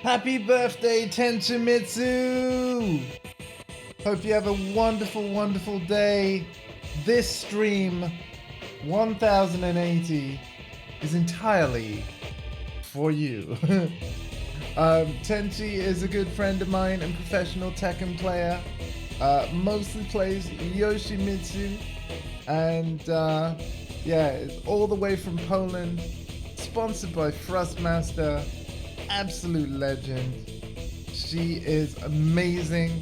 Happy birthday, TENSHIMITSU! Hope you have a wonderful, wonderful day. This stream, 1080, is entirely for you. Tenshi is a good friend of mine and professional Tekken player. Mostly plays Yoshimitsu. And yeah, all the way from Poland. Sponsored by Thrustmaster. Absolute legend. She is amazing.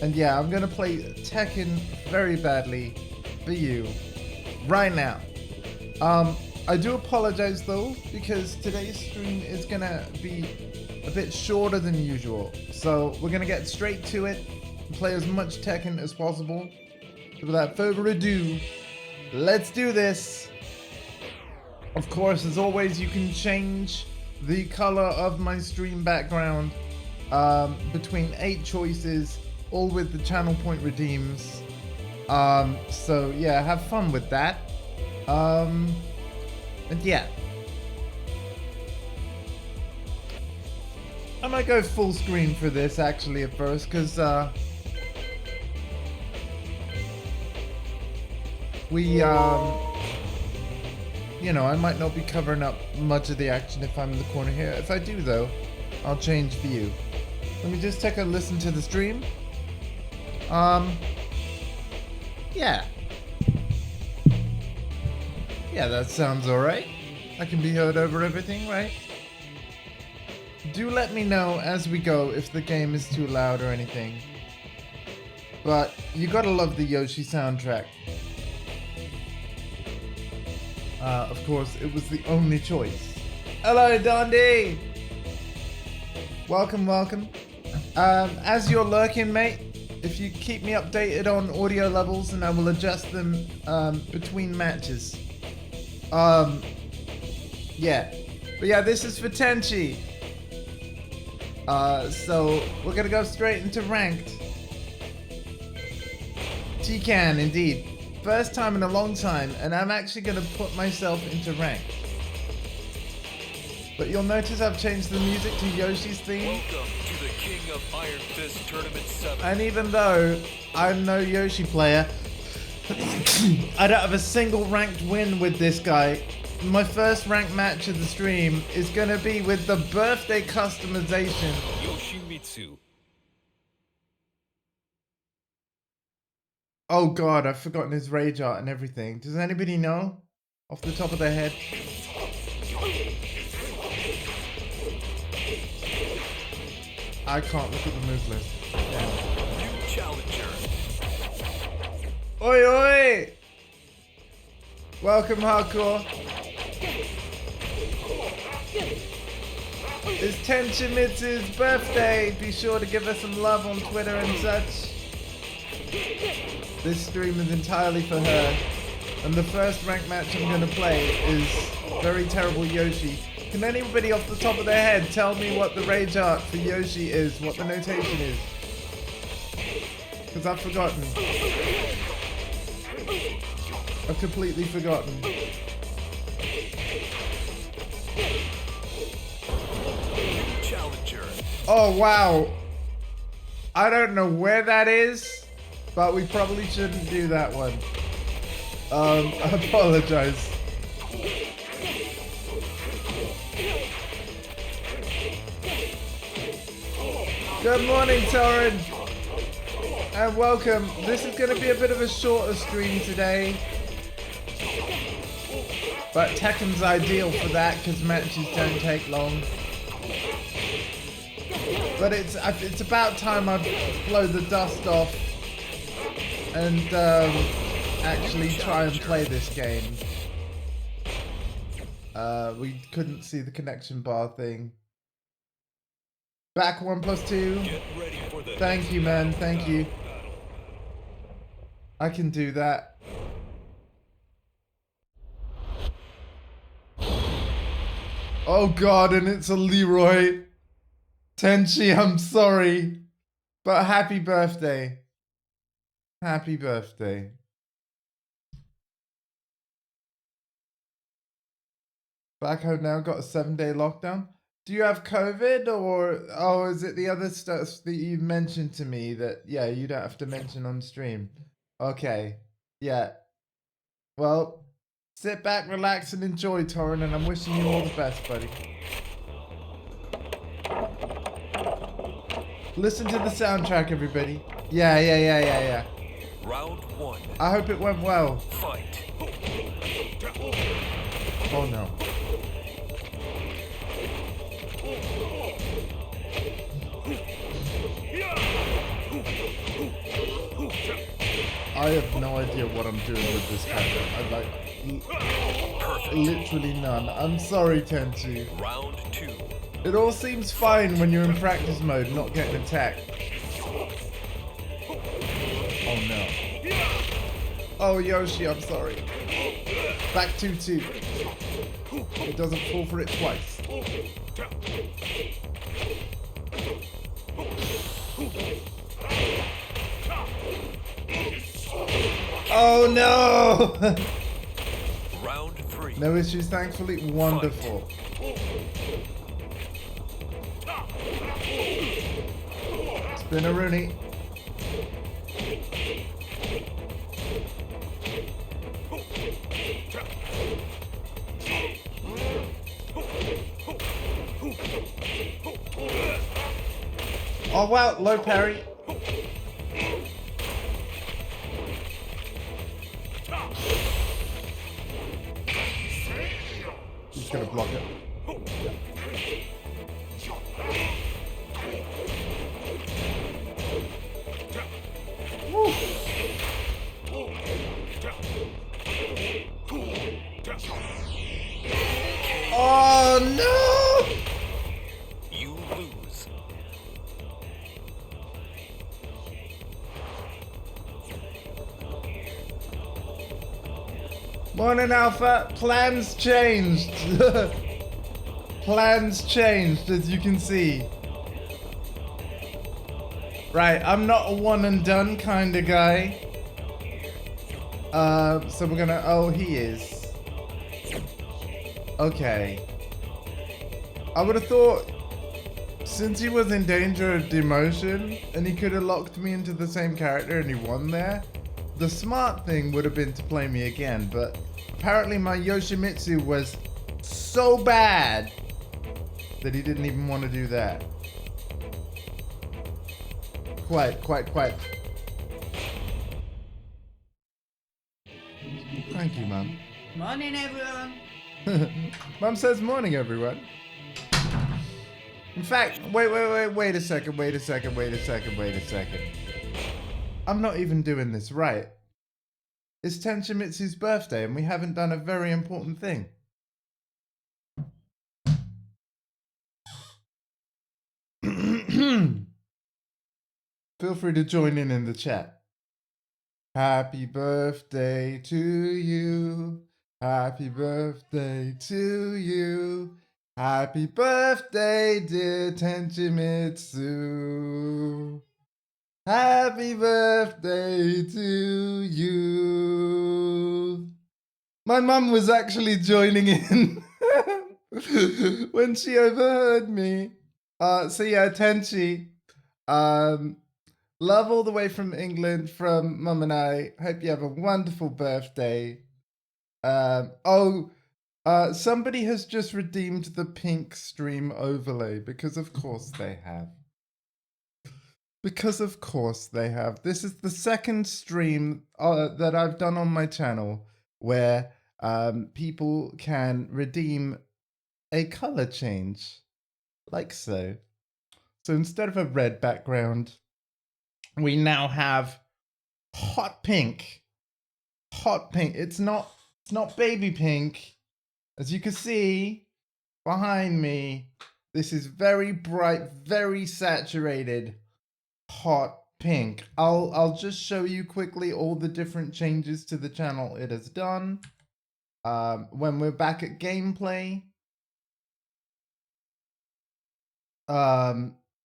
And yeah, I'm gonna play Tekken very badly for you right now. I do apologize though, because today's stream is gonna be a bit shorter than usual. So we're gonna get straight to it and play as much Tekken as possible. So without further ado, let's do this. Of course, as always, you can change the color of my stream background between 8 choices, all with the channel point redeems. So yeah, have fun with that. And yeah, I might go full screen for this actually at first, because you know, I might not be covering up much of the action if I'm in the corner here. If I do though, I'll change view. Let me just take a listen to the stream. Yeah. Yeah, that sounds alright. I can be heard over everything, right? Do let me know as we go if the game is too loud or anything. But you gotta love the Yoshi soundtrack. Of course, it was the only choice. Hello, Dondi! Welcome, welcome. As you're lurking, mate, if you keep me updated on audio levels, and I will adjust them between matches. Yeah. But yeah, this is for Tenshi. So we're gonna go straight into ranked. Tekken, indeed. First time in a long time, and I'm actually gonna put myself into ranked. But you'll notice I've changed the music to Yoshi's theme. Welcome to the King of Iron Fist Tournament 7. And even though I'm no Yoshi player, I don't have a single ranked win with this guy. My first ranked match of the stream is gonna be with the birthday customization. Yoshimitsu. Oh god, I've forgotten his rage art and everything. Does anybody know? Off the top of their head? I can't look at the move list. Yeah. New challenger. Oi oi! Welcome, Hardcore. It's TENSHIMITSU's birthday. Be sure to give us some love on Twitter and such. This stream is entirely for her. And the first ranked match I'm going to play is very terrible Yoshi. Can anybody off the top of their head tell me what the rage art for Yoshi is? What the notation is? Because I've forgotten. I've completely forgotten. Challenger. Oh wow. I don't know where that is, but we probably shouldn't do that one. I apologize. Good morning, Torrin, and welcome. This is going to be a bit of a shorter stream today, but Tekken's ideal for that because matches don't take long. But it's about time I blow the dust off and actually try and play this game. We couldn't see the connection bar thing. Back 1+2. Get ready for the Thank you, man. Thank you. I can do that. Oh god, and it's a Leroy. Tenshi, I'm sorry. But happy birthday. Happy birthday. Back home now, got a 7-day lockdown. Do you have COVID, or oh, is it the other stuff that you mentioned to me that you don't have to mention on stream? Okay, yeah. Well, sit back, relax, and enjoy, Torrin, and I'm wishing you all the best, buddy. Listen to the soundtrack, everybody. Yeah. Round 1. I hope it went well. Fight. Oh no. I have no idea what I'm doing with this character. I'm like, literally none. I'm sorry, Tenchi. Round 2. It all seems fine when you're in practice mode, not getting attacked. Oh no. Oh Yoshi, I'm sorry. Back 2-2. It doesn't fall for it twice. Oh no! Round 3. No issues, thankfully. Wonderful. Spin a Rooney. Oh wow, low parry. He's gonna block it. Woo. Oh no! You lose. Morning, Alpha. Plans changed. Plans changed, as you can see. Right, I'm not a one and done kind of guy. So we're gonna. Oh, he is. Okay. I would have thought, since he was in danger of demotion and he could have locked me into the same character and he won there, the smart thing would have been to play me again, but apparently my Yoshimitsu was so bad that he didn't even want to do that. Quite. Thank you, Mum. Morning, everyone. Mum says morning, everyone. In fact, wait a second. I'm not even doing this right. It's Tenshimitsu's birthday and we haven't done a very important thing. Feel free to join in the chat. Happy birthday to you. Happy birthday to you. Happy birthday, dear Tenshimitsu. Happy birthday to you. My mum was actually joining in when she overheard me. So yeah, Tenchi. Love all the way from England from Mum and I. Hope you have a wonderful birthday. Somebody has just redeemed the pink stream overlay because of course they have. Because of course they have. This is the second stream that I've done on my channel where people can redeem a color change like so. So instead of a red background, we now have hot pink. Hot pink. It's not baby pink. As you can see behind me, this is very bright, very saturated, hot pink. I'll just show you quickly all the different changes to the channel it has done. When we're back at gameplay,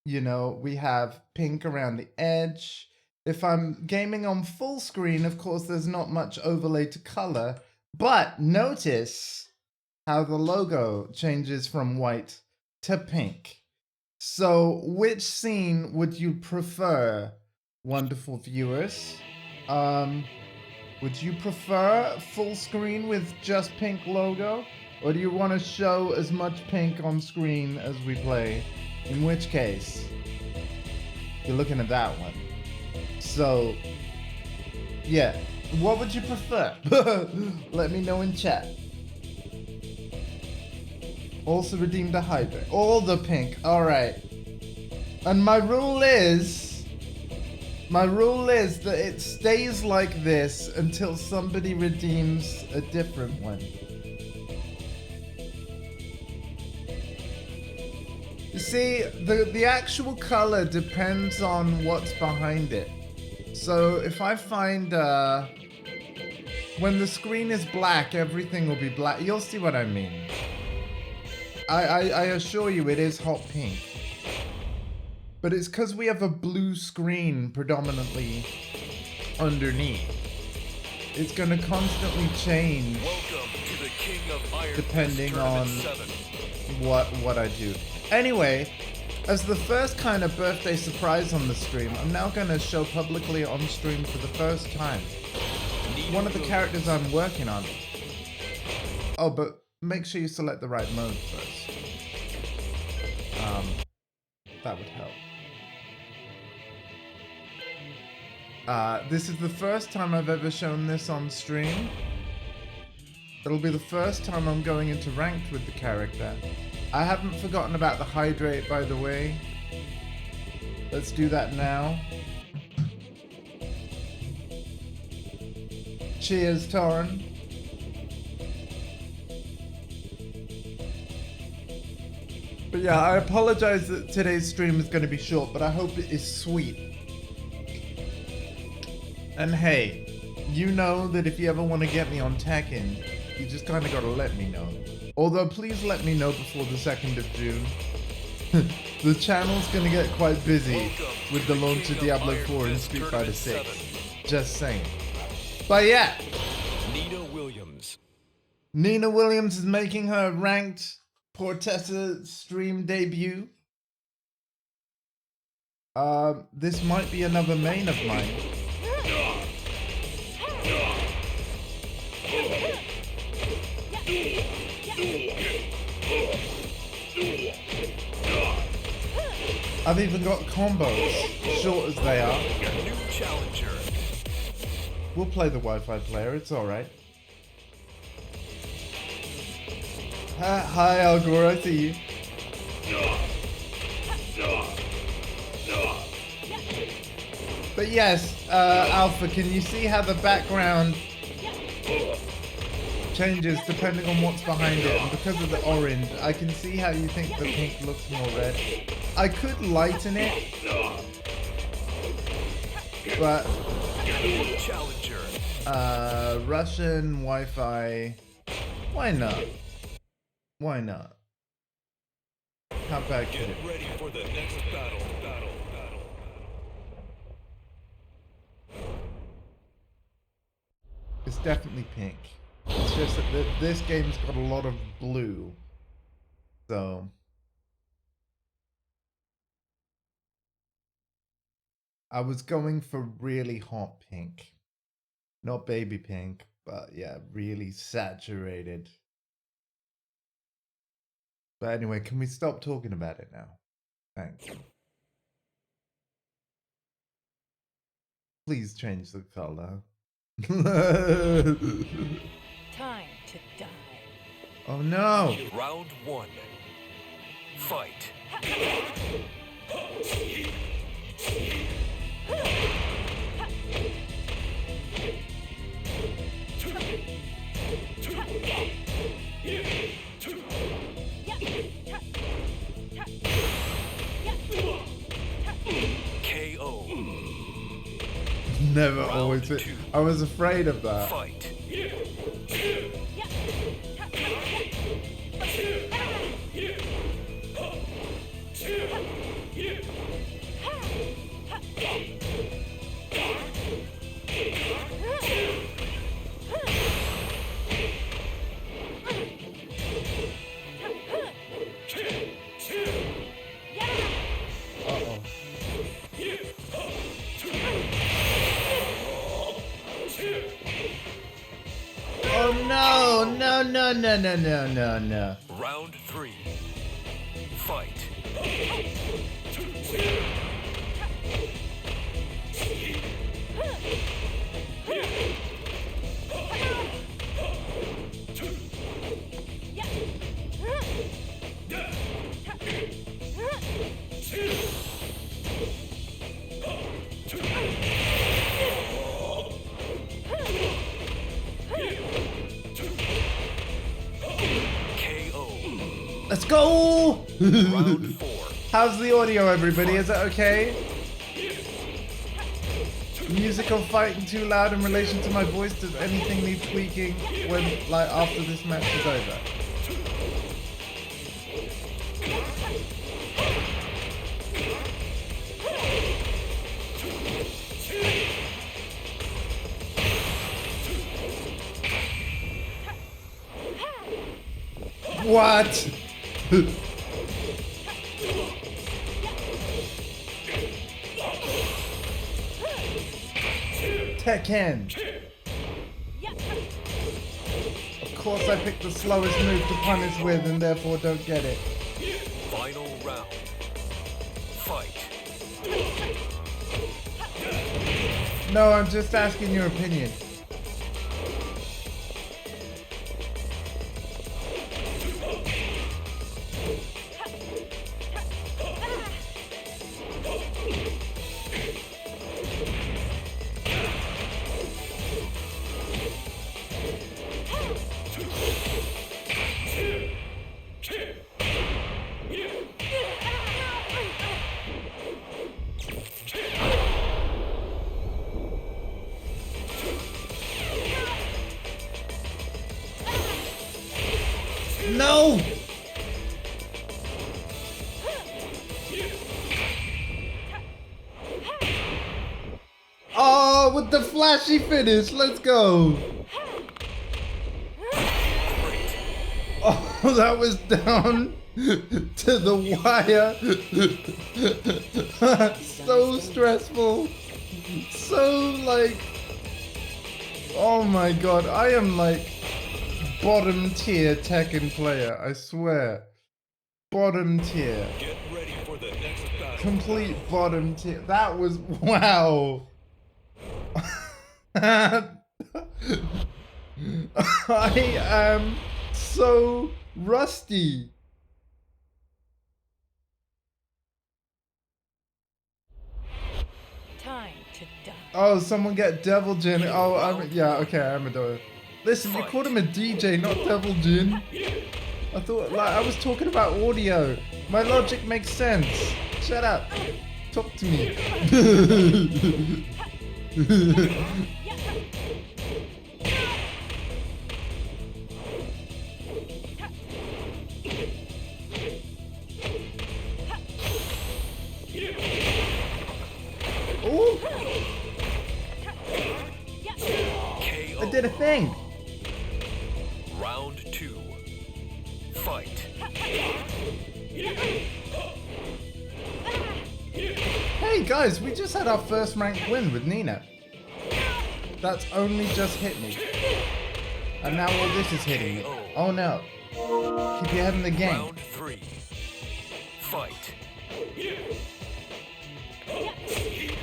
you know, we have pink around the edge. If I'm gaming on full screen, of course, there's not much overlay to color, but notice how the logo changes from white to pink. So, which scene would you prefer, wonderful viewers? Would you prefer full screen with just pink logo? Or do you want to show as much pink on screen as we play? In which case, you're looking at that one. So, yeah. What would you prefer? Let me know in chat. Also redeemed a hydrate. All the pink. Alright. And my rule is that it stays like this until somebody redeems a different one. You see, the actual color depends on what's behind it. So if I find, when the screen is black, everything will be black. You'll see what I mean. I assure you it is hot pink. But it's because we have a blue screen predominantly underneath. It's going to constantly change depending on what I do. Anyway, as the first kind of birthday surprise on the stream, I'm now going to show publicly on stream for the first time one of the characters I'm working on. Oh, but make sure you select the right mode first. That would help. This is the first time I've ever shown this on stream. It'll be the first time I'm going into ranked with the character. I haven't forgotten about the hydrate, by the way. Let's do that now. Cheers, Torren. But yeah, I apologize that today's stream is going to be short, but I hope it is sweet. And hey, you know that if you ever want to get me on Tekken, you just kind of got to let me know. Although, please let me know before the 2nd of June. The channel's going to get quite busy with the launch of Diablo 4 and Street Fighter 6. Just saying. But yeah. Nina Williams is making her ranked Portessa stream debut. This might be another main of mine. I've even got combos, short as they are. New challenger. We'll play the Wi-Fi player, it's alright. Hi, Al Gore, I see you. But yes, Alpha, can you see how the background changes depending on what's behind it? And because of the orange, I can see how you think the pink looks more red. I could lighten it, but Russian Wi-Fi, why not? Why not? How bad could it be? Ready for the next battle. It's definitely pink. It's just that this game's got a lot of blue. So I was going for really hot pink. Not baby pink, but yeah, really saturated. But anyway, can we stop talking about it now? Thanks. Please change the color. Time to die. Oh no! Round 1. Fight. KO. Never always. I was afraid of that. Fight. No, no, no, no, no, no. Round 3. Fight. KO. Let's go! Round 4. How's the audio, everybody? Is it okay? Musical fighting too loud in relation to my voice? Does anything need tweaking when, like, after this match is over? What? Tekken. Of course I picked the slowest move to punish with and therefore don't get it. Final round. Fight. No, I'm just asking your opinion. No! Oh, with the flashy finish, let's go! Oh, that was down to the wire. So stressful. So, like... Oh my god, I am like... bottom tier Tekken player, I swear. Bottom tier. Get ready for the next battle. Complete bottom tier. That was, wow. I am so rusty. Time to die. Oh, someone get Devil Jin. Oh, yeah, okay, I'm a doer. Listen, you called him a DJ, not Devil Jin. I thought, like, I was talking about audio. My logic makes sense. Shut up. Talk to me. Ooh. I did a thing. Round 2. Fight. Hey guys, we just had our first rank win with Nina. That's only just hit me. And now all this is hitting me. Oh no. Keep your head in the game. Round 3. Fight.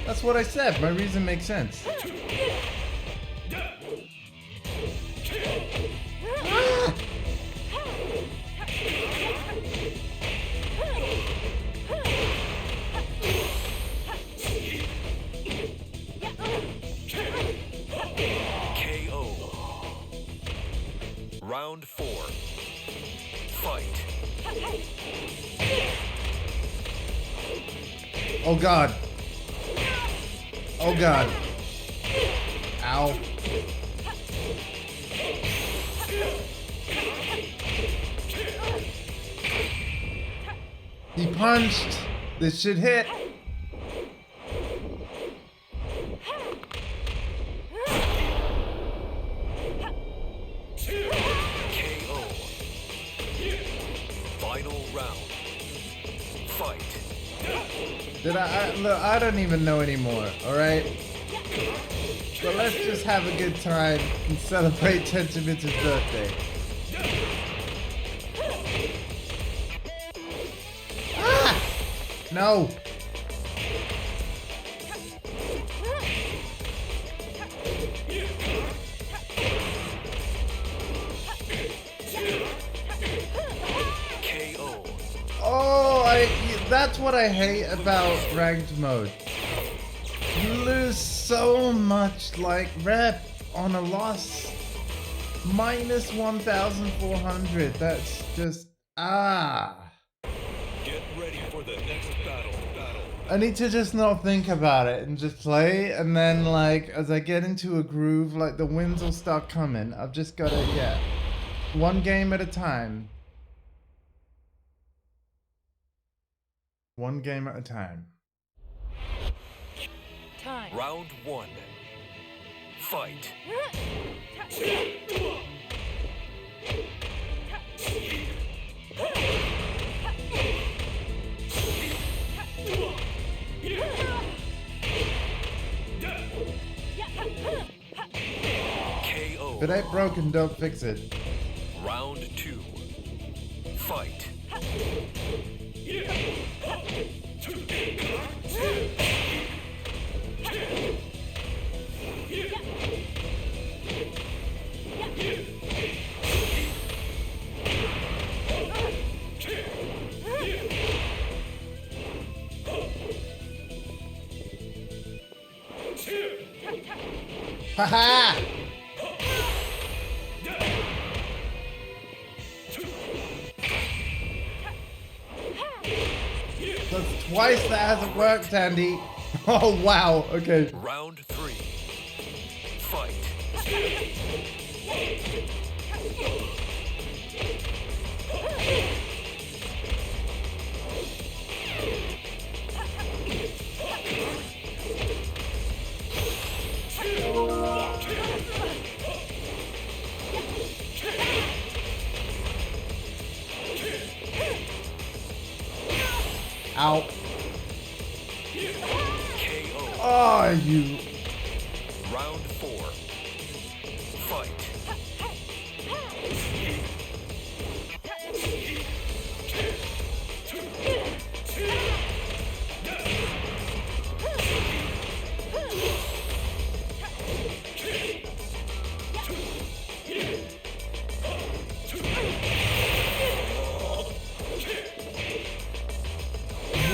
That's what I said. My reason makes sense. KO. Round 4. Fight. Oh god. Oh god. Ow. He punched. This should hit. KO. Final round. Fight. Look, I don't even know anymore, alright? But let's just have a good time and celebrate TENSHIMITSU's birthday. No. KO. Oh, that's what I hate about ranked mode. You lose so much like rep on a loss. Minus 1,400. That's just Get ready for the next battle. I need to just not think about it and just play, and then like as I get into a groove, like the wins will start coming. I've just gotta, one game at a time. One game at a time. Time. Round 1. Fight. KO. If it ain't broken, don't fix it. Round 2. Fight. Haha! That's twice that hasn't worked, Andy. Oh wow, okay. Round 3. Fight. Ow. KO. Oh, you. Round 4. Fight.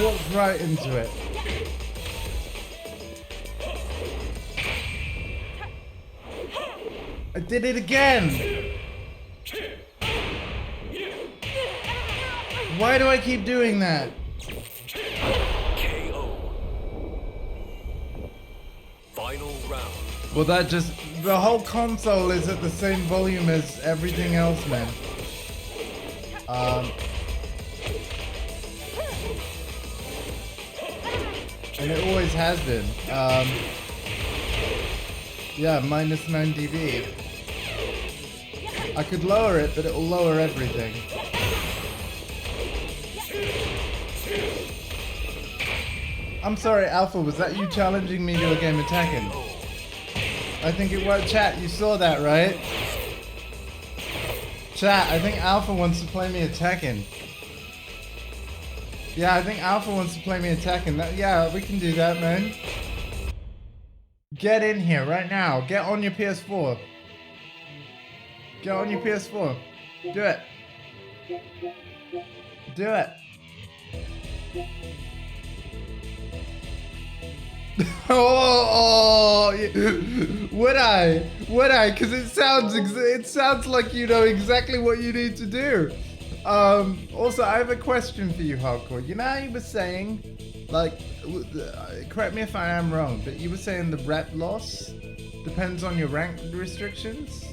Walked right into it. I did it again! Why do I keep doing that? KO. Final round. Well, that just... The whole console is at the same volume as everything else, man. And it always has been. Yeah, minus 9 dB. I could lower it, but it will lower everything. I'm sorry, Alpha, was that you challenging me to a game of Tekken? I think it was. Chat, you saw that, right? Chat, I think Alpha wants to play me a Tekken. Yeah, I think Alpha wants to play me a Tekken. Yeah, we can do that, man. Get in here right now. Get on your PS4. Get on your PS4. Do it. Do it. Oh, would I? Would I? Because it sounds like you know exactly what you need to do. Also, I have a question for you, Hardcore. You know how you were saying, like, correct me if I am wrong, but you were saying the rep loss depends on your rank restrictions.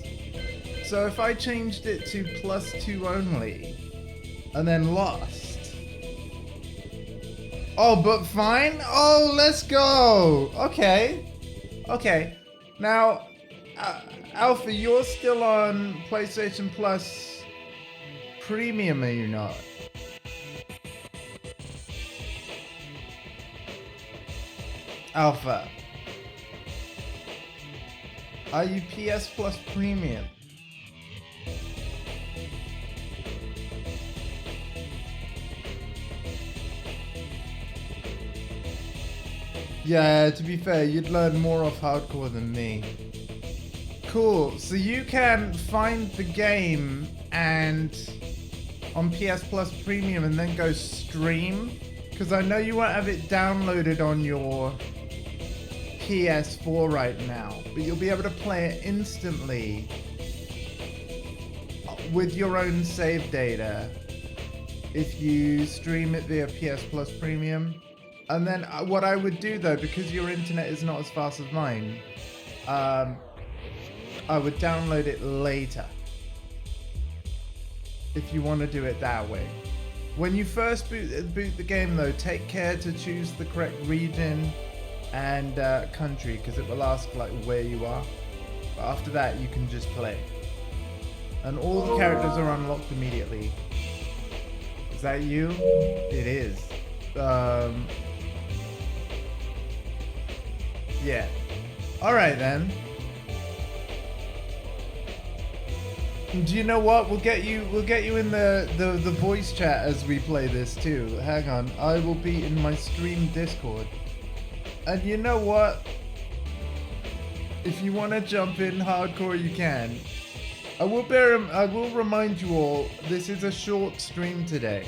So if I changed it to +2 only, and then lost. Oh, but fine? Oh, let's go! Okay. Okay. Now, Alpha, you're still on PlayStation Plus Premium, are you not? Alpha. Are you PS Plus Premium? Yeah, to be fair, you'd learn more off hardcore than me. Cool. So you can find the game and on PS Plus Premium and then go stream. Because I know you won't have it downloaded on your PS4 right now, but you'll be able to play it instantly with your own save data if you stream it via PS Plus Premium. And then what I would do though, because your internet is not as fast as mine, I would download it later if you want to do it that way. When you first boot the game though, take care to choose the correct region and country, because it will ask like where you are. But after that you can just play. And all the characters are unlocked immediately. Is that you? It is. Yeah. Alright then. Do you know what? We'll get you in the voice chat as we play this too. Hang on. I will be in my stream Discord. And you know what? If you want to jump in hardcore, you can. I will remind you all, this is a short stream today.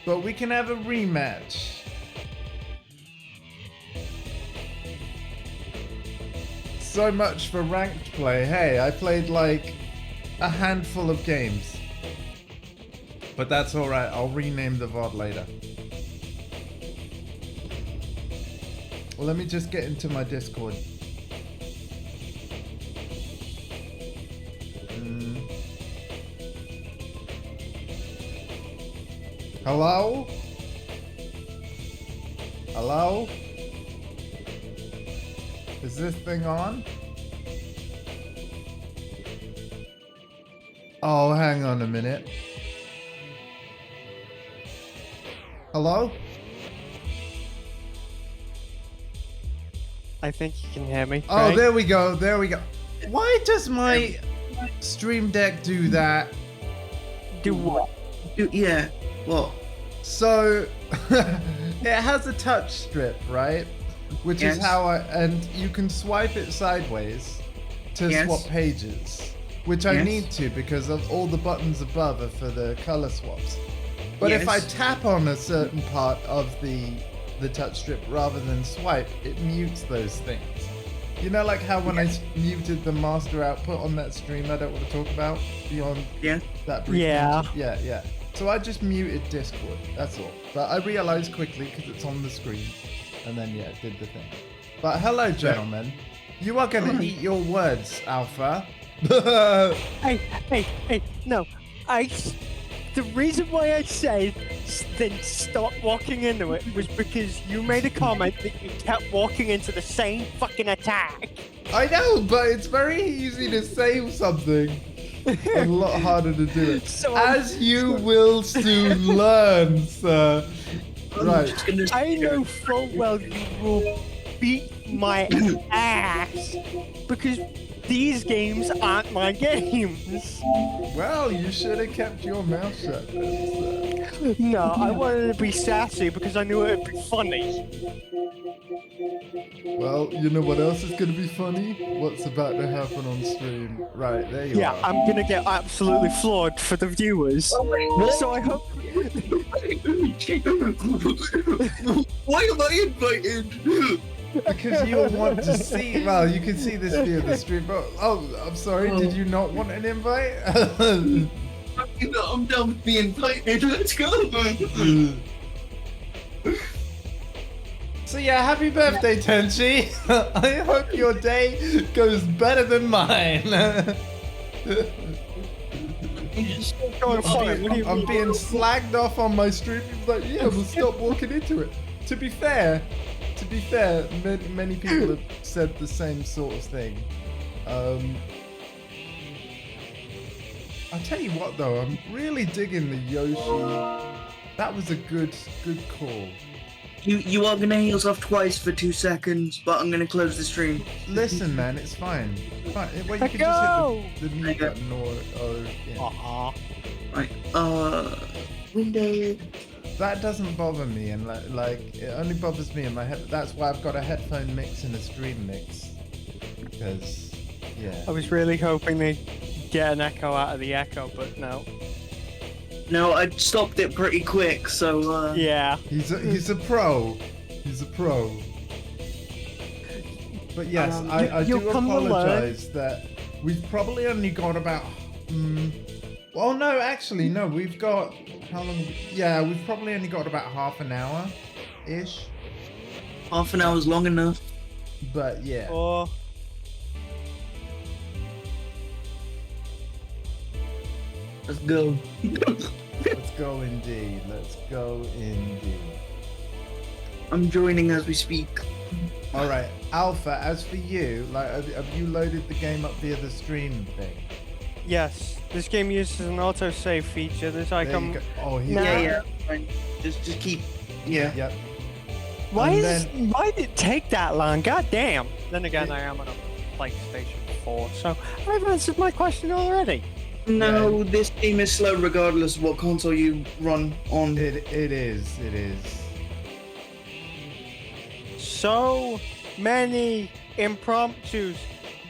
But we can have a rematch. So much for ranked play. Hey, I played like a handful of games. But that's alright, I'll rename the VOD later. Let me just get into my Discord. Hello? Hello? Is this thing on? Oh, hang on a minute. Hello? I think you can hear me. Oh, right? there we go. There we go. Why does my Stream Deck do that? Do what? Yeah. What? So, it has a touch strip, right? Which is Yes. and you can swipe it sideways to Yes. swap pages. Which I Yes. need to because of all the buttons above are for the color swaps. But if I Yes. tap on a certain part of the touch strip rather than swipe, it mutes those things. You know, like how when I muted the master output on that stream I don't want to talk about beyond Yeah. that brief Yeah. mention? Yeah. So I just muted Discord, that's all. But I realized quickly because it's on the screen. And then, yeah, it did the thing. But hello, gentlemen. You are going to eat your words, Alpha. Hey, no. The reason why I said then stop walking into it was because you made a comment that you kept walking into the same fucking attack. I know, but it's very easy to say something. A lot harder to do it. So As you will soon learn, sir. I'm Right. just gonna I know full well you will beat my ass because these games aren't my games. Well, you should have kept your mouth shut then, sir. No, I wanted to be sassy because I knew it would be funny. Well, you know what else is going to be funny? What's about to happen on stream. Right, there you Yeah, are. I'm gonna get absolutely floored for the viewers. So I hope. Why am I invited? Because you'll want to see, well, you can see this via the stream, but, oh, I'm sorry, did you not want an invite? You know, I'm down with being invited. Let's go. So yeah, happy birthday, Tenchi. I hope your day goes better than mine. Going funny. What do you I'm mean? being slagged off on my stream. He's like, yeah, we'll stop walking into it. To be fair, many people have said the same sort of thing. I'll tell you what though, I'm really digging the Yoshi. That was a good call. You are gonna heal off twice for 2 seconds, but I'm gonna close the stream. Listen, man, it's fine. Well, you can Go! just hit the mute button or yeah. Aw. Right. Window. That doesn't bother me, and like it only bothers me in my head. That's why I've got a headphone mix and a stream mix. Because, yeah. I was really hoping they get an echo out of the echo, but no. No, I stopped it pretty quick, so Yeah. He's a pro. He's a pro. But yes, I you'll do come to learn. apologize that we've probably only got about. Well, no, actually, no. We've got how long? Yeah, we've probably only got about half an hour, ish. half an hour's long enough. But yeah. Or Let's go. Let's go indeed. Let's go indeed. I'm joining as we speak. All right, Alpha. As for you, like, have you loaded the game up via the stream thing? yes, this game uses an autosave feature. There's like There you go. Oh, No. Yeah. Fine. Just keep. Yeah. Yep. why And why did it take that long? God damn. Then again, I am on a PlayStation 4, so I've answered my question already. No, this game is slow regardless of what console you run on. It is. It is. So many impromptus.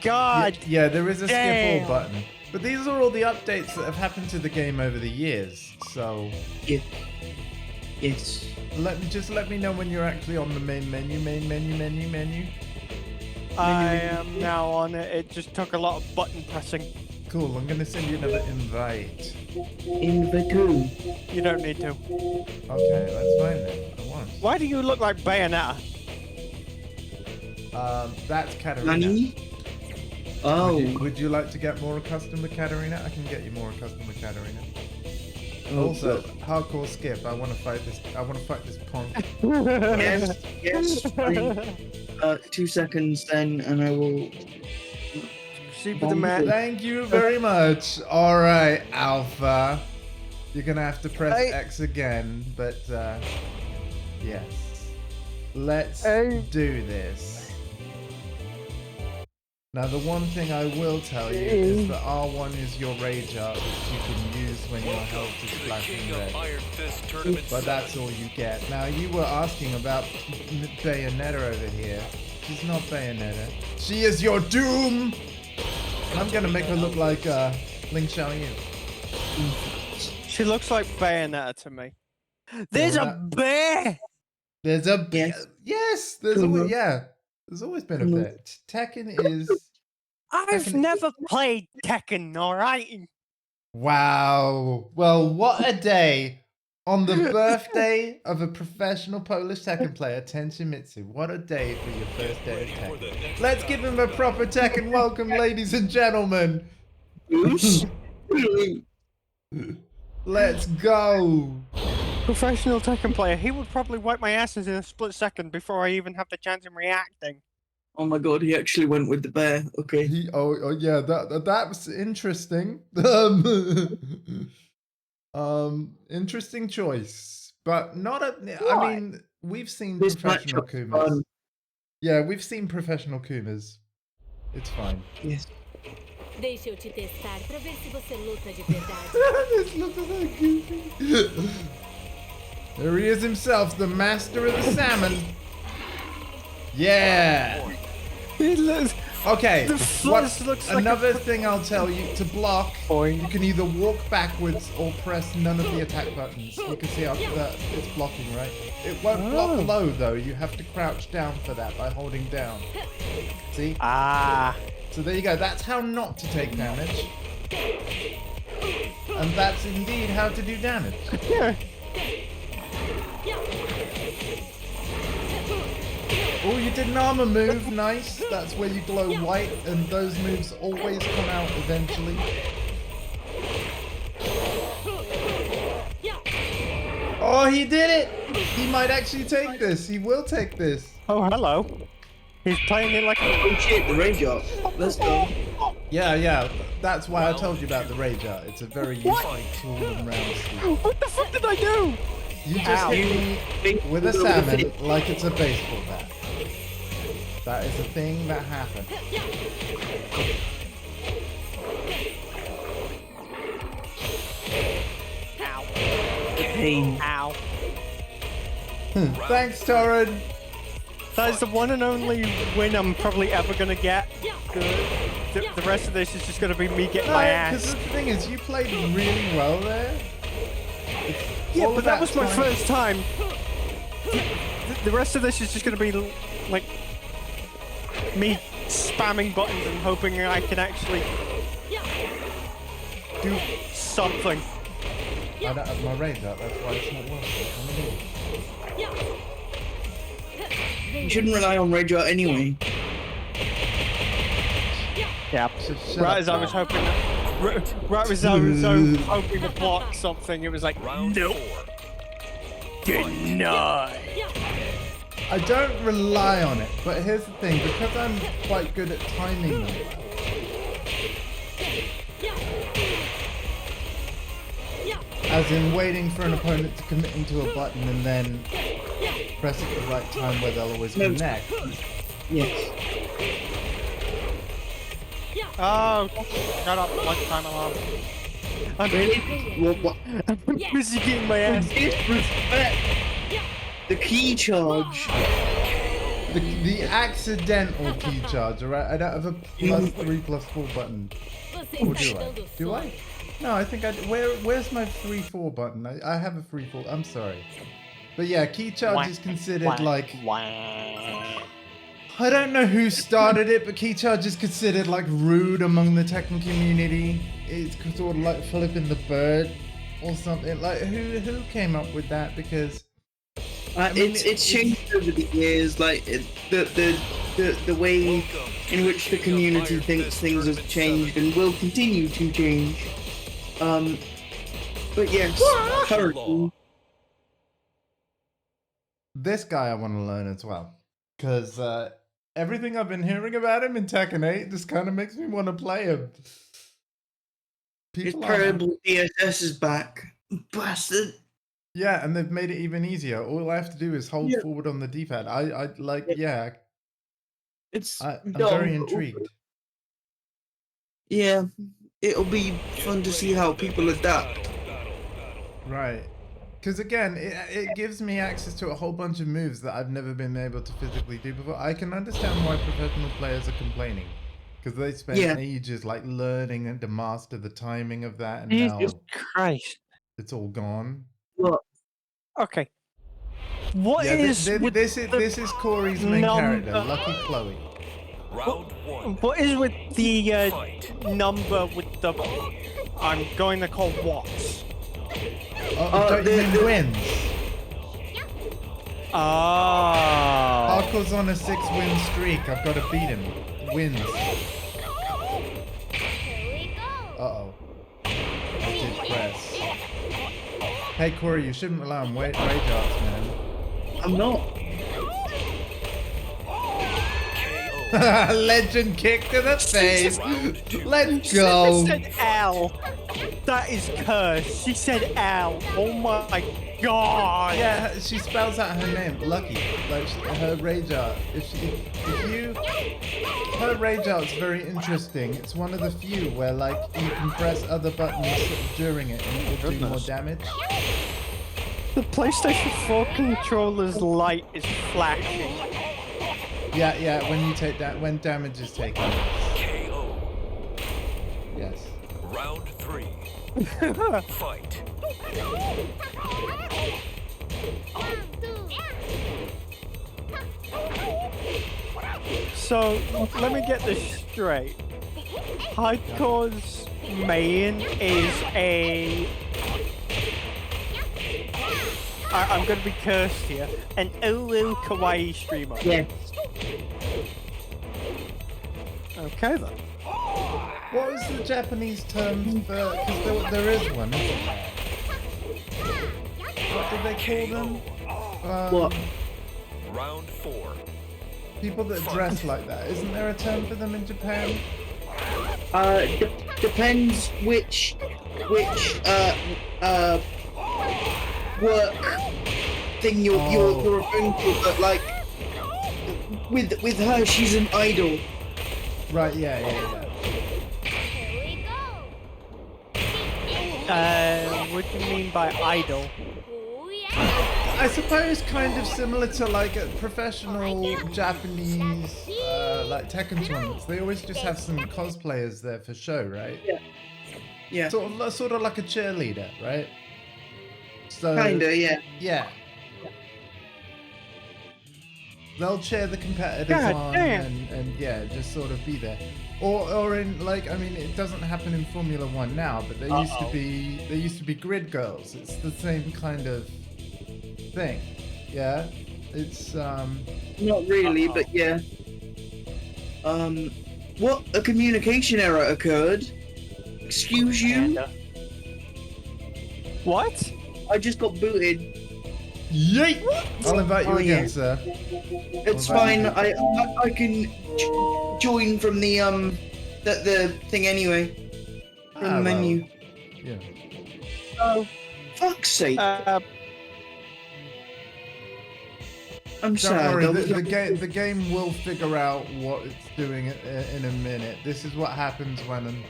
God. Yeah, there is a skip damn. all button. But these are all the updates that have happened to the game over the years. So Yeah. Yes. let me know when you're actually on the main menu. I am now on it. It just took a lot of button pressing. Cool. I'm gonna send you another invite. Invatu. You don't need to. Okay, that's fine then. I won't. Why do you look like Bayonetta? That's Katarina. Nani? Oh. Would you like to get more accustomed to Katarina? I can get you more accustomed to Katarina. Oh, Also, God. hardcore skip. I want to fight this punk. Yes. Fine. 2 seconds then, and I will. Super the man. Thank you very much. All right, Alpha. You're gonna have to press Hey. X again, but yes. Let's Hey. do this. Now, the one thing I will tell you is that R1 is your rage art, which you can use when your health is To the flashing King of red. Iron Fist Tournament But 7. that's all you get. Now, you were asking about Bayonetta over here. She's not Bayonetta. She is your doom! And I'm gonna make her look like Ling Xiaoyu. She looks like Bayonetta to me. There's a that- bear! There's a Yes. yes. There's always There's always been a bit. Tekken is I've Tekken- never played Tekken, alright? wow. Well, what a day on the birthday of a professional Polish Tekken player, TENSHIMITSU. What a day for your first day of Tekken. Let's give him a proper Tekken welcome, ladies and gentlemen. Goose? Let's go. Professional Tekken player, he would probably wipe my asses in a split second before I even have the chance of reacting. Oh my god, he actually went with the bear. Okay. Oh yeah, that was interesting. Interesting choice, but not a. I Why? mean, we've seen This professional matchup's Kumas. fun. Yeah, we've seen professional Kumas. It's fine. Yes. Deixa eu te testar pra ver se você luta de verdade. This looks so goofy. There he is himself, the master of the salmon. Yeah. He looks. Okay. The fuzz looks like a Another thing I'll tell you: to block, Boing. you can either walk backwards or press none of the attack buttons. You can see how it's blocking, right? It won't block low though. You have to crouch down for that by holding down. See? Ah. So there you go. That's how not to take damage. And that's indeed how to do damage. Oh, you did an armor move. Nice. That's where you glow white, and those moves always come out eventually. Oh, he did it! He might actually take this. He will take this. Oh, hello. He's playing it like a. Oh shit, the range up. Let's go. Yeah. That's why I told you about the rage art. It's a very useful tool and round skill. What the fuck did I do? You just hit me with a salmon like it's a baseball bat. That is a thing that happened. The pain. Ow. Thanks, Torrid. That is the one and only win I'm probably ever gonna get. The rest of this is just gonna be me getting my Because ass. the thing is, you played really well there. Yeah, all but that was my time- first time. The rest of this is just gonna be like me spamming buttons and hoping I can actually do something. I don't have my rage up, that's why it's not working. You shouldn't rely on rage art anyway. Yeah. Shut Right up, as I was man. hoping, right as I was hoping to block something, it was like, Round nope, 4. deny. I don't rely on it, but here's the thing, because I'm quite good at timing them, as in waiting for an opponent to commit into a button and then press it at the right time where they'll always No. connect. Yes. Oh, shut up, lunchtime alarm. I'm What? I'm busy getting my ass. Disrespect. The key charge. The accidental key charge, alright? I don't have a +3/+4 button. Or do I? Do I? No, I think I do. Where's my 3/4 button? I have a 3/4. I'm sorry. But yeah, key charge is considered like... I don't know who started it, but key charge is considered like rude among the Tekken community. It's sort of like flipping the bird or something. Like who came up with that? Because mean, It's changed over the years. Like the way in which the community thinks things have changed and will continue to change. But yes, currently. this guy I want to learn as well, because everything I've been hearing about him in Tekken 8 just kind of makes me want to play him. His People are- parable DSS is back. Bastard. Yeah, and they've made it even easier. All I have to do is hold Yeah. forward on the D-pad. I like, yeah, It's I'm dumb, very but intrigued. Yeah, it'll be fun to see how people adapt. Right. Because again, it gives me access to a whole bunch of moves that I've never been able to physically do before. I can understand why professional players are complaining. Because they spend Yeah. ages like learning and to master the timing of that, and Jesus now Christ. it's all gone. What? Okay. What Yeah, is with this the is Corey's main character, Lucky Chloe. Round 1. what is with the Fight. number with the I'm going to call Watts? Oh, don't you mean wins? Oh. Hardcore's on a 6-win streak. I've got to beat him. Wins. Uh-oh. I did press. Hey, Corey, you shouldn't rely on rage arts, man. I'm not. Legend kick to the face. Let's She go. said L. That is cursed. She said L. Oh my god. Yeah, she spells out her name, Lucky. Like her rage art. Her rage art's very interesting. It's one of the few where like you can press other buttons during it and it will do more Goodness. damage. The PlayStation 4 controller's light is flashing. Yeah, when you take that, when damage is taken. KO. Yes. Round 3. Fight. So, let me get this straight. Hardcore's main is a... I'm gonna be cursed here. An Olu Kawaii streamer. Yes. Okay then. What was the Japanese term for? Because there is one, isn't there? What did they call them? What? Round 4. People that dress like that. Isn't there a term for them in Japan? Depends which work thing you're referring to, but like with her, she's an idol. Right. Yeah. What do you mean by idol? I suppose kind of similar to like a professional Japanese like Tekken tournaments. They always just have some cosplayers there for show, right? Yeah. Sort of like a cheerleader, right? So Kinda, yeah. yeah. They'll cheer the competitors God on damn. and yeah, just sort of be there. Or in like, I mean, it doesn't happen in Formula One now, but there used to be grid girls. It's the same kind of thing. Yeah, it's Not really, but yeah. What? A communication error occurred? Excuse you? What? I just got booted. yeet. I'll invite you Oh, again, yeah. sir. It's Well, fine. that- I can join from the thing anyway. From the well, menu. Yeah. Oh, fuck's sake! I'm Don't sad. worry, I was the game will figure out what it's doing in a minute. This is what happens when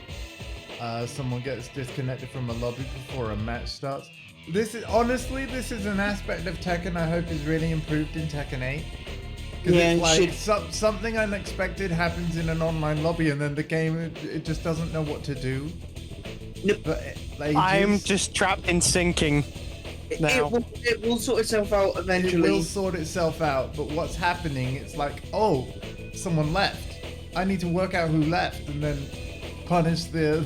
someone gets disconnected from a lobby before a match starts. This is an aspect of Tekken I hope is really improved in Tekken 8. Because Yeah, it's like should- something unexpected happens in an online lobby and then the game it just doesn't know what to do. Nope. But like, I'm just trapped in sinking now. it will sort itself out it eventually. will sort itself out, but what's happening, it's like, oh, someone left. I need to work out who left and then punish the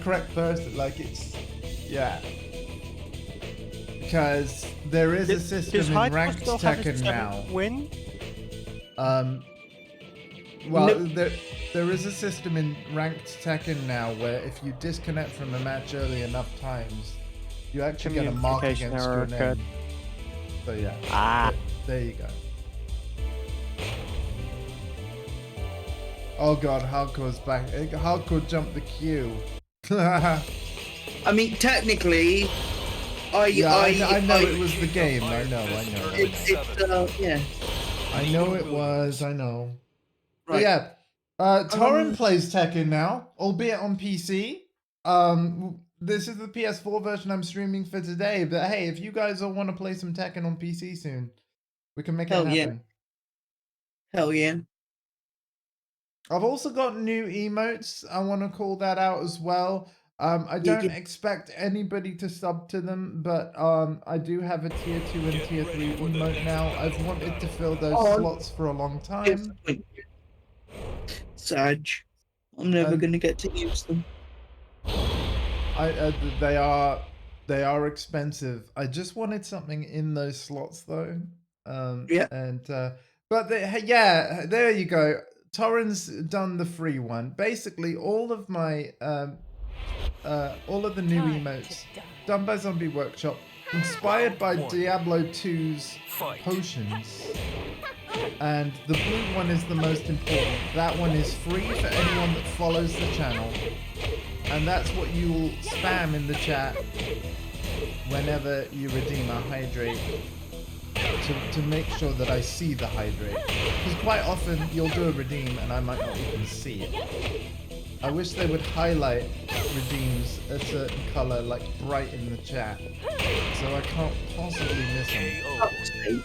correct person. Like it's yeah. Because there is a system Does in Hyper ranked still have a Tekken 7th now. win? Well, Nope. there is a system in ranked Tekken now where if you disconnect from a match early enough times, you actually get a mark Communication against error your occurred. name. So yeah, Ah. there you go. Oh god, Hardcore's back. Hardcore jumped the queue. I mean, technically, I know it was the game. I know. Yeah. I know it was. I know. But Right. yeah, Torrin plays Tekken now, albeit on PC. This is the PS4 version I'm streaming for today. But hey, if you guys all want to play some Tekken on PC soon, we can make it Hell yeah. happen. Hell yeah. I've also got new emotes. I want to call that out as well. I don't expect anybody to sub to them, but I do have a tier 2 and tier 3 emote now. I've wanted to fill those slots for a long time. Sag. I'm never Um, gonna get to use them. They are expensive. I just wanted something in those slots though. Yeah. And but yeah, there you go. Torrin's done the free one. Basically, all of my all of the new emotes done by Zombie Workshop, inspired by Diablo 2's potions. And the blue one is the most important. That one is free for anyone that follows the channel. And that's what you'll spam in the chat whenever you redeem a hydrate to make sure that I see the hydrate. Because quite often you'll do a redeem and I might not even see it. I wish they would highlight redeems a certain color, like bright in the chat, so I can't possibly miss them.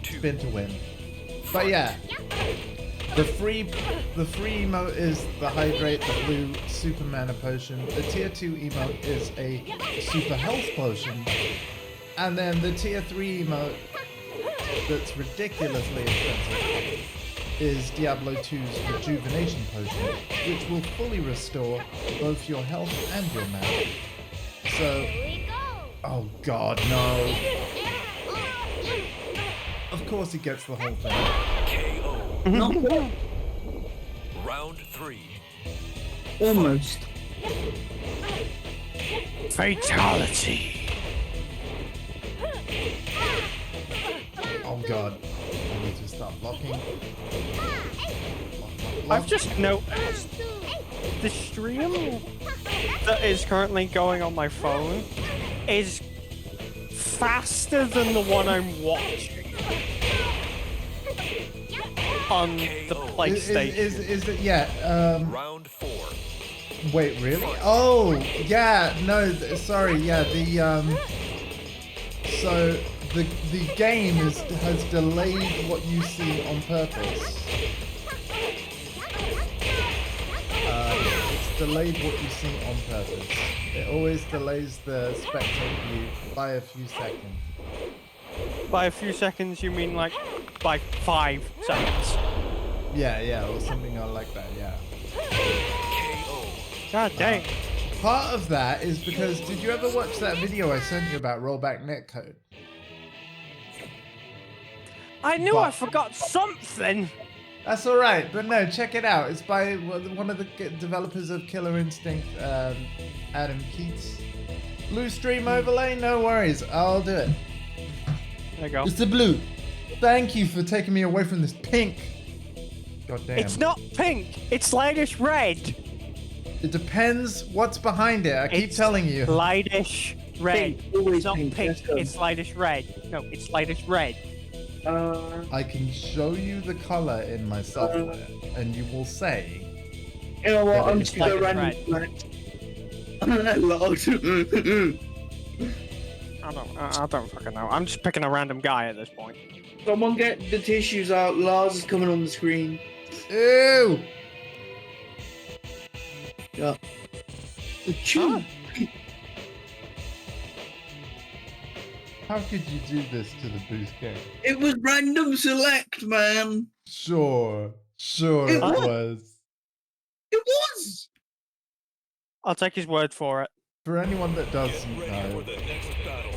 Spin to win. But yeah, the free emote is the hydrate, the blue super mana potion. The tier 2 emote is a super health potion, and then the tier 3 emote that's ridiculously expensive is Diablo 2's rejuvenation potion, which will fully restore both your health and your mana. So, oh god, no. Of course he gets the whole thing. KO. Not Round 3. almost. Fatality. Oh god. I need to stop blocking. Block, I've just noticed the stream that is currently going on my phone is faster than the one I'm watching on the PlayStation. Is it, yeah, Round 4. Wait, really? Oh, yeah. No, sorry. Yeah, so the game has delayed what you see on purpose. It's delayed what you see on purpose. It always delays the spectate view by a few seconds. By a few seconds, you mean like by 5 seconds? Yeah, or something like that. Yeah. God dang. Part of that is because, did you ever watch that video I sent you about rollback netcode? I knew I forgot something. That's all right, but no, check it out. It's by one of the developers of Killer Instinct, Adam Keats. Blue stream overlay, no worries, I'll do it. There you go. It's the blue. Thank you for taking me away from this pink. God damn. It's not pink. It's lightish red. It depends what's behind it. I keep telling you. Lightish red. Pink, always It's not pink, pink. let's go. It's lightish red. No, it's lightish red. I can show you the color in my software, and you will say. You know what? I'm It's just gonna like random select. I don't fucking know. I'm just picking a random guy at this point. Someone get the tissues out. Lars is coming on the screen. Ew! Yeah. Achoo. How could you do this to the boost game? It was random select, man. Sure It it was. It was. I'll take his word for it. For anyone that doesn't Ready know, for the next battle.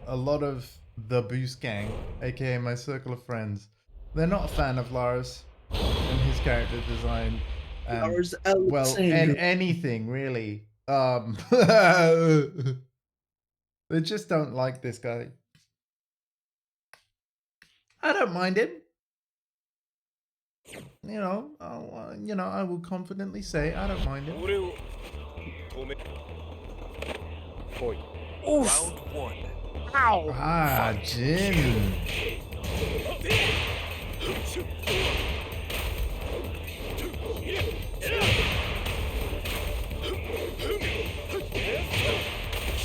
a lot of the Boost Gang, aka my circle of friends, they're not a fan of Lars and his character design. Lars Well, Alexander. anything really. They just don't like this guy. I don't mind him. You know, I will confidently say I don't mind him. Oof. Round 1. Ow. Ah, Jin.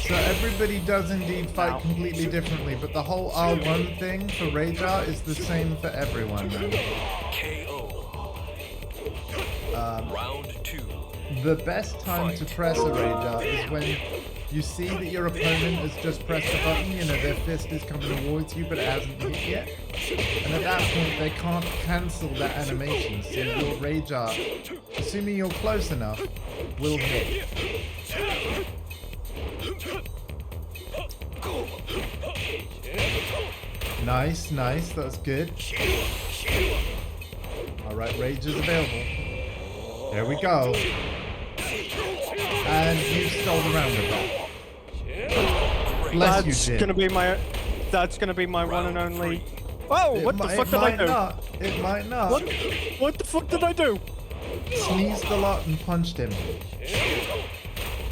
So everybody does indeed fight completely differently, but the whole R1 thing for Rage Art is the same for everyone. KO. Round 2. The best time to press a Rage Art is when you see that your opponent has just pressed a button, you know, their fist is coming towards you, but it hasn't hit yet. And at that point, they can't cancel that animation, so your Rage Art, assuming you're close enough, will hit. Nice, that's good. Alright, Rage is available. There we go. And you stole the round with that. Bless you, Jin. That's gonna be my one and only. Oh, what the fuck did I do? It might not. What the fuck did I do? Sneezed a lot and punched him.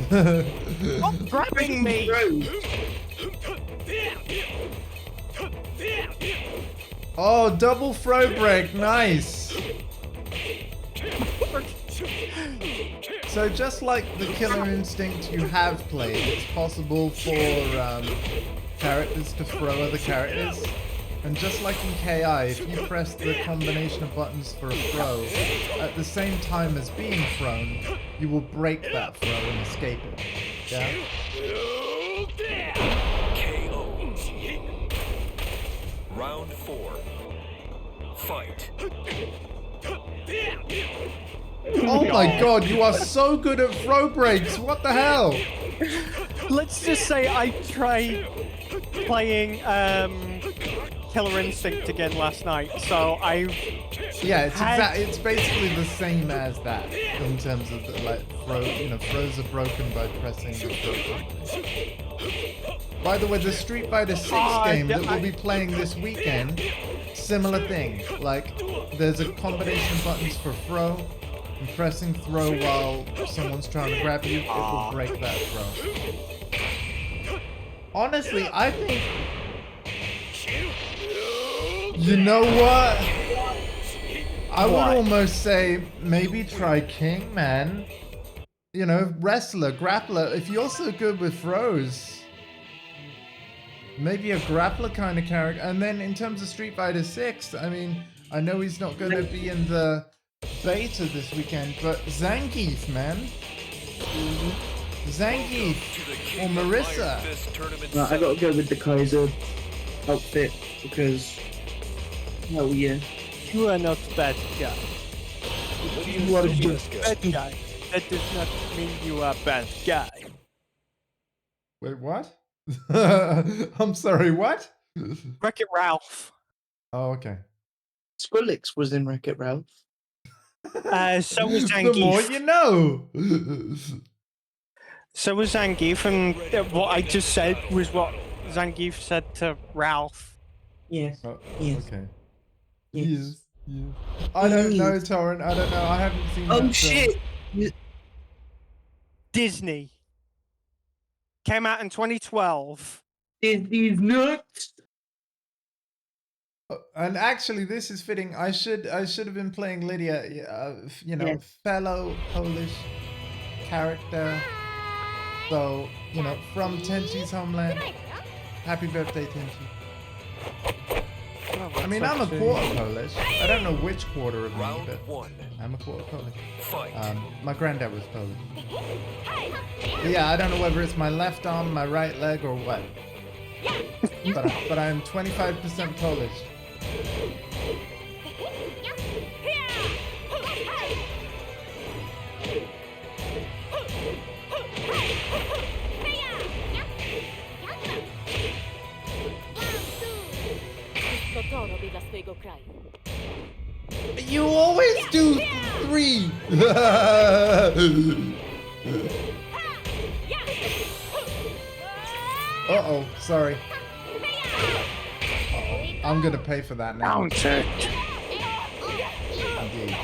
Stop grabbing me! Oh, double throw break, nice. So just like the Killer Instinct you have played, it's possible for characters to throw other characters. And just like in KI, if you press the combination of buttons for a throw at the same time as being thrown, you will break that throw and escape it. Yeah? KO. Round 4. Fight. Oh my god, you are so good at throw breaks, what the hell? Let's just say I tried playing Killer Instinct again last night, so Yeah, it's basically the same as that in terms of the, like throws are broken by pressing the throw button. By the way, the Street Fighter 6 game that we'll be playing this weekend, similar thing. Like there's a combination of buttons for throw, and pressing throw while someone's trying to grab you, it will break that throw. Honestly, I think. You know what? I would What? almost say maybe try King, man. You know, wrestler, grappler. If you're so good with throws, maybe a grappler kind of character. And then in terms of Street Fighter 6, I mean, I know he's not going to be in the beta this weekend, but Zangief, man. Zangief or Marissa. No, I gotta go with the Kaiser outfit because, hell yeah. You are not bad guy. You are just Bad guy. That does not mean you are bad guy. Wait, what? I'm sorry, what? Wreck-It Ralph. Oh, okay. Skrillex was in Wreck-It Ralph. So was The more Zangief. you know. So was Zangief, and what I just said was what Zangief said to Ralph. Yes. Oh, Yes. okay. Yes. Yes. Yes. I don't know, Torrent. I don't know. I haven't seen that Oh film. shit! Disney. Came out in 2012. Disney's nuts. And actually, this is fitting. I should have been playing Lydia. You know, Yes. fellow Polish character. So you know, from Tenshi's homeland. Happy birthday, Tenshi. I mean, I'm a quarter Polish. I don't know which quarter of me, Round but 1. I'm a quarter Polish. Fight. My granddad was Polish. But yeah, I don't know whether it's my left arm, my right leg, or what. But I'm 25% Polish. To robi dla swojego kraju. You always do 3. Uh-oh, sorry. Uh-oh. I'm gonna pay for that now. Counter. Indeed.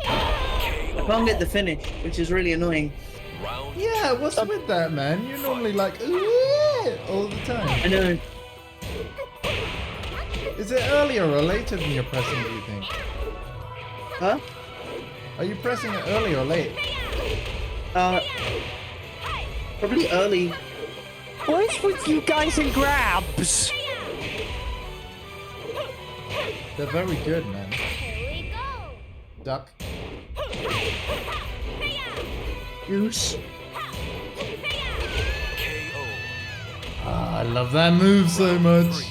I can't get the finish, which is really annoying. Round Yeah, what's with that, man? You're normally like, "Ooh," all the I time. know. Is it earlier or later than you're pressing, do you think? Huh? Are you pressing it early or late? Probably early. What is with you guys and grabs? They're very good, man. Here we go. Duck. Goose. KO. Ah, I love that move so much.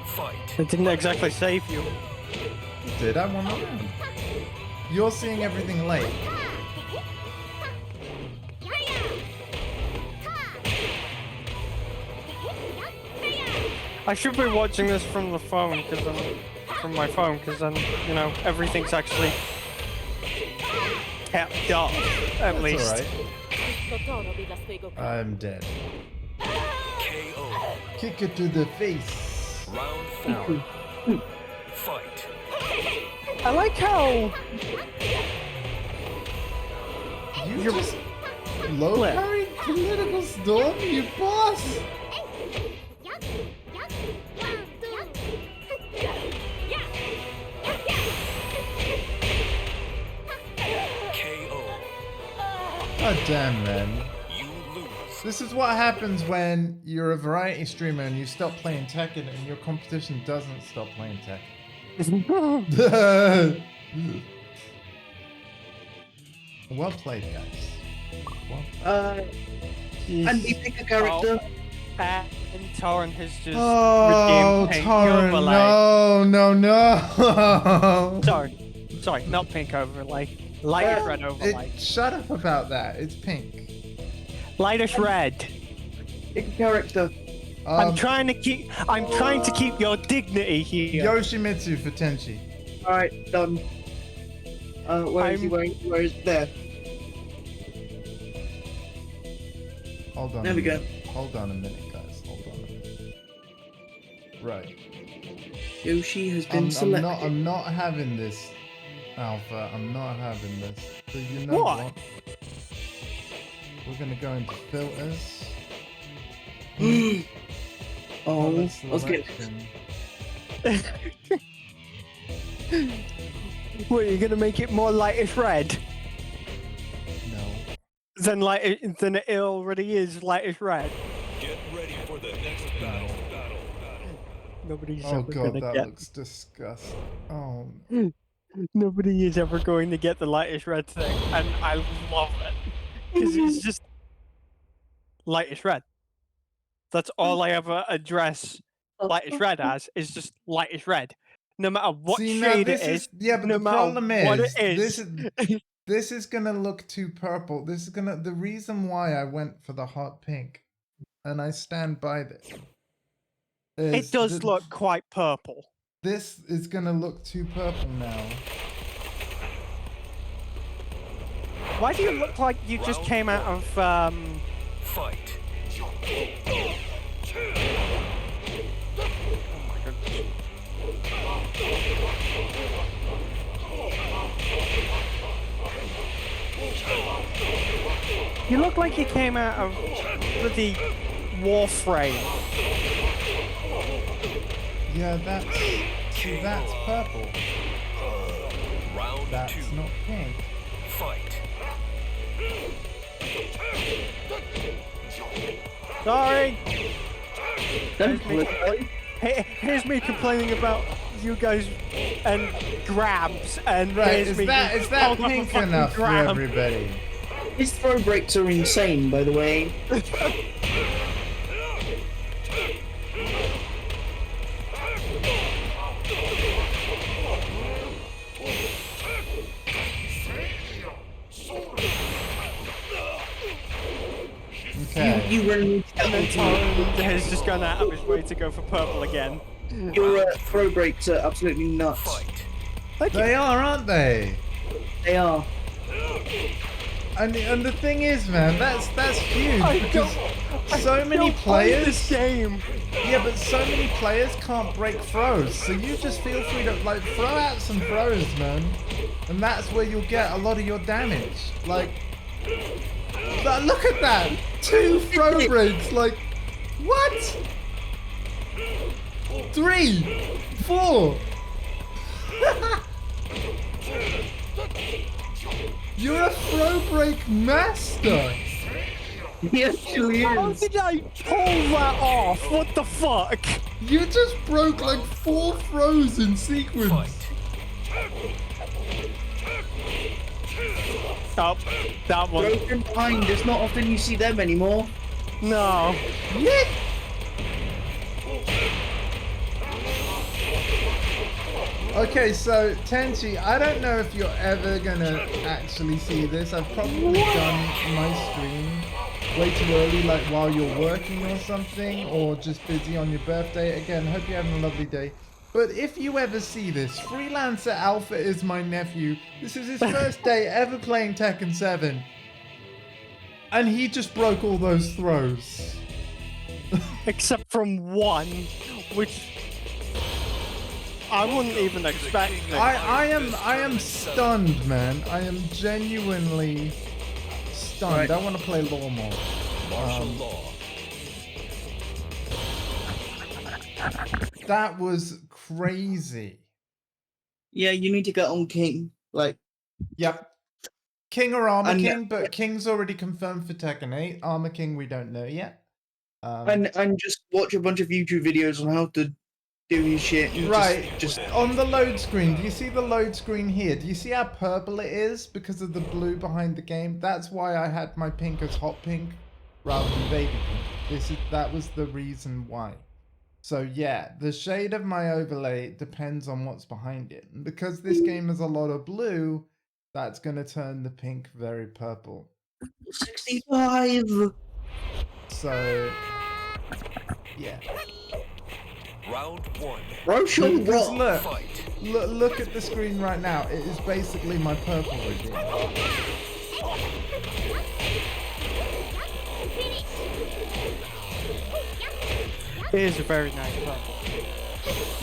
Fight. It didn't exactly save you. Did I one round? You're seeing everything late. I should be watching this from the phone, from my phone, because then, you know, everything's actually kept up, at That's least. alright. To robi dla swojego kraju. I'm dead. KO. Kick it to the face. Round 4. Fight. I like how You just low carried political storm, you boss. KO. God damn, man. You lose. This is what happens when you're a variety streamer and you stop playing Tekken and your competition doesn't stop playing Tekken. Well played, guys. Well And we pick a character. and Torrent has just Oh, redeemed Pink Torrent, Overlay. no. Sorry, not Pink Overlay. Lightish Red Overlay. Shut up about that. It's pink. Lightish Red. Pick a character. I'm trying to keep your dignity here. Yoshimitsu for Tenshi. Alright, done. Where is he I'm- wearing? Where is there? Hold on. There we go. Hold on a minute, guys. Hold on a minute. Right. Yoshi has been selected. I'm not having this, Alpha. I'm not having this. So you know What? what? We're gonna go into filters. Oh, Color I was getting. selection. What, are you gonna make it more lightish red No. than it already is lightish red? Get ready for the next battle. Nobody's Oh ever god, gonna that get. looks disgusting. Oh. Nobody is ever going to get the lightish red thing, and I love it because it's just lightish red. That's all I ever address lightish red as, is just lightish red. No matter what See, now shade this it is, yeah, but no the matter problem what is, it is. this is gonna look too purple. This is gonna, the reason why I went for the hot pink, and I stand by this. It does look quite purple. This is gonna look too purple now. Why do you look like you just came out of Fight. You look like you came out of bloody Warframe. Yeah, that's purple. Round That's 2. not pink. Fight. Sorry. Don't Here's me complaining about you guys and grabs, and Right, here's is me that holding up a pink fucking enough for grab. everybody? His throw breaks are insane, by the way. Okay. You run And then Torrent has just gone out of his way to go for purple again. your throw breaks are absolutely nuts. Fight. They are, aren't they? They are. And the thing is, man, that's huge I because don't- so I many don't play players. this game. Yeah, but so many players can't break throws, so you just feel free to like throw out some throws, man, and that's where you'll get a lot of your damage. Like, look at that, 2 throw breaks. Like, what? 3, 4. You're a throw break master. He actually How is. did I pull that off? What the fuck? You just broke like 4 throws in sequence. Oh, that one. Broken behind. It's not often you see them anymore. No. Yeah. Okay, so Tenchi, I don't know if you're ever gonna actually see this. I've probably done my stream way too early, like while you're working or something, or just busy on your birthday. Again, hope you're having a lovely day. But if you ever see this, Freelancer Alpha is my nephew. This is his first day ever playing Tekken 7. And he just broke all those throws. Except from one, which I wouldn't even expect. I am stunned, man. I am genuinely stunned. I want to play law more. Martial law. That was crazy. Yeah, you need to get on King. Like, Yep. King or Armor And- King, but King's already confirmed for Tekken 8. Armor King, we don't know yet. and just watch a bunch of YouTube videos on how to do his shit. And Right, Just on the load screen, do you see the load screen here? Do you see how purple it is because of the blue behind the game? That's why I had my pink as hot pink rather than baby pink. That was the reason why. So yeah, the shade of my overlay depends on what's behind it. And because this game has a lot of blue, that's going to turn the pink very purple. 65. So yeah. Round 1. Roshan Because Rock. Fight. look at the screen right now. It is basically my purple regime. It is a very nice purple.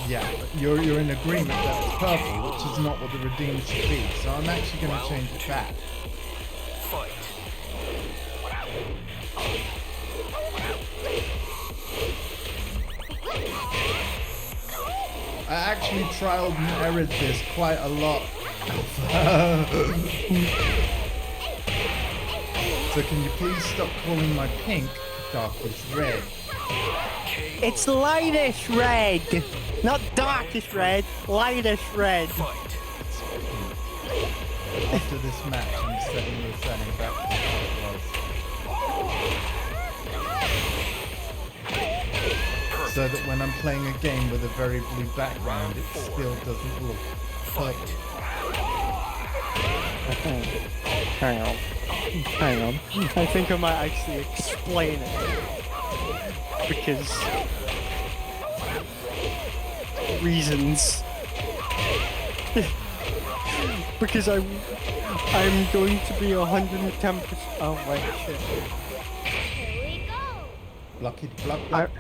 Yeah, you're in agreement that it's purple, which is not what the redeem should be. So I'm actually going to change it back. Fight. I actually trialed and errored this quite a lot. So can you please stop calling my pink darkest red? It's lightish red, not darkish red. Lightish red. Fight. After this match, I'm setting the setting back to what it was. So that when I'm playing a game with a very blue background, it still doesn't look purple. Hang on. I think I might actually explain it. Because... reasons. Because I'm going to be 110%... Oh, wait, shit. Block it, block.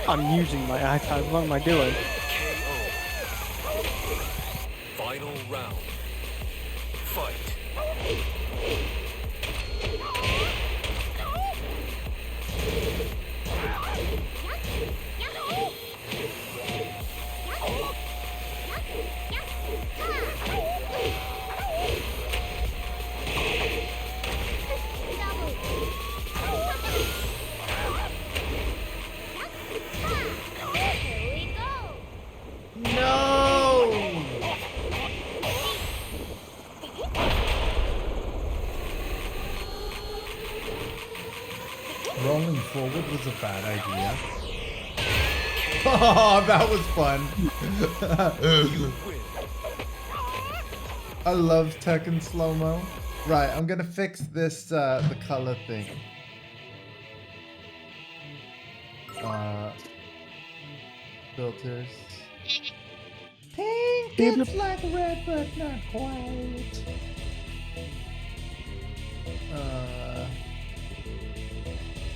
I'm using my iPad. What am I doing? KO. Final round. Fight. No! Rolling forward was a bad idea. Oh, that was fun. I love Tekken slow-mo. Right, I'm gonna fix this, the color thing. Filters. Pink, it's like red, but not quite.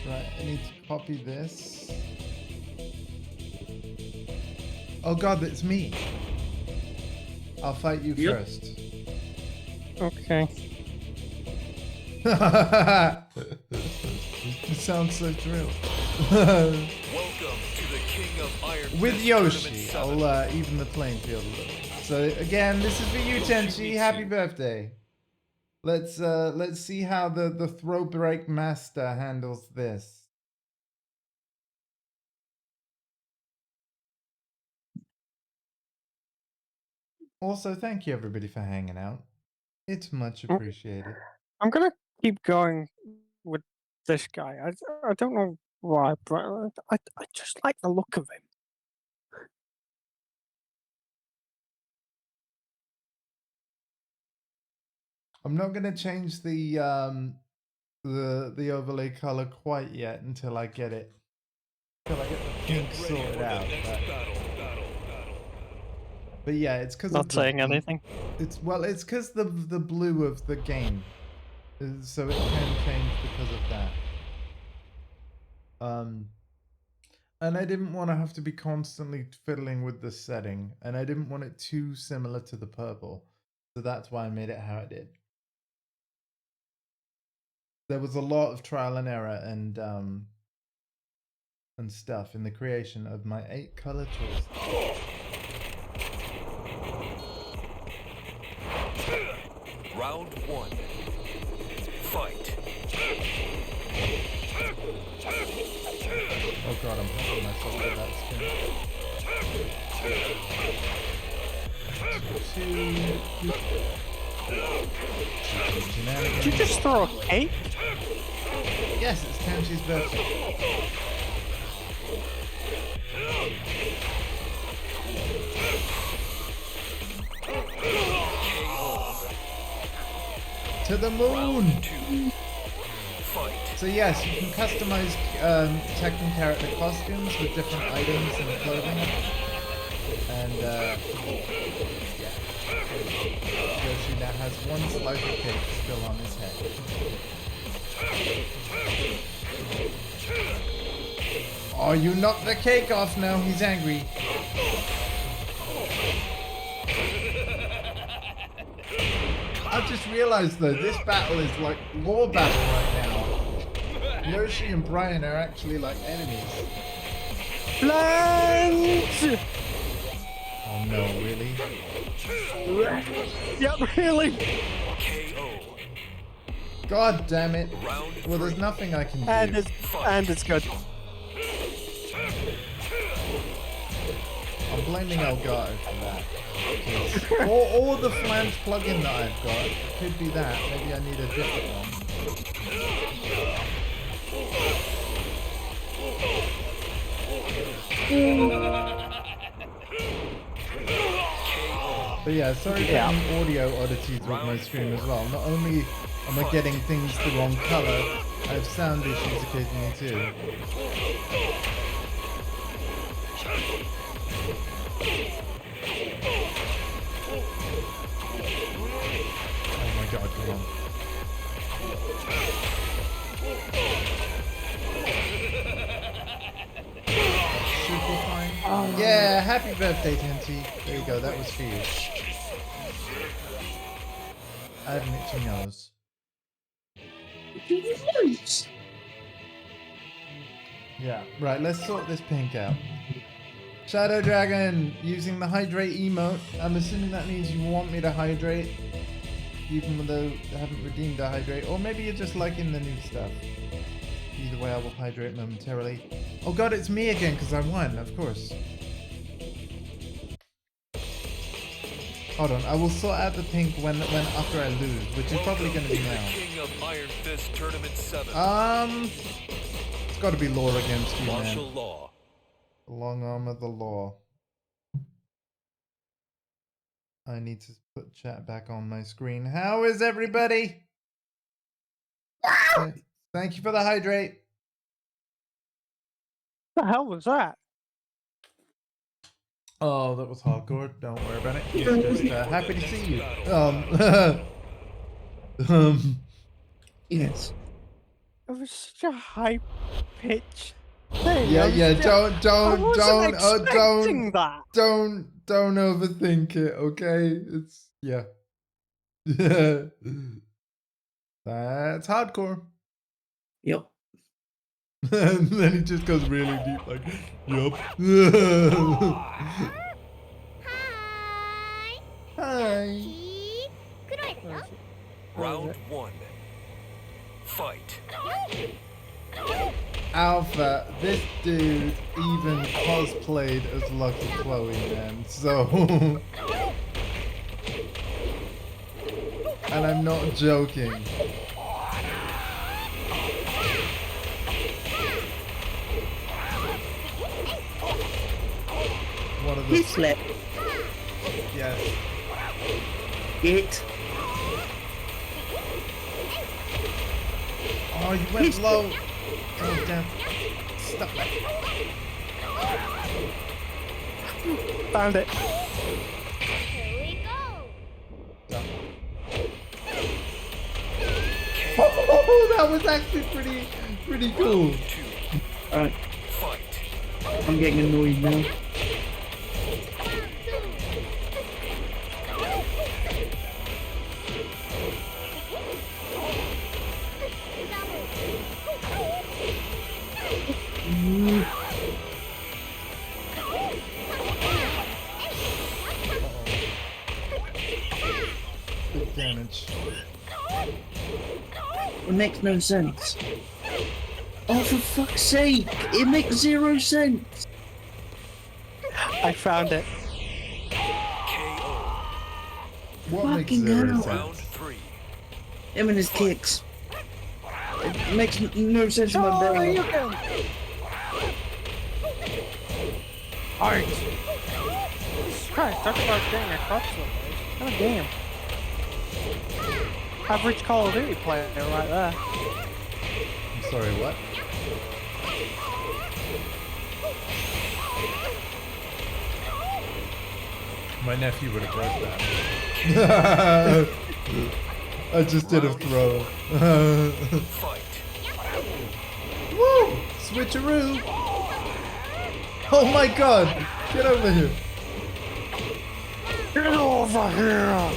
Right, I need to copy this. Oh god, it's me. I'll fight you first. Okay. You sound so thrilled. Welcome to the King of Iron With Fist Yoshi, Tournament 7. I'll even the playing field a little. So again, this is for you, Tenshi. Happy birthday. Let's see how the throw break master handles this. Also, thank you everybody for hanging out. It's much appreciated. I'm gonna keep going with this guy. I don't know why, but I just like the look of him. I'm not gonna change the overlay color quite yet until I get it. Until I get the pink Get ready sorted for the out. next battle. But yeah, it's because Not saying anything. It's because the blue of the game, so it can change because of that. And I didn't want to have to be constantly fiddling with the setting, and I didn't want it too similar to the purple, so that's why I made it how it did. There was a lot of trial and error and stuff in the creation of my 8 color choices. Round 1. Fight. Oh god, I'm hurting myself with that skin. Did you just throw a cake? Yes, it's Tenshi's birthday. To the moon! Fight. So yes, you can customize Tekken character costumes with different items and clothing. And yeah. Yoshi now has one slice of cake still on his head. Oh, you knocked the cake off now, he's angry. I've just realized though, this battle is like war battle right now. Yoshi and Brian are actually like enemies. Plunge! no, really? Yep, really. KO. God damn it. Round Well, there's three. nothing I can And do. it's good. I'm blaming Elgato for that. 'Cause- or the flange plugin that I've got. Could be that. Maybe I need a different one. But yeah, sorry for any audio oddities with my stream as well. Not only am I getting things the wrong color, I have sound issues occasionally too. Oh my god, come on. Super fine. Yeah, happy birthday, Tenty. There you go, that was for you. I have an itchy nose. Yeah, right, let's sort this pink out. Shadow Dragon, using the hydrate emote. I'm assuming that means you want me to hydrate, even though I haven't redeemed a hydrate. Or maybe you're just liking the new stuff. Either way, I will hydrate momentarily. Oh god, it's me again, because I won, of course. Hold on, I will sort out the pink when after I lose, which is probably going to be now. King of Iron Fist Tournament 7. It's got to be law against you, Martial man. law. The long arm of the law. I need to put chat back on my screen. How is everybody? Thank you for the hydrate. What the hell was that? Oh, that was hardcore. Don't worry about it. Just happy to see you. Yes. It was such a high pitch thing. Yeah, I was yeah. just- Don't, I wasn't expecting don't, that. don't overthink it. Okay, it's yeah. That's hardcore. Yep. And then he just goes really deep, like, yup. Hi. Round 1. Fight. Alpha, this dude even cosplayed as Lucky Chloe, man. So, and I'm not joking. One of the He slept. yes. It. Oh, you went low. God damn. Stop that. Found it. Stop. Oh, that was actually pretty cool. Alright, Fight. I'm getting annoyed now. Big damage. It makes no sense. Oh, for fuck's sake! It makes 0 sense! I found it. KO. What makes Fucking zero hell. Round sense? 3. Him and his kicks. It makes no sense in my Oh, brain. you can. Art. Jesus Christ, talk about getting a crutch like this. God damn. Average Call of Duty player right there. I'm sorry, what? My nephew would have broke that. I just did a throw. Fight. Woo! Switcheroo! Oh my god! Get over here! Get over here!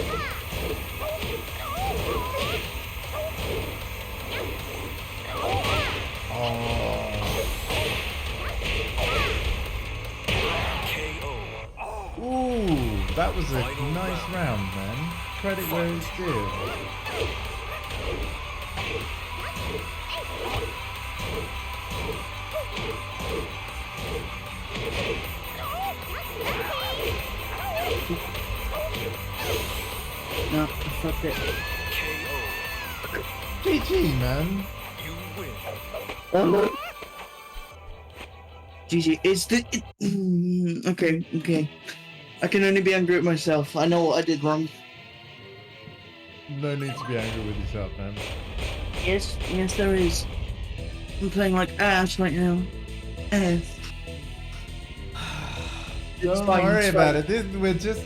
Oh. KO. Ooh! that was a Final nice round, man. Credit where it's due. No, I fucked it. KO. GG, man. You win. GG. It's the. Okay. I can only be angry at myself. I know what I did wrong. No need to be angry with yourself, man. Yes, there is. I'm playing like ass right now. Ass. It's Don't fine, worry it's about fine. it.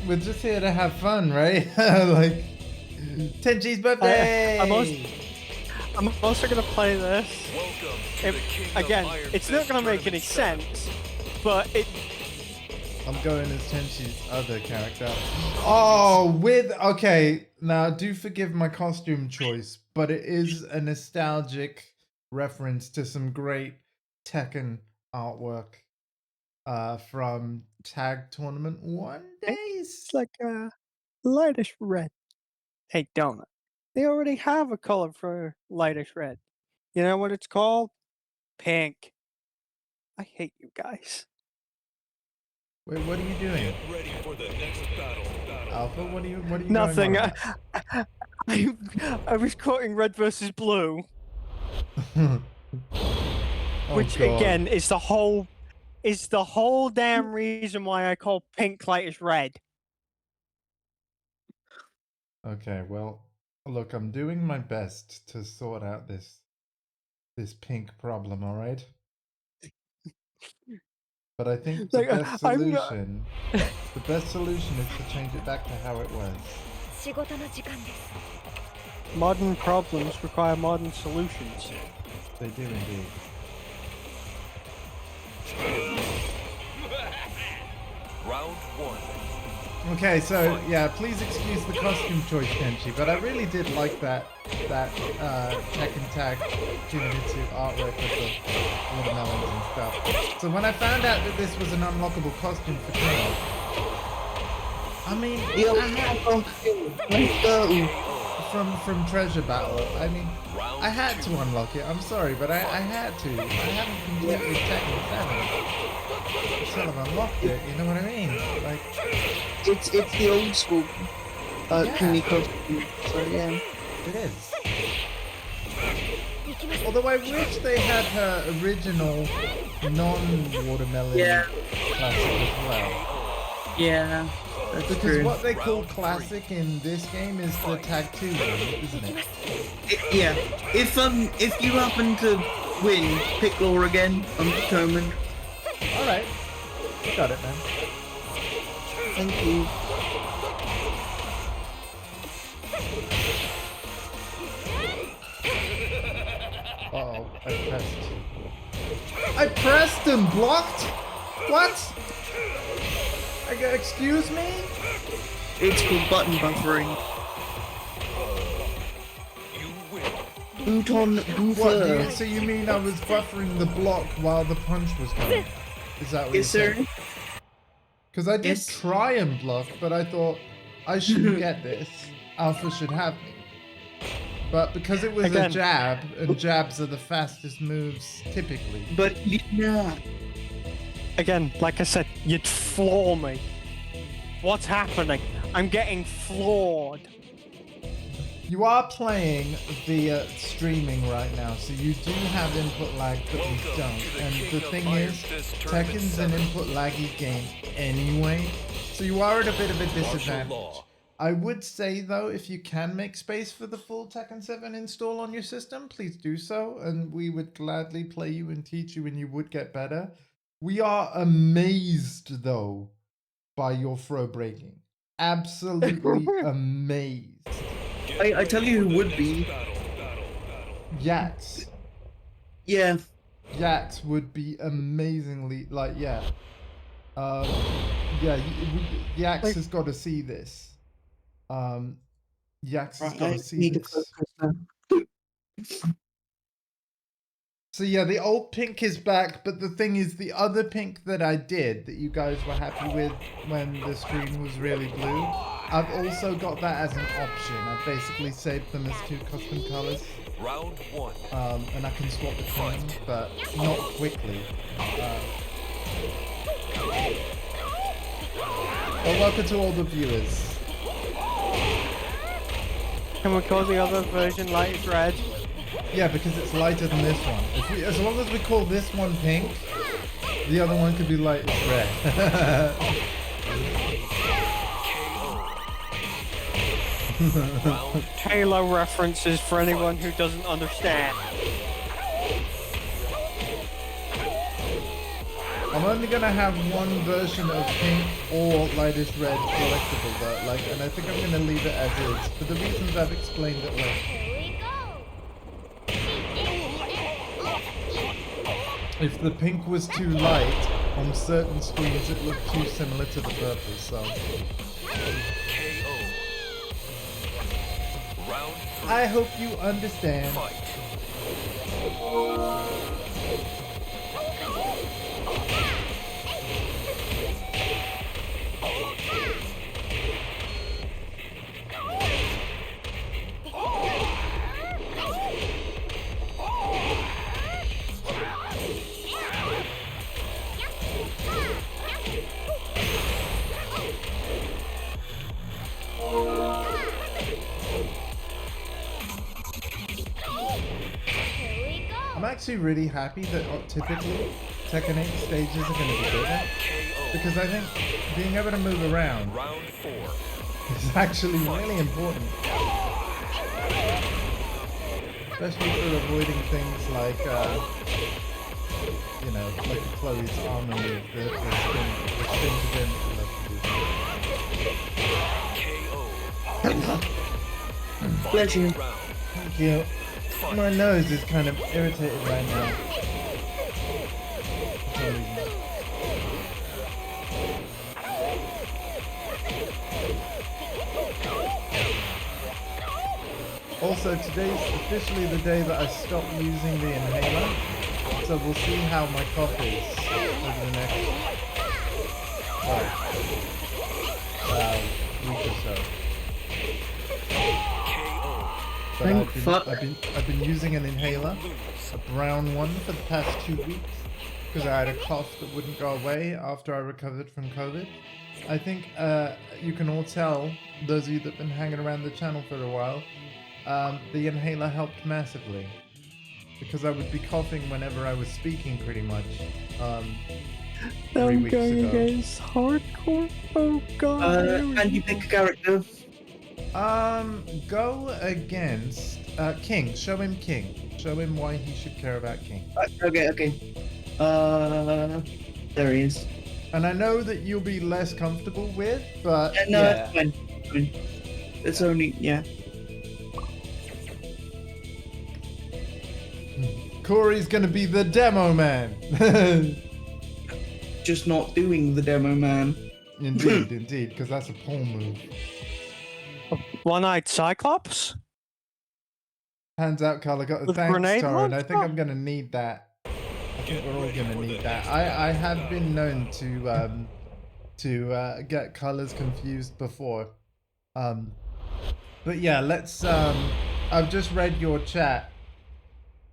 We're just here to have fun, right? Like Tenshi's birthday. I'm also gonna play this. Welcome to It, the King again, of Iron it's Fist not gonna make any Tournament sense, but it. I'm going as Tenshi's other character. Oh, okay. Now, do forgive my costume choice, but it is a nostalgic reference to some great Tekken artwork from Tag Tournament 1 days. It's like a lightish red. Hey, donut. They already have a color for lightish red. You know what it's called? Pink. I hate you guys. Wait, what are you doing? Get ready for the next battle. Alpha, what are you Nothing. going I was quoting red versus blue, on about? which Oh, God. again is the whole damn reason why I call pink lightish red. Okay, well, look, I'm doing my best to sort out this pink problem, all right? But I think the Like, best I'm solution is to change it back to how it was. 仕事の時間です modern problems require modern solutions. They do indeed. Round 1. Okay, so yeah, please excuse the costume choice, Kenshi, but I really did like that Tekken Tag TENSHIMITSU artwork with the watermelons and stuff. So when I found out that this was an unlockable costume for King, I mean, Yo, I had let's go. from Treasure Battle. I mean, I had to unlock it. I'm sorry, but I had to. I haven't completed Tekken 7 until I've unlocked it. You know what I mean? Like, It's the old school Yeah. Kuni costume. So yeah. it is. Although I wish they had her original non-watermelon Yeah. classic as well. Yeah. That's Because true. what they call classic in this game is the Tag 2 one, isn't it? Yeah. If you happen to win, pick Law again. I'm determined. Alright. You got it, man. Thank you. Uh-oh, I pressed and blocked? What? Excuse me? It's called button buffering. You win. Bouton What, buffer. so you mean I was buffering the block while the punch was coming? Is that what Yes, you're sir. saying? Because I did Yes. try and block, but I thought I shouldn't get this. Alpha should have me. But because it was Again. a jab, and jabs are the fastest moves typically. But yeah. Again, like I said, you'd floor me. What's happening? I'm getting floored. You are playing via streaming right now, so you do have input lag, but we don't. And the thing is, Tekken's an input laggy game anyway, so you are at a bit of a disadvantage. I would say though, if you can make space for the full Tekken 7 install on your system, please do so, and we would gladly play you and teach you, and you would get better. We are amazed though by your throw breaking. Absolutely amazed. I tell you who would be. Yax. Yeah. Yax would be amazingly, like, yeah. Yeah, Yax has got to see this. Yax has Right, got I to see need to this. focus now. So yeah, the old pink is back, but the thing is, the other pink that I did, that you guys were happy with when the screen was really blue, I've also got that as an option. I've basically saved them as 2 custom colors. Round 1. And I can swap between them, but not quickly. But welcome to all the viewers. Can we call the other version light red? Yeah, because it's lighter than this one. As long as we call this one pink, the other one could be light red. Halo references for anyone who doesn't understand. I'm only gonna have one version of pink or lightest red collectible, but and I think I'm gonna leave it as is for the reasons I've explained at length. If the pink was too light, on certain screens it looked too similar to the purple, so... KO. Round 3. I hope you understand. Fight. I'm actually really happy that typically Tekken 8 stages are going to be bigger, because I think being able to move around Round 4. is actually really important. Especially for avoiding things like, you know, like Chloe's armor move, the spin to win. KO. Bless you. Round. Thank you. My nose is kind of irritated right now. For some reason. Also, today's officially the day that I stop using the inhaler, so we'll see how my cough is over the next week or so. But I've been using an inhaler, a brown one, for the past 2 weeks, because I had a cough that wouldn't go away after I recovered from COVID. I think you can all tell, those of you that have been hanging around the channel for a while, the inhaler helped massively, because I would be coughing whenever I was speaking pretty much 3 I'm weeks going ago. against hardcore. Oh god. And you pick a character. Go against King. Show him King. Show him why he should care about King. Okay. There he is. And I know that you'll be less comfortable with, but No, yeah. it's fine. It's only, yeah. Corey's gonna be the demo man. Just not doing the demo, man. Indeed, because that's a pole move. One-eyed Cyclops? Hands out, color. With Thanks, grenade Torrin. I launcher? think I'm gonna need that. I think we're all gonna need that. I have been known to get colors confused before. But yeah, let's. I've just read your chat.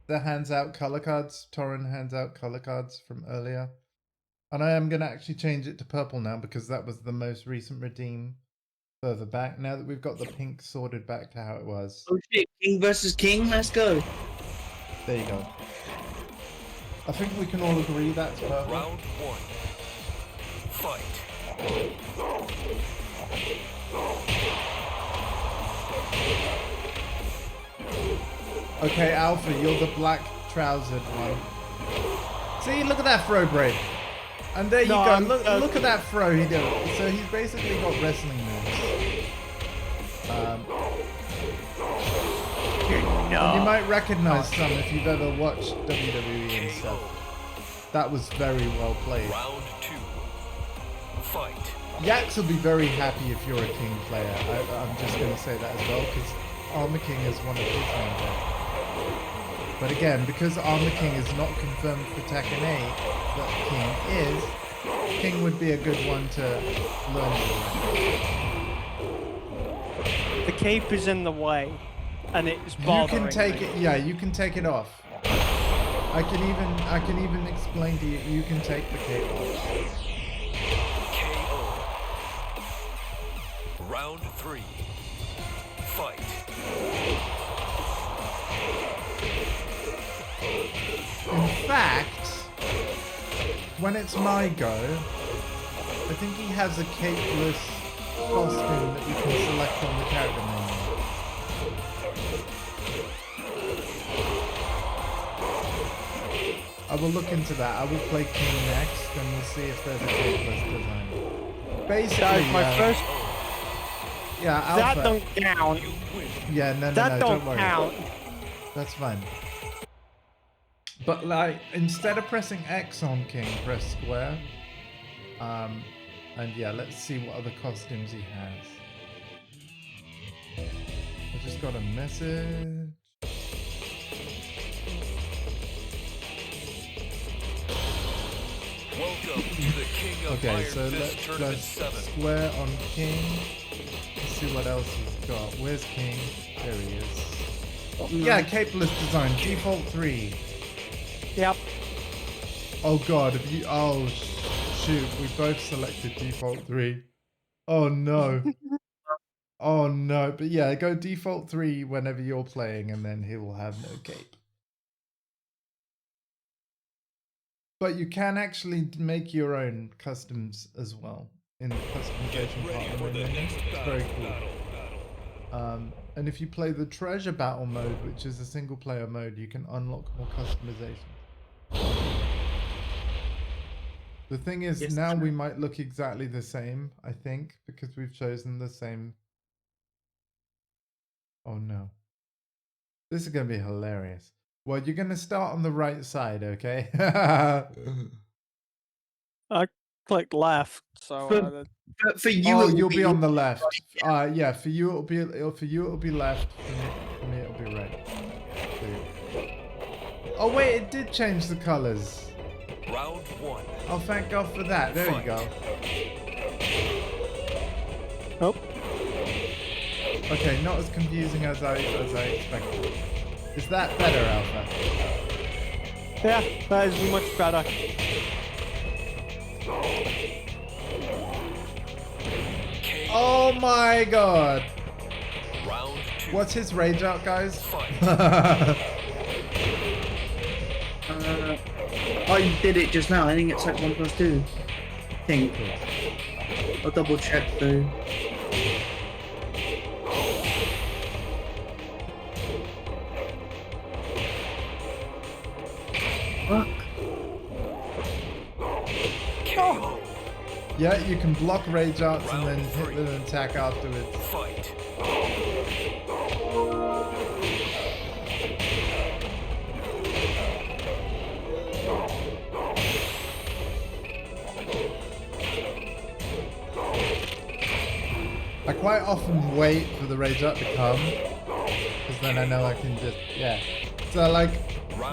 The hands out color cards. Torrin hands out color cards from earlier, and I am gonna actually change it to purple now because that was the most recent redeem. Further back, now that we've got the pink sorted back to how it was. Oh shit, King versus King, let's go. There you go. I think we can all agree that's purple. Round 1. Fight. Okay, Alpha, you're the black trousered one. See, look at that throw break. And there you No, go. I'm- Look at that throw he did. So he's basically got wrestling moves. And you might recognize some if you've ever watched WWE and stuff. That was very well played. Round 2. Fight. Yax will be very happy if you're a King player. I'm just going to say that as well, because Armor King is one of his main But again, because Armor King is not confirmed for Tekken 8, but King would be a good one to learn. The cape is in the way, and it's You bothering can take me. it. Yeah, you can take it off. I can even explain to you. You can take the cape off. KO. Round 3. Fight. In fact, when it's my go, I think he has a capeless costume that you can select on the character menu. I will look into that. I will play King next, and we'll see if there's a capeless design. Basically, That was my first. yeah, That Alpha. don't count. Yeah, no, That don't don't worry. count. That's fine. But like, instead of pressing X on King, press square. And yeah, let's see what other costumes he has. I just got a message. Welcome to the King of Okay, Iron so Fist let's Tournament press 7. square on King. Let's see what else he's got. Where's King? There he is. Yeah, capeless design, default 3. Yep. Oh god, if you shoot, we both selected default 3. Oh no. Oh no, but yeah, go default 3 whenever you're playing and then he will have no cape. But you can actually make your own customs as well in the customization part of the menu. It's very cool. And if you play the treasure battle mode, which is a single player mode, you can unlock more customization. The thing is, Yes, now sir. we might look exactly the same, I think, because we've chosen the same. Oh no. This is going to be hilarious. Well, you're going to start on the right side, okay? I clicked left, so But for you, Oh, it will you'll be on the left. Yeah, for you it'll be left. For me it'll be right. Oh wait, it did change the colors. Round 1. Oh, thank God for that. There you go. oh, Okay, not as confusing as I expected. Is that better, Alpha? yeah, that is much better. Oh my God! Round 2. What's his rage out, guys? Fight. I did it just now. I think it's like 1+2. I think. I'll double check though. Fuck. KO. Yeah, you can block rage arts and then hit with an attack afterwards. Fight. I quite often wait for the rage up to come, because then I know I can just, yeah. So like,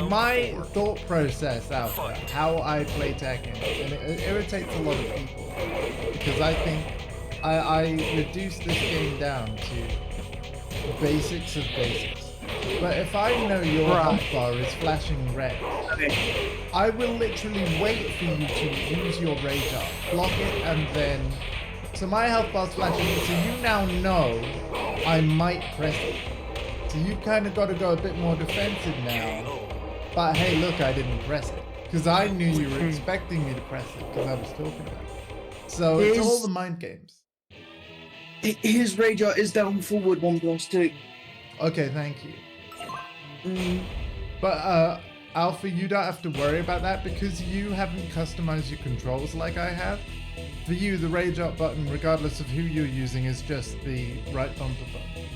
my thought process, Alpha, how I play Tekken, and it irritates a lot of people, because I think I reduce this game down to basics of basics. But if I know your health bar is flashing red, Okay. I will literally wait for you to use your rage up, block it, and then... So my health bar's flashing, so you now know I might press it. So you kind of got to go a bit more defensive now. But hey, look, I didn't press it. Because I knew you were expecting me to press it, because I was talking about it. So it's all the mind games. His rage art is down forward 1+2. Okay, thank you. But Alpha, you don't have to worry about that because you haven't customized your controls like I have. For you, the rage up button, regardless of who you're using, is just the right bumper button.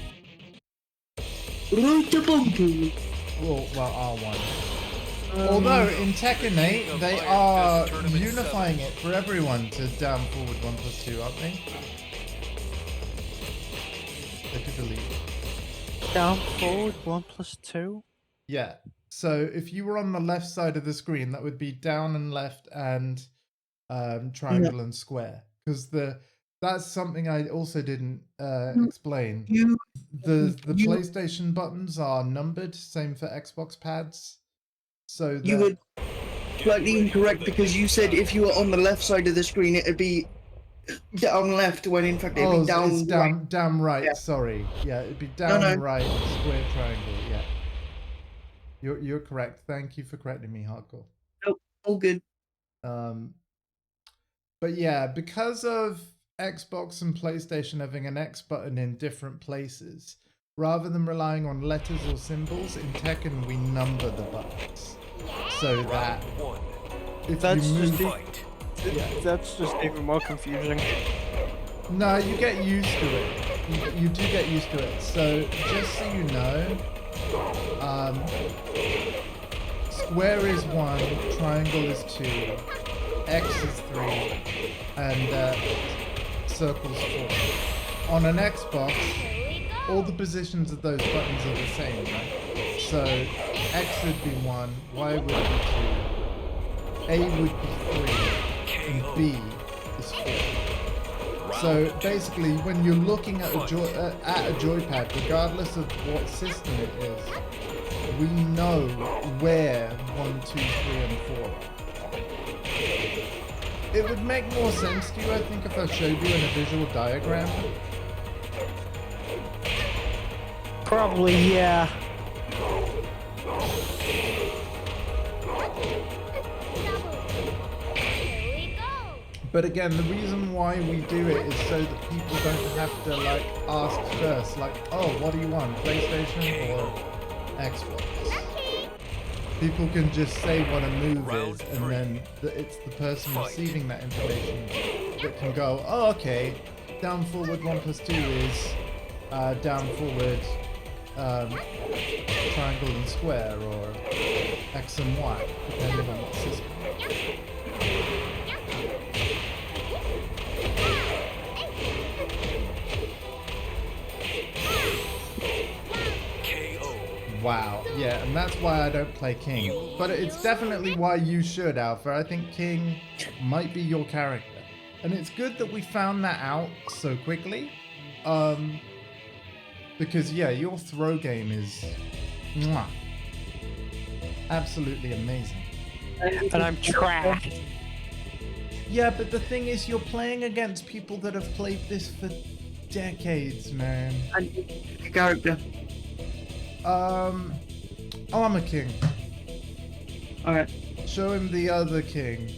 Right to bumper. Well, R1. Although in Tekken 8, they are unifying it for everyone to down forward 1+2, aren't they? They could delete. Down forward 1+2. Yeah. So if you were on the left side of the screen, that would be down and left and triangle and square. Because that's something I also didn't explain. The PlayStation buttons are numbered, same for Xbox pads. So You were slightly incorrect because you said if you were on the left side of the screen, it'd be down left, when in fact it'd be down it's right. down right. Yeah. Sorry, yeah, it'd be down right, square triangle. Yeah, you're correct. Thank you for correcting me, Hardcore. Nope, all good. But yeah, because of Xbox and PlayStation having an X button in different places, rather than relying on letters or symbols, in Tekken we number the buttons. So that if you move... That's just even more confusing. No, you get used to it. You do get used to it. So just so you know, square is 1, triangle is 2, X is 3, and circle's 4. On an Xbox, all the positions of those buttons are the same, right? So X would be 1, Y would be 2, A would be 3, and B is 4. So basically, when you're looking at a joypad, regardless of what system it is, we know where 1, 2, 3, and 4 are. It would make more sense to you, I think, if I showed you in a visual diagram. Probably, yeah. But again, the reason why we do it is so that people don't have to like ask first, like, oh, what do you want, PlayStation or Xbox? People can just say what a move is, and then it's the person receiving that information that can go, oh, okay, down forward 1 + 2 is down forward triangle and square, or X and Y, depending on what system. Wow, yeah, and that's why I don't play King. But it's definitely why you should, Alpha. I think King might be your character. And it's good that we found that out so quickly. Because, yeah, your throw game is mwah, absolutely amazing. And I'm trash. Yeah, but the thing is, you're playing against people that have played this for decades, man. And character. Armor King. Alright. Show him the other king.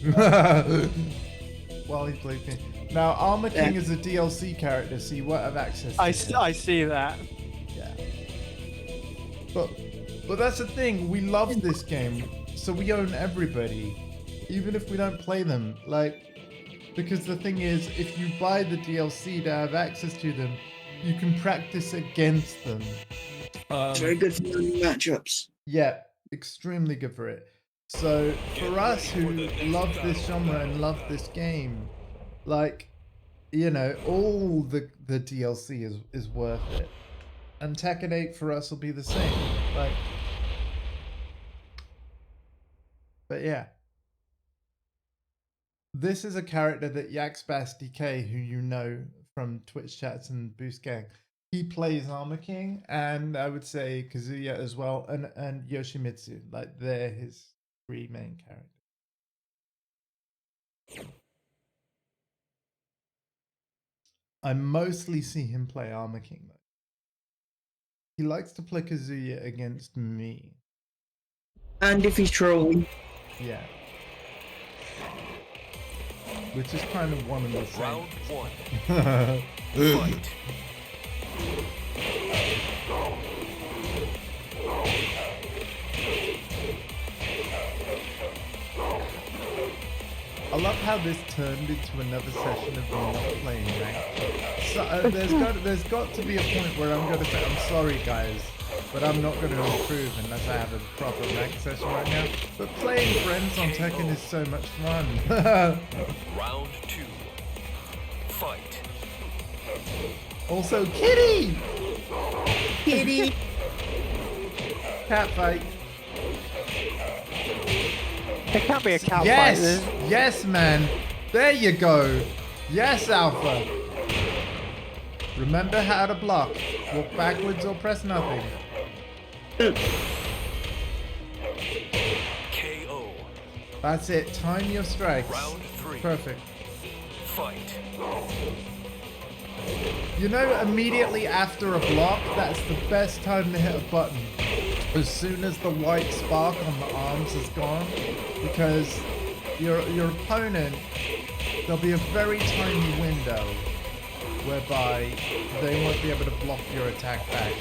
While he plays King. Now, Armor King is a DLC character, so you won't have access to him. I see that. Yeah. But that's the thing, we love this game, so we own everybody. Even if we don't play them. Like, because the thing is, if you buy the DLC to have access to them, you can practice against them. Very good for learning matchups. Yeah, extremely good for it. So for us who love this genre and love this game, like, you know, all the DLC is worth it. And Tekken 8 for us will be the same. Like, but yeah. This is a character that Yaxbass DK, who you know from Twitch chats and Boost Gang, he plays Armor King, and I would say Kazuya as well, and Yoshimitsu. Like, they're his 3 main characters. I mostly see him play Armor King, though. He likes to play Kazuya against me. And if he's trolling. Yeah. Which is kind of one of the same. Round 1. Fight. I love how this turned into another session of me not playing ranked. So, there's got to be a point where I'm going to say, I'm sorry guys, but I'm not going to improve unless I have a proper ranked session right now. But playing friends on Tekken is so much fun. Round 2. Fight. Also, Kitty! Kitty! Cat fight. There can't be a cow fight. Yes! Yes, man! There you go! Yes, Alpha! Remember how to block. Walk backwards or press nothing. KO. That's it. Time your strikes. Round 3. Perfect. Fight. You know, immediately after a block, that's the best time to hit a button. As soon as the white spark on the arms is gone, because your opponent, there'll be a very tiny window whereby they won't be able to block your attack back.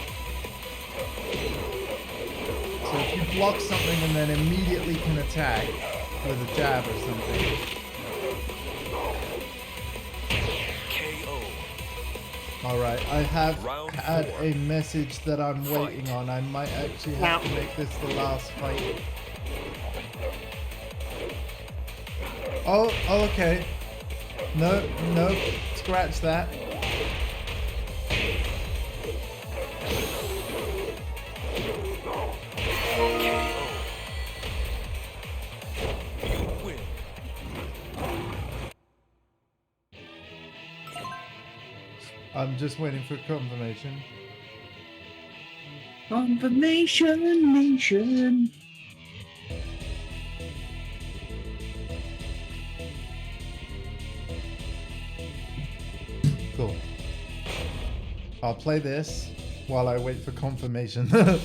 So if you block something and then immediately can attack with a jab or something. KO. Alright, I have had a message that I'm waiting on. I might actually have to make this the last fight. Oh, okay. No, scratch that. I'm just waiting for confirmation. Confirmation. Cool. I'll play this while I wait for confirmation. But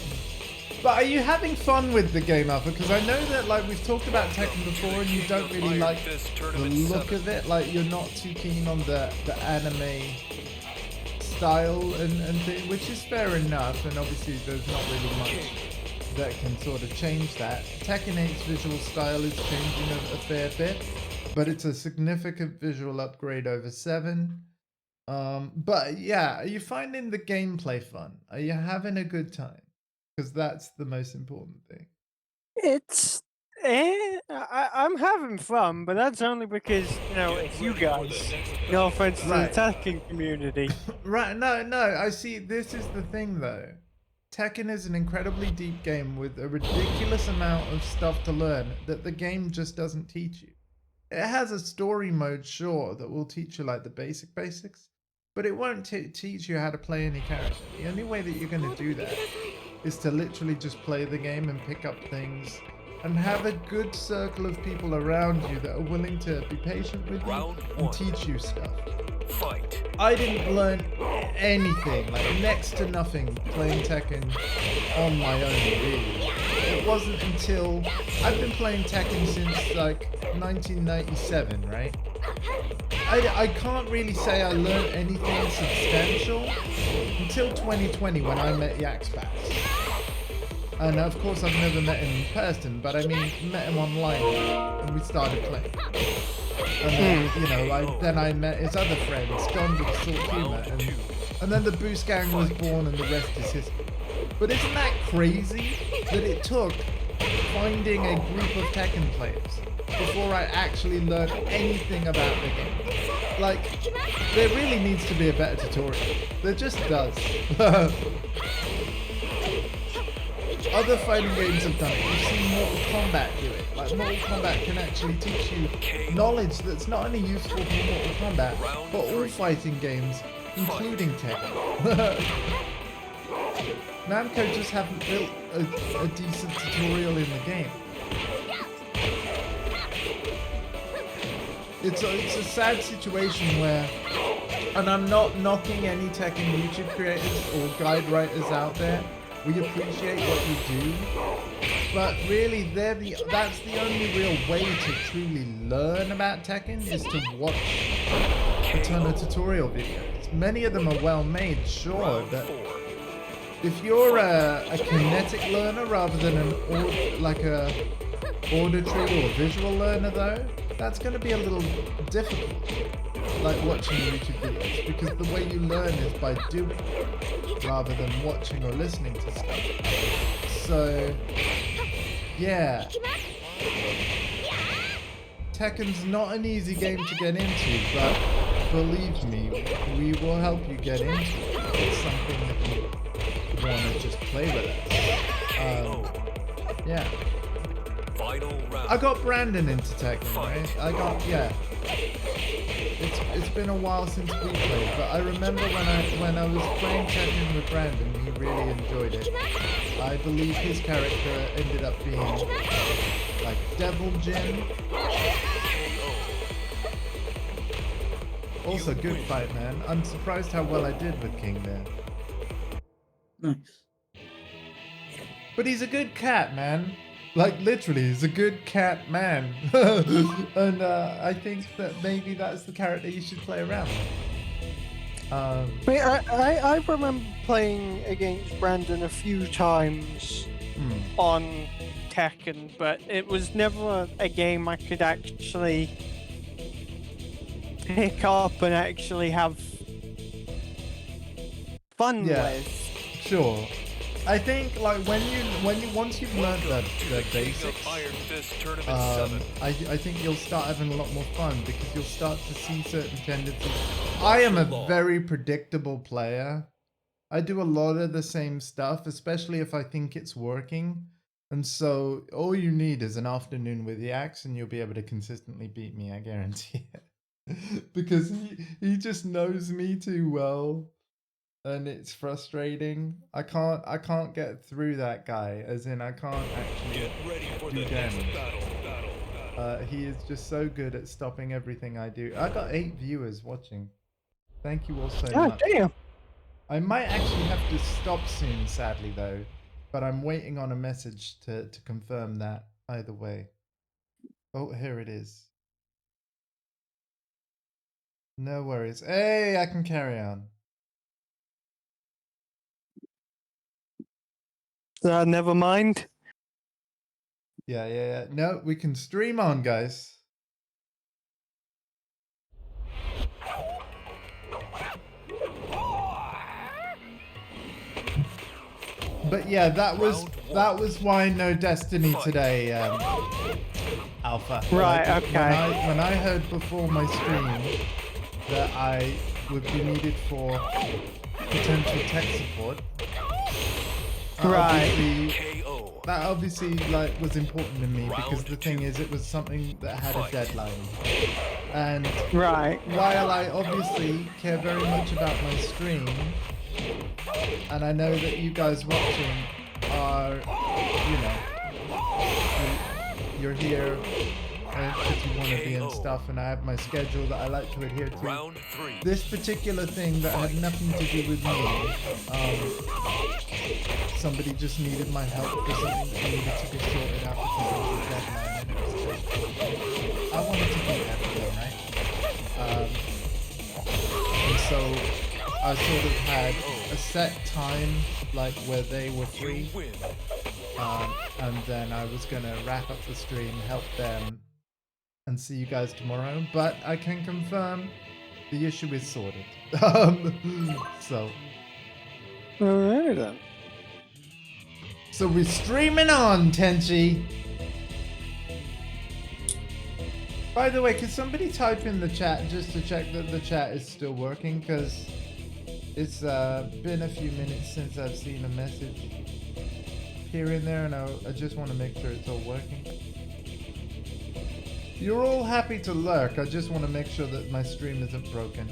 are you having fun with the game, Alpha? Because I know that, like, we've talked about Tekken before and you don't really like the look of it. Like, you're not too keen on the anime style and thing, which is fair enough. And obviously there's not really much that can sort of change that. Tekken 8's visual style is changing a fair bit, but it's a significant visual upgrade over 7. But yeah, are you finding the gameplay fun? Are you having a good time? Because that's the most important thing. It's I'm having fun, but that's only because, you know, it's you guys. No offense to the Tekken community. Right, no, I see. This is the thing though. Tekken is an incredibly deep game with a ridiculous amount of stuff to learn that the game just doesn't teach you. It has a story mode, sure, that will teach you like the basics, but it won't teach you how to play any character. The only way that you're going to do that is to literally just play the game and pick up things and have a good circle of people around you that are willing to be patient with you and teach you stuff. Fight. I didn't learn anything, like next to nothing, playing Tekken on my own, really. It wasn't until I've been playing Tekken since like 1997, right? I can't really say I learned anything substantial until 2020 when I met Yaxpax. And of course I've never met him in person, but I mean met him online and we started playing. And then, you know, then I met his other friends, Don with Salt Humor, and then the Boost Gang was born and the rest is history. But isn't that crazy that it took finding a group of Tekken players before I actually learned anything about the game? Like, there really needs to be a better tutorial. There just does. Other fighting games have done it. You've seen Mortal Kombat do it. Like, Mortal Kombat can actually teach you knowledge that's not only useful for Mortal Kombat, but all fighting games, including Tekken. Namco just haven't built a decent tutorial in the game. It's a sad situation where, and I'm not knocking any Tekken YouTube creators or guide writers out there. We appreciate what you do, but really that's the only real way to truly learn about Tekken is to watch a ton of tutorial videos. Many of them are well made, sure, but if you're a kinetic learner rather than a auditory or visual learner though, that's going to be a little difficult, like watching YouTube videos, because the way you learn is by doing rather than watching or listening to stuff. So, yeah. Tekken's not an easy game to get into, but believe me, we will help you get into it. It's something that you want to just play with us. Yeah. Final round. I got Brandon into Tekken, right? It's been a while since we played, but I remember when I was playing Tekken with Brandon, he really enjoyed it. I believe his character ended up being like Devil Jin. Also, good fight, man. I'm surprised how well I did with King there. Nice. But he's a good cat, man. Like, literally, he's a good cat man. And I think that maybe that's the character you should play around with. I remember playing against Brandon a few times on Tekken, but it was never a game I could actually pick up and actually have fun with. Sure. I think like once you've learned the basics, I think you'll start having a lot more fun because you'll start to see certain tendencies. I am a very predictable player. I do a lot of the same stuff, especially if I think it's working. And so all you need is an afternoon with the axe and you'll be able to consistently beat me, I guarantee it. Because he just knows me too well. And it's frustrating. I can't get through that guy, as in I can't actually do damage. He is just so good at stopping everything I do. I got 8 viewers watching. Thank you all so much. Damn. I might actually have to stop soon, sadly though. But I'm waiting on a message to confirm that either way. Oh, here it is. No worries. Hey, I can carry on. Never mind. Yeah. No, we can stream on, guys. But yeah, that was why no Destiny today, Alpha. Right, Like, okay. When I heard before my stream that I would be needed for potential tech support, that obviously like was important to me because the thing is it was something that had a deadline. And while I obviously care very much about my stream, and I know that you guys watching are, you know, you're here because you want to be and stuff, and I have my schedule that I like to adhere to. This particular thing that had nothing to do with me, somebody just needed my help for something that needed to be sorted out because of the deadline, and it was just, I wanted to be there for them, right? And so I sort of had a set time, like where they were free, and then I was gonna wrap up the stream, help them, and see you guys tomorrow. But I can confirm the issue is sorted. So. Alright then. So we're streaming on, Tenchi. By the way, can somebody type in the chat just to check that the chat is still working? Because it's been a few minutes since I've seen a message here and there, and I just want to make sure it's all working. You're all happy to lurk. I just want to make sure that my stream isn't broken.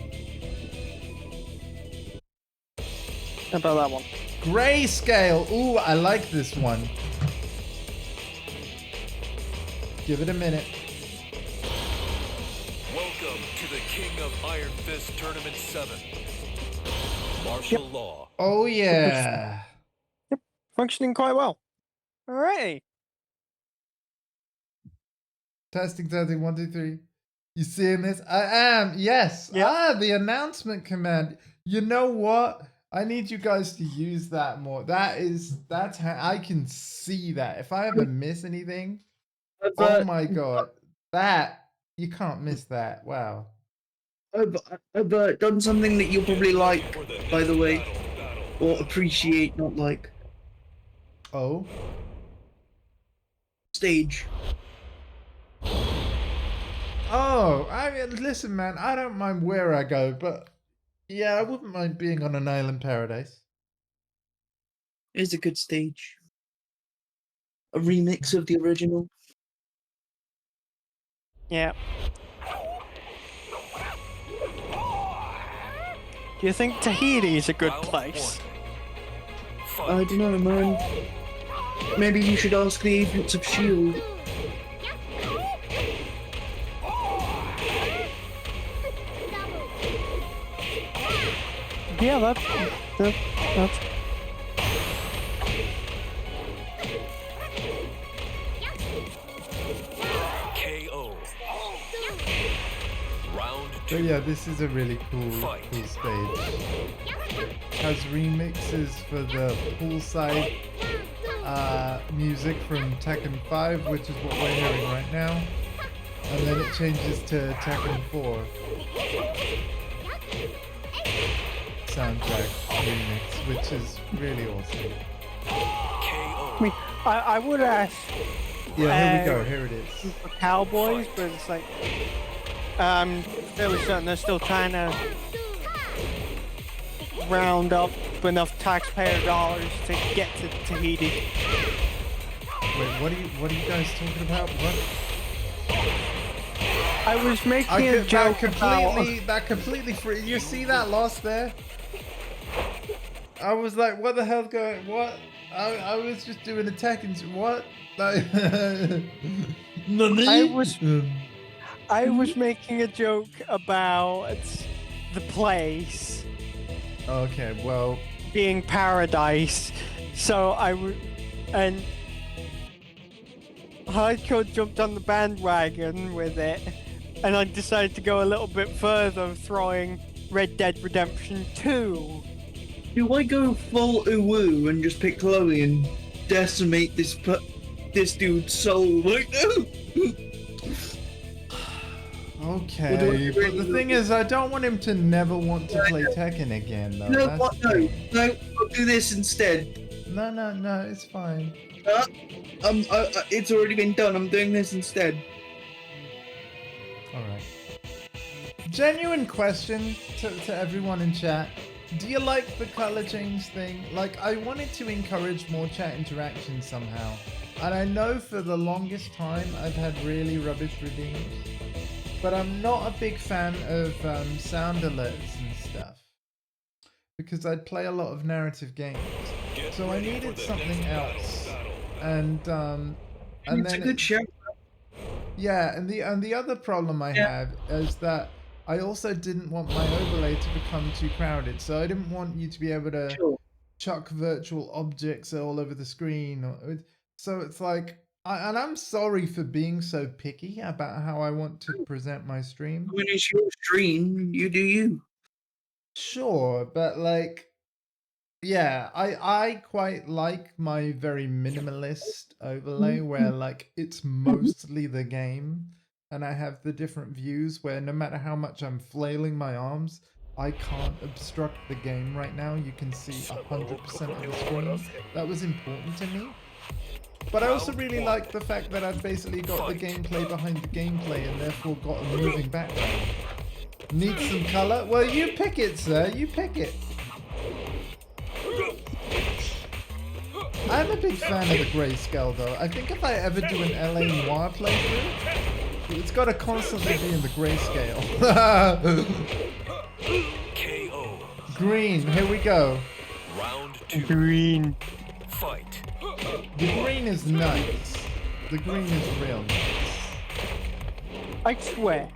How about that one? Grayscale. Ooh, I like this one. Give it a minute. Welcome to the King of Iron Fist Tournament 7. Martial law. Oh yeah. Yep. Functioning quite well. Alright. Testing, 1, 2, 3. You seeing this? I am. Yes. Yep. The announcement command. You know what? I need you guys to use that more. That's how I can see that. If I ever miss anything, oh my god, that you can't miss that. Wow. I've done something that you'll probably like, by the way, or appreciate, not like. Oh. Stage. Oh, I mean, listen, man. I don't mind where I go, but yeah, I wouldn't mind being on an island paradise. It's a good stage. A remix of the original. Yeah. Do you think Tahiti is a good Round place? one. I don't know, man. Maybe you should ask the agents of S.H.I.E.L.D. Yeah, that's KO. Round But two. yeah, this is a really cool stage. Has remixes for the poolside music from Tekken 5, which is what we're hearing right now. And then it changes to Tekken 4 soundtrack remix, which is really awesome. KO. I mean, I would ask Yeah, here we go. Here it is. for Cowboys, but it's like, fairly certain they're still trying to round up enough taxpayer dollars to get to Tahiti. Wait, what are you guys talking about? What? I was making a joke That completely free. You see that loss there? I was like, what the hell's going? What? I was just doing a Tekken. What? Like, I was making a joke about the place Okay, well, being paradise, so and Hardcore jumped on the bandwagon with it, and I decided to go a little bit further, throwing Red Dead Redemption 2. Do I go full uwu and just pick Chloe and decimate this dude's soul? Like, no! okay, but the thing is, I don't want him to never want to play Tekken again, though. No, That's what? the No, thing. no, I'll do this instead. No, it's fine. It's already been done. I'm doing this instead. Alright. Genuine question to everyone in chat. Do you like the color change thing? Like, I wanted to encourage more chat interaction somehow. And I know for the longest time I've had really rubbish reviews. But I'm not a big fan of sound alerts and stuff. Because I'd play a lot of narrative games. So I needed something else. And It's a then good show. yeah, and the other problem I have is that I also didn't want my overlay to become too crowded. So I didn't want you to be able to Sure. chuck virtual objects all over the screen. So it's like, and I'm sorry for being so picky about how I want to present my stream. When it's your stream, you do you. Sure, but like, yeah, I quite like my very minimalist overlay where like it's mostly the game and I have the different views where no matter how much I'm flailing my arms, I can't obstruct the game right now. You can see 100% of the screen. That was important to me. But I also really like the fact that I've basically got the gameplay behind the gameplay and therefore got a moving background. Need some color? Well, you pick it, sir. You pick it. I'm a big fan of the grayscale though. I think if I ever do an LA Noire playthrough, it's got to constantly be in the grayscale. KO. Green, here we go. Round two. Green. Fight. The green is nice. The green is real nice. I swear,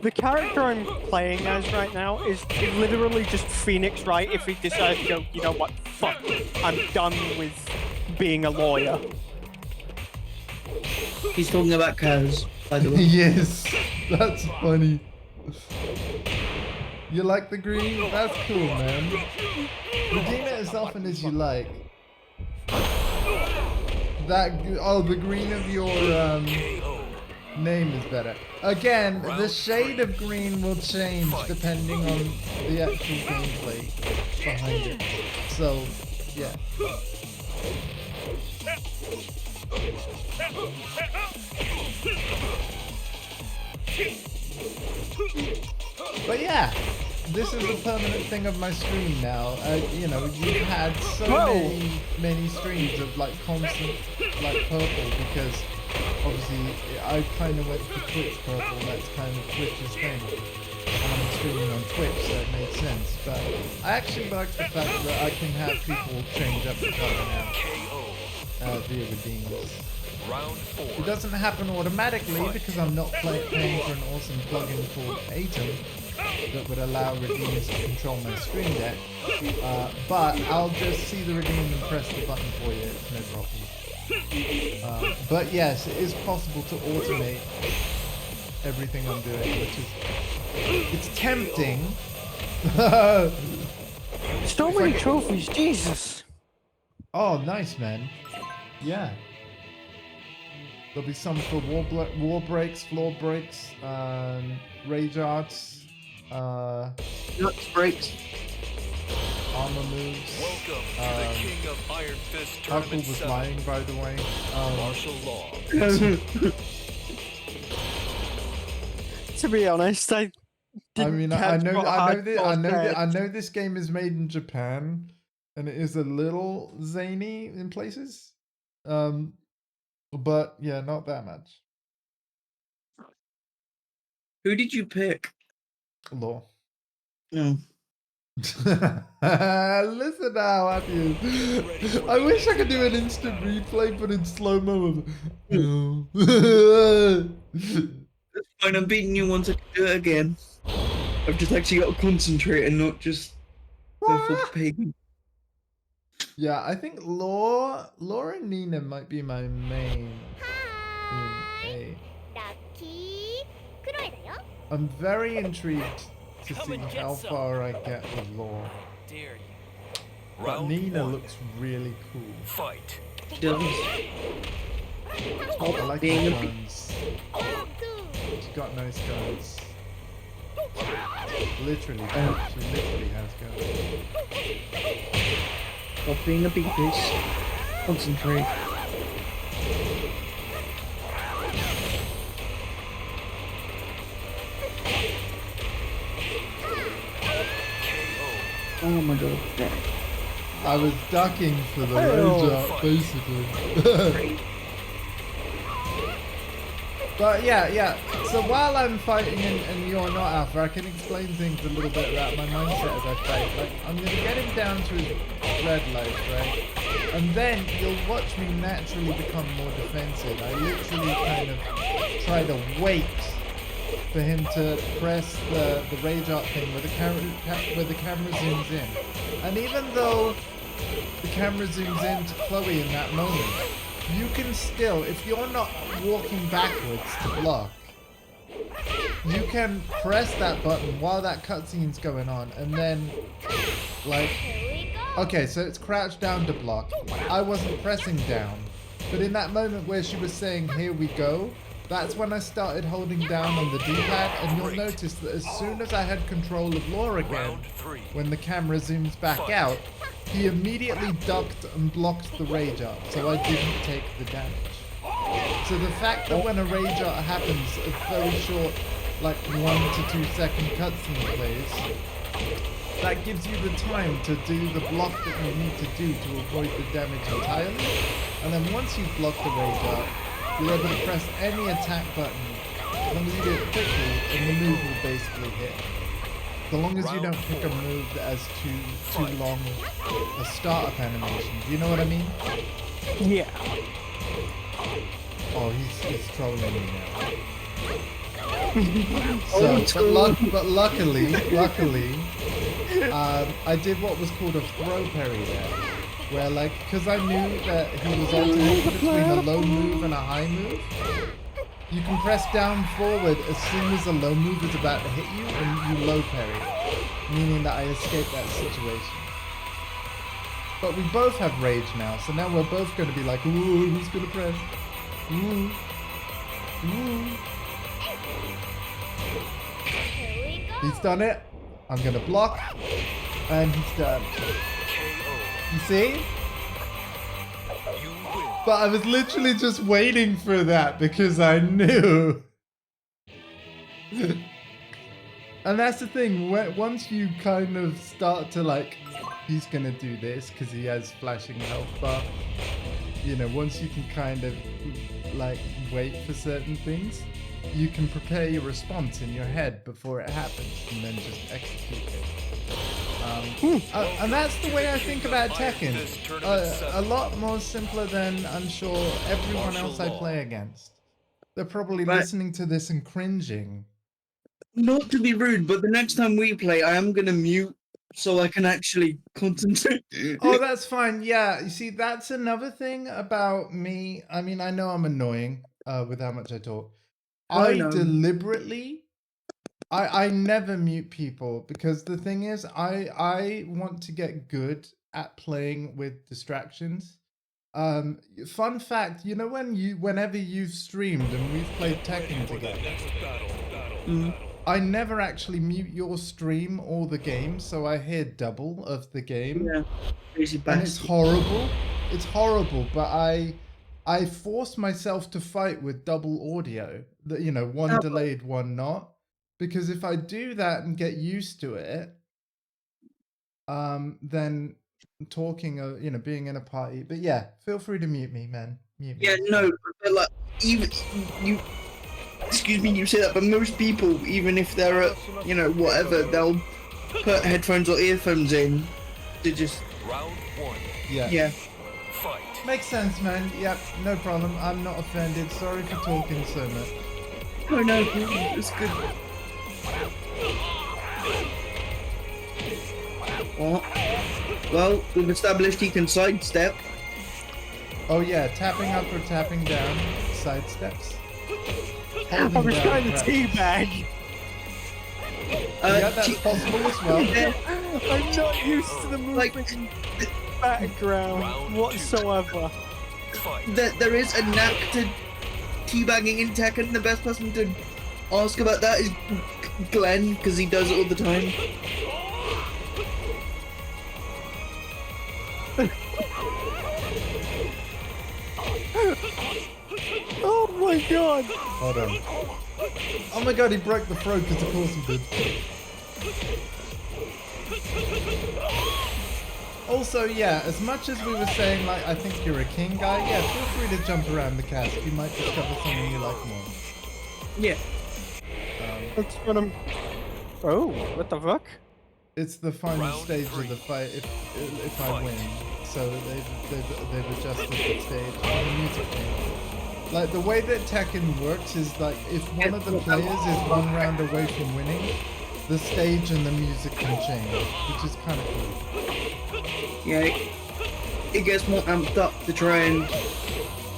the character I'm playing as right now is literally just Phoenix Wright if he decides to go, you know what, fuck, I'm done with being a lawyer. He's talking about Kaz, by the way. Yes, that's funny. You like the green? That's cool, man. Redeem it as often as you like. The green of your name is better. Again, the shade of green will change depending on the actual gameplay behind it. So, yeah. But yeah, this is a permanent thing of my stream now. You know, you've had so many streams of like constant like purple because obviously I kind of went for Twitch purple. That's kind of Twitch's thing. And I'm streaming on Twitch, so it made sense. But I actually like the fact that I can have people change up the color now via redeems. Round 4. It doesn't happen automatically because I'm not paying for an awesome plugin called Atom that would allow redeems to control my Stream Deck. But I'll just see the redeem and press the button for you. It's no problem. But yes, it is possible to automate everything I'm doing, which is it's tempting. So many trophies, Jesus. Oh, nice, man. Yeah. There'll be some for wall breaks, floor breaks, rage arts, Nuts breaks. armor moves. Welcome to the King of Iron Fist Huckle Tournament was 7. lying, by the way. Martial law. To be honest, I mean, didn't I catch know, what I hardcore know this game is made in Japan, and it is a little zany in places. But yeah, not that much. Who did you pick? Law. No. Listen now, have you? I wish I could do an instant replay, but in slow mo. No. That's fine, I'm beating you once I can do it again. I've just actually got to concentrate and not just go for pagan. Yeah, I think Laura and Nina might be my main in A. ラッキークロエだよ I'm very intrigued to Come see and get how some. far I get with Laura. Dare you. But Round Nina 1. looks really cool. Fight. She does. I like Being her a guns. ゴー She's got nice guns. Literally, she literally has guns. Stop being a big bitch. Concentrate. Oh my god. I was ducking for the rage up, basically. But yeah. So while I'm fighting and you're not Alpha, I can explain things a little bit about my mindset as I fight. Like, I'm gonna get him down to his red light, right? And then you'll watch me naturally become more defensive. I literally kind of try to wait for him to press the rage art thing where the camera zooms in. And even though the camera zooms in to Chloe in that moment, you can still, if you're not walking backwards to block, you can press that button while that cutscene's going on, and then, like, okay, so it's crouched down to block. I wasn't pressing down, but in that moment where she was saying, "Here we go," that's when I started holding down on the D-pad, and you'll notice that as soon as I had control of Laura again, Round 3. when the camera zooms back out, he immediately ducked and blocked the rage art, so I didn't take the damage. So the fact that when a rage art happens, a very short, like 1 to 2 second cutscene plays, that gives you the time to do the block that you need to do to avoid the damage entirely. And then once you've blocked the rage art, you're able to press any attack button, as long as you do it quickly, and the move will basically hit. So long as you don't pick a move that has too long a startup animation. Do you know what I mean? Yeah. Oh, he's trolling me now. But luckily, I did what was called a throw parry there, where like, because I knew that he was alternating between a low move and a high move. You can press down forward as soon as a low move is about to hit you, and you low parry, meaning that I escaped that situation. But we both have rage now, so now we're both going to be like, ooh, who's going to press? Ooh. Ooh. He's done it. I'm going to block, and he's done. You see? You win. But I was literally just waiting for that because I knew. And that's the thing, once you kind of start to like, he's gonna do this because he has flashing health bar. You know, once you can kind of like wait for certain things, you can prepare your response in your head before it happens and then just execute it. And that's the way I think about Tekken. A lot more simpler than I'm sure everyone else I play against. They're probably Right. listening to this and cringing. Not to be rude, but the next time we play, I am gonna mute so I can actually concentrate. Oh, that's fine. Yeah, you see, that's another thing about me. I mean, I know I'm annoying with how much I talk. I I know. deliberately, I never mute people because the thing is, I want to get good at playing with distractions. Fun fact, you know whenever you've streamed and we've played Tekken together, I never actually mute your stream or the game, so I hear double of the game. Yeah, crazy And it's bastard. horrible. It's horrible, but I force myself to fight with double audio. That one delayed, one not. Because if I do that and get used to it, then talking, being in a party. But yeah, feel free to mute me, man. Mute me. Yeah, it's no, fine. but like even you. Excuse me, you say that, but most people, even if they're at whatever, they'll put headphones or earphones in to just Round 1. yeah. Fight. Makes sense, man. Yep, no problem. I'm not offended. Sorry for talking so much. Oh no, it's good. Well, we've established he can sidestep. Oh yeah, tapping up or tapping down, side steps. I was trying to teabag. Yeah, that's possible as well. I'm not used to the movement background whatsoever. There is a knack to teabagging in Tekken. The best person to ask about that is Glenn, because he does it all the time. Oh my god! Hold on. Oh my god, he broke the throat because of course he did. Also, yeah, as much as we were saying, like, I think you're a king guy, yeah, feel free to jump around the cast. You might discover something you like more. Yeah. That's what I'm... Oh, what the fuck? It's the final Round stage 3. of the fight if I win. So they've adjusted the stage and the music changes. Like, the way that Tekken works is, like, if one of the players is one round away from winning, the stage and the music can change, which is kind of cool. Yeah, it gets more amped up to try and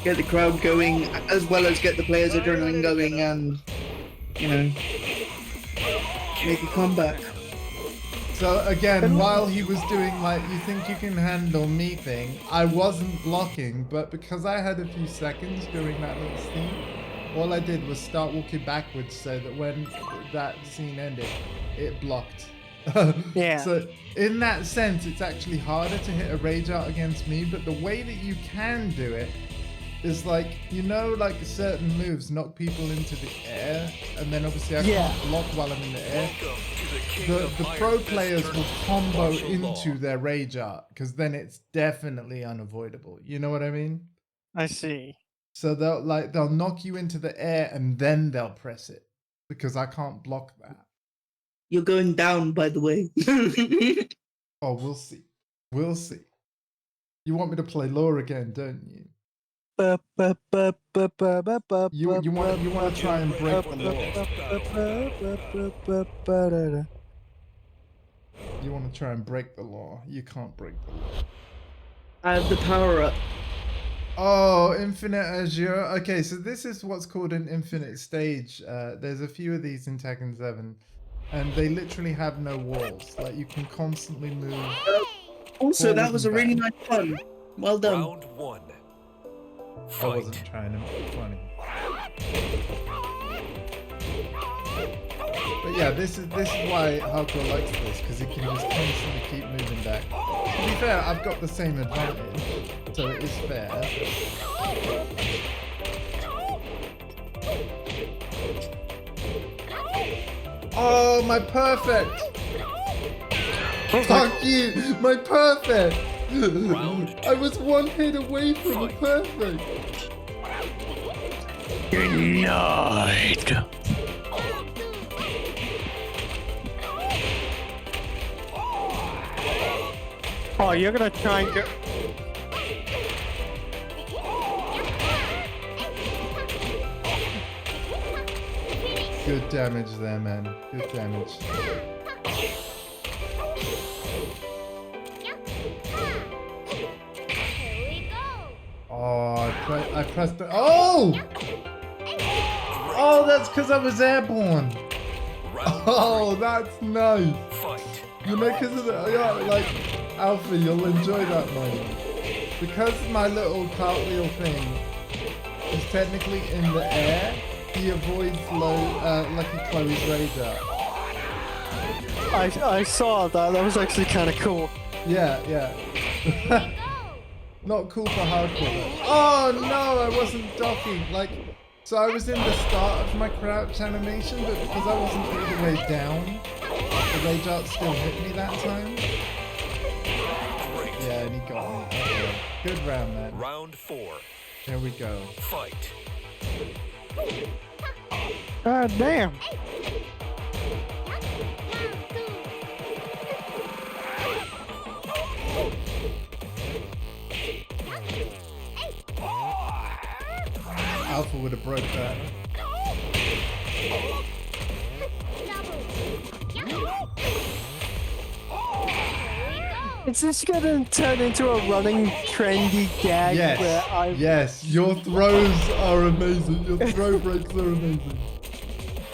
get the crowd going, as well as get the players' adrenaline going, and make a comeback. So again, while he was doing like you think you can handle me thing, I wasn't blocking, but because I had a few seconds during that little scene, all I did was start walking backwards so that when that scene ended, it blocked. Yeah. So in that sense, it's actually harder to hit a rage out against me, but the way that you can do it is like, like certain moves knock people into the air, and then obviously I can't block while I'm in the air. The pro players will combo into their rage art, because then it's definitely unavoidable. You know what I mean? I see. So they'll knock you into the air and then they'll press it, because I can't block that. You're going down, by the way. Oh, we'll see. We'll see. You want me to play lore again, don't you? You want to try and break the law. You want to try and break the law. You can't break the law. I have the power up. Oh, infinite azure. Okay, so this is what's called an infinite stage. There's a few of these in Tekken 7, and they literally have no walls. Like, you can constantly move. Also, that was a really nice fun. Well done. Round 1. I wasn't trying to make it funny. But yeah, this is why Hardcore likes this, because he can just constantly keep moving back. To be fair, I've got the same advantage, so it is fair. Oh, my perfect! Fuck you! My perfect! I was one hit away from a perfect! Denied. Oh, you're gonna try and go. Good damage there, man. Good damage. Oh, I pressed the. Oh! Oh, that's because I was airborne. Oh, that's nice. Fight. You know, because of the. Yeah, like, Alpha, you'll enjoy that moment. Because my little cartwheel thing is technically in the air, he avoids Lucky Chloe's radar. I saw that. That was actually kind of cool. Yeah, yeah. Not cool for hardcore. Oh no, I wasn't docking. Like, so I was in the start of my crouch animation, but because I wasn't all the way down, the rage art still hit me that time. Great. Yeah, and he got me. Okay. Good round, man. Round 4. Here we go. Fight. God damn. Alpha would have broke that. Is this gonna turn into a running trendy gag Yes, where I yes, your throws are amazing. Your throw breaks are amazing.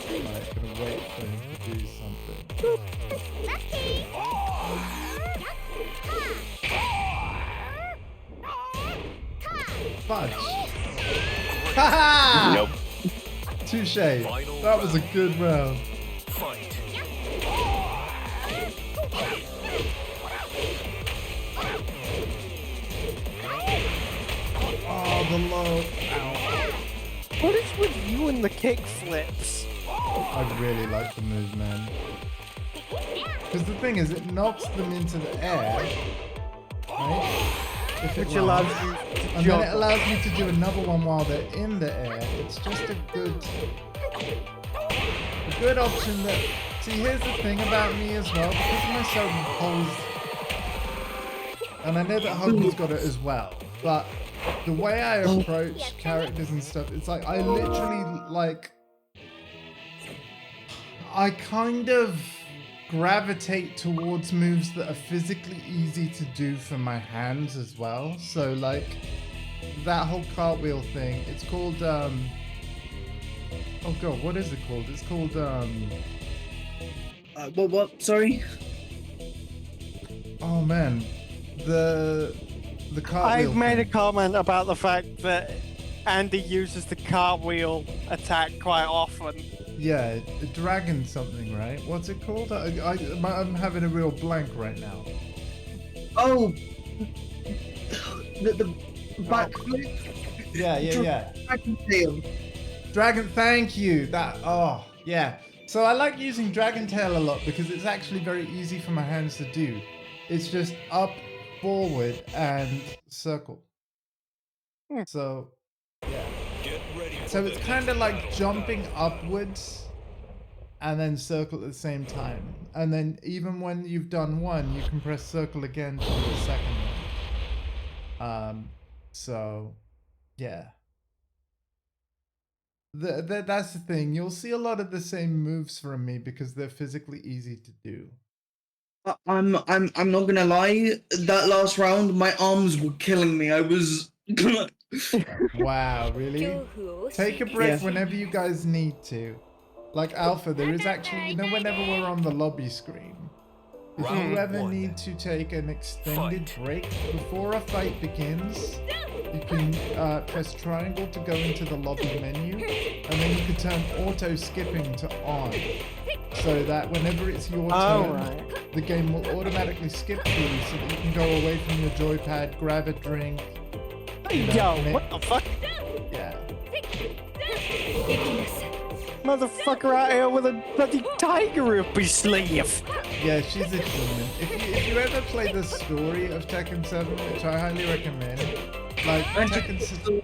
Alright, gonna wait for him to do something. Fudge. Haha! Nope. Touche. That was a good round. Fight. Oh, the low. Ow. What is with you and the kick flips? I really like the move, man. Because the thing is, it knocks them into the air, right? If it Which allows lands. you to And jump. then it allows me to do another one while they're in the air. It's just a good option that. See, here's the thing about me as well, because of my self-imposed, and I know that Hogan's got it as well, but the way I approach characters and stuff, it's like I literally I kind of gravitate towards moves that are physically easy to do for my hands as well. So like that whole cartwheel thing, it's called oh god, what is it called? It's called What? Sorry. oh man, the cartwheel I've made a thing. comment about the fact that Andy uses the cartwheel attack quite often. Yeah, a dragon something, right? What's it called? I'm having a real blank right now. Oh, the backflip. Yeah. Dragon tail. Dragon, thank you. Oh, yeah. So I like using Dragon Tail a lot because it's actually very easy for my hands to do. It's just up, forward, and circle. So, yeah. Get ready for So the it's kind of next like battle. jumping upwards and then circle at the same time. And then even when you've done one, you can press circle again to do the second one. So, yeah. That's the thing. You'll see a lot of the same moves from me because they're physically easy to do. I'm not gonna lie. That last round, my arms were killing me. I was. Wow, really? Take a break Yeah. whenever you guys need to. Like Alpha, there is actually, you know, whenever we're on the lobby screen, if you Round ever one. need to take an extended Fight. break before a fight begins, you can press triangle to go into the lobby menu, and then you can turn auto skipping to on, so that whenever it's your turn, Alright. the game will automatically skip through so that you can go away from your joypad, grab a drink. You know, Yo, what the fuck? Yeah. Motherfucker out here with a bloody tiger up his sleeve. Yeah, she's a demon. If you ever play the story of Tekken 7, which I highly recommend, like Tekken 7,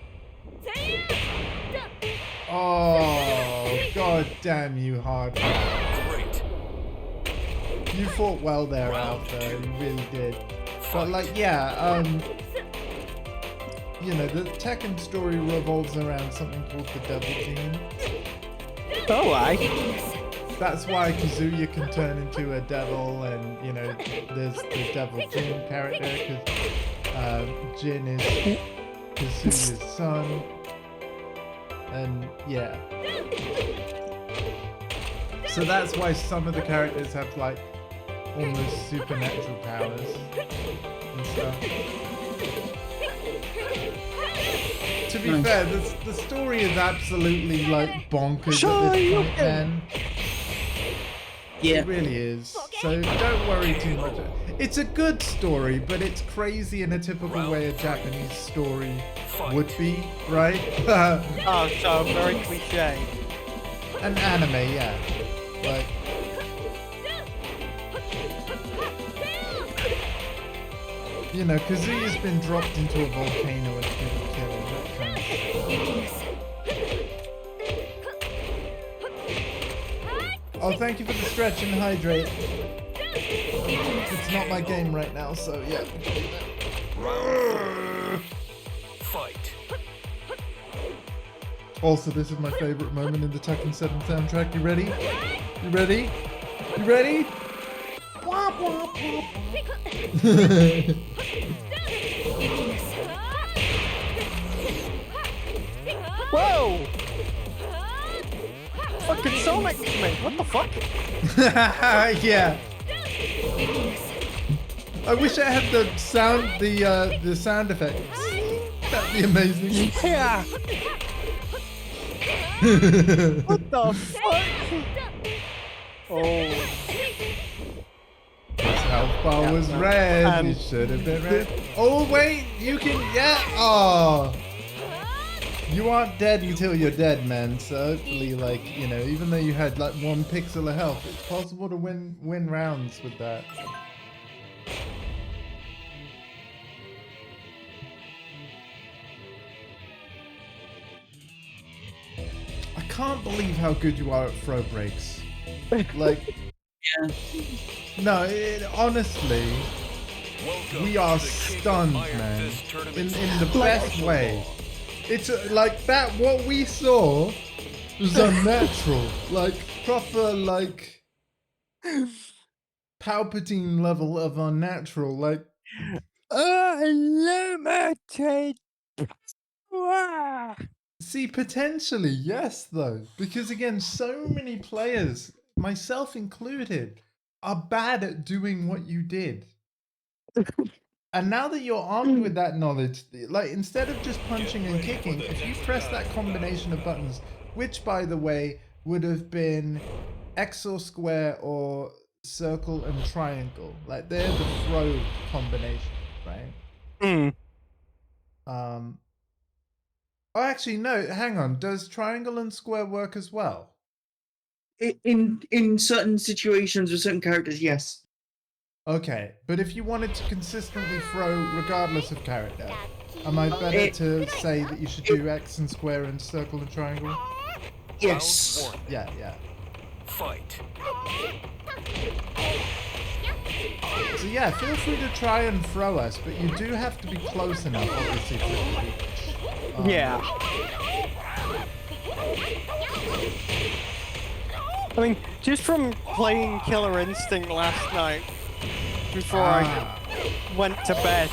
Oh, god damn you, hard. Great. You fought well there, Alpha. You really did. But like, yeah, you know, the Tekken story revolves around something called the Devil Gene. Oh, I. That's why Kazuya can turn into a devil, and you know, there's the Devil Jin character because Jin is Kazuya's son, and yeah. So that's why some of the characters have like almost supernatural powers and stuff. To be fair, the story is absolutely like bonkers at this point, man. Yeah. It really is. So don't worry too much. It's a good story, but it's crazy in a typical way a Japanese story would be, right? Oh, so very cliche. An anime, yeah. Like, you know, Kazuya's been dropped into a volcano and been killed. That kind of stuff. Oh, thank you for the stretch and hydrate. It's not my game right now, so yeah. Fight. Also, this is my favorite moment in the Tekken 7 soundtrack. You ready? You ready? You ready? Womp, womp, womp. Whoa! Fucking Sonic, mate. What the fuck? Yeah. I wish I had the sound, the sound effects. That'd be amazing. Yeah. What the fuck? Oh. His health bar was red. It should have been red. Oh wait, you can. Yeah. Oh. You aren't dead until you're dead, man. So hopefully, like, you know, even though you had like 1 pixel of health, it's possible to win rounds with that. I can't believe how good you are at throw breaks. Like, Yeah. no, honestly, Welcome we are to the King of stunned, Iron man, Fist in Tournament the best way. It's like that. What we saw was unnatural, like proper, like Palpatine level of unnatural. Like, Unlimited. Wow. see, potentially yes, though, because again, so many players, myself included, are bad at doing what you did. And now that you're armed with that knowledge, like instead of just punching and kicking, if you press that combination of buttons, which by the way would have been X or square or circle and triangle, like they're the throw combination, right? Oh, actually no, hang on. Does triangle and square work as well? In certain situations with certain characters, yes. Okay, but if you wanted to consistently throw regardless of character, am I better to say that you should do X and square and circle and triangle? Yes. Round 1. Yeah, yeah. Fight. So yeah, feel free to try and throw us, but you do have to be close enough, obviously, to reach. Yeah. I mean, just from playing Killer Instinct last night, before I went to bed,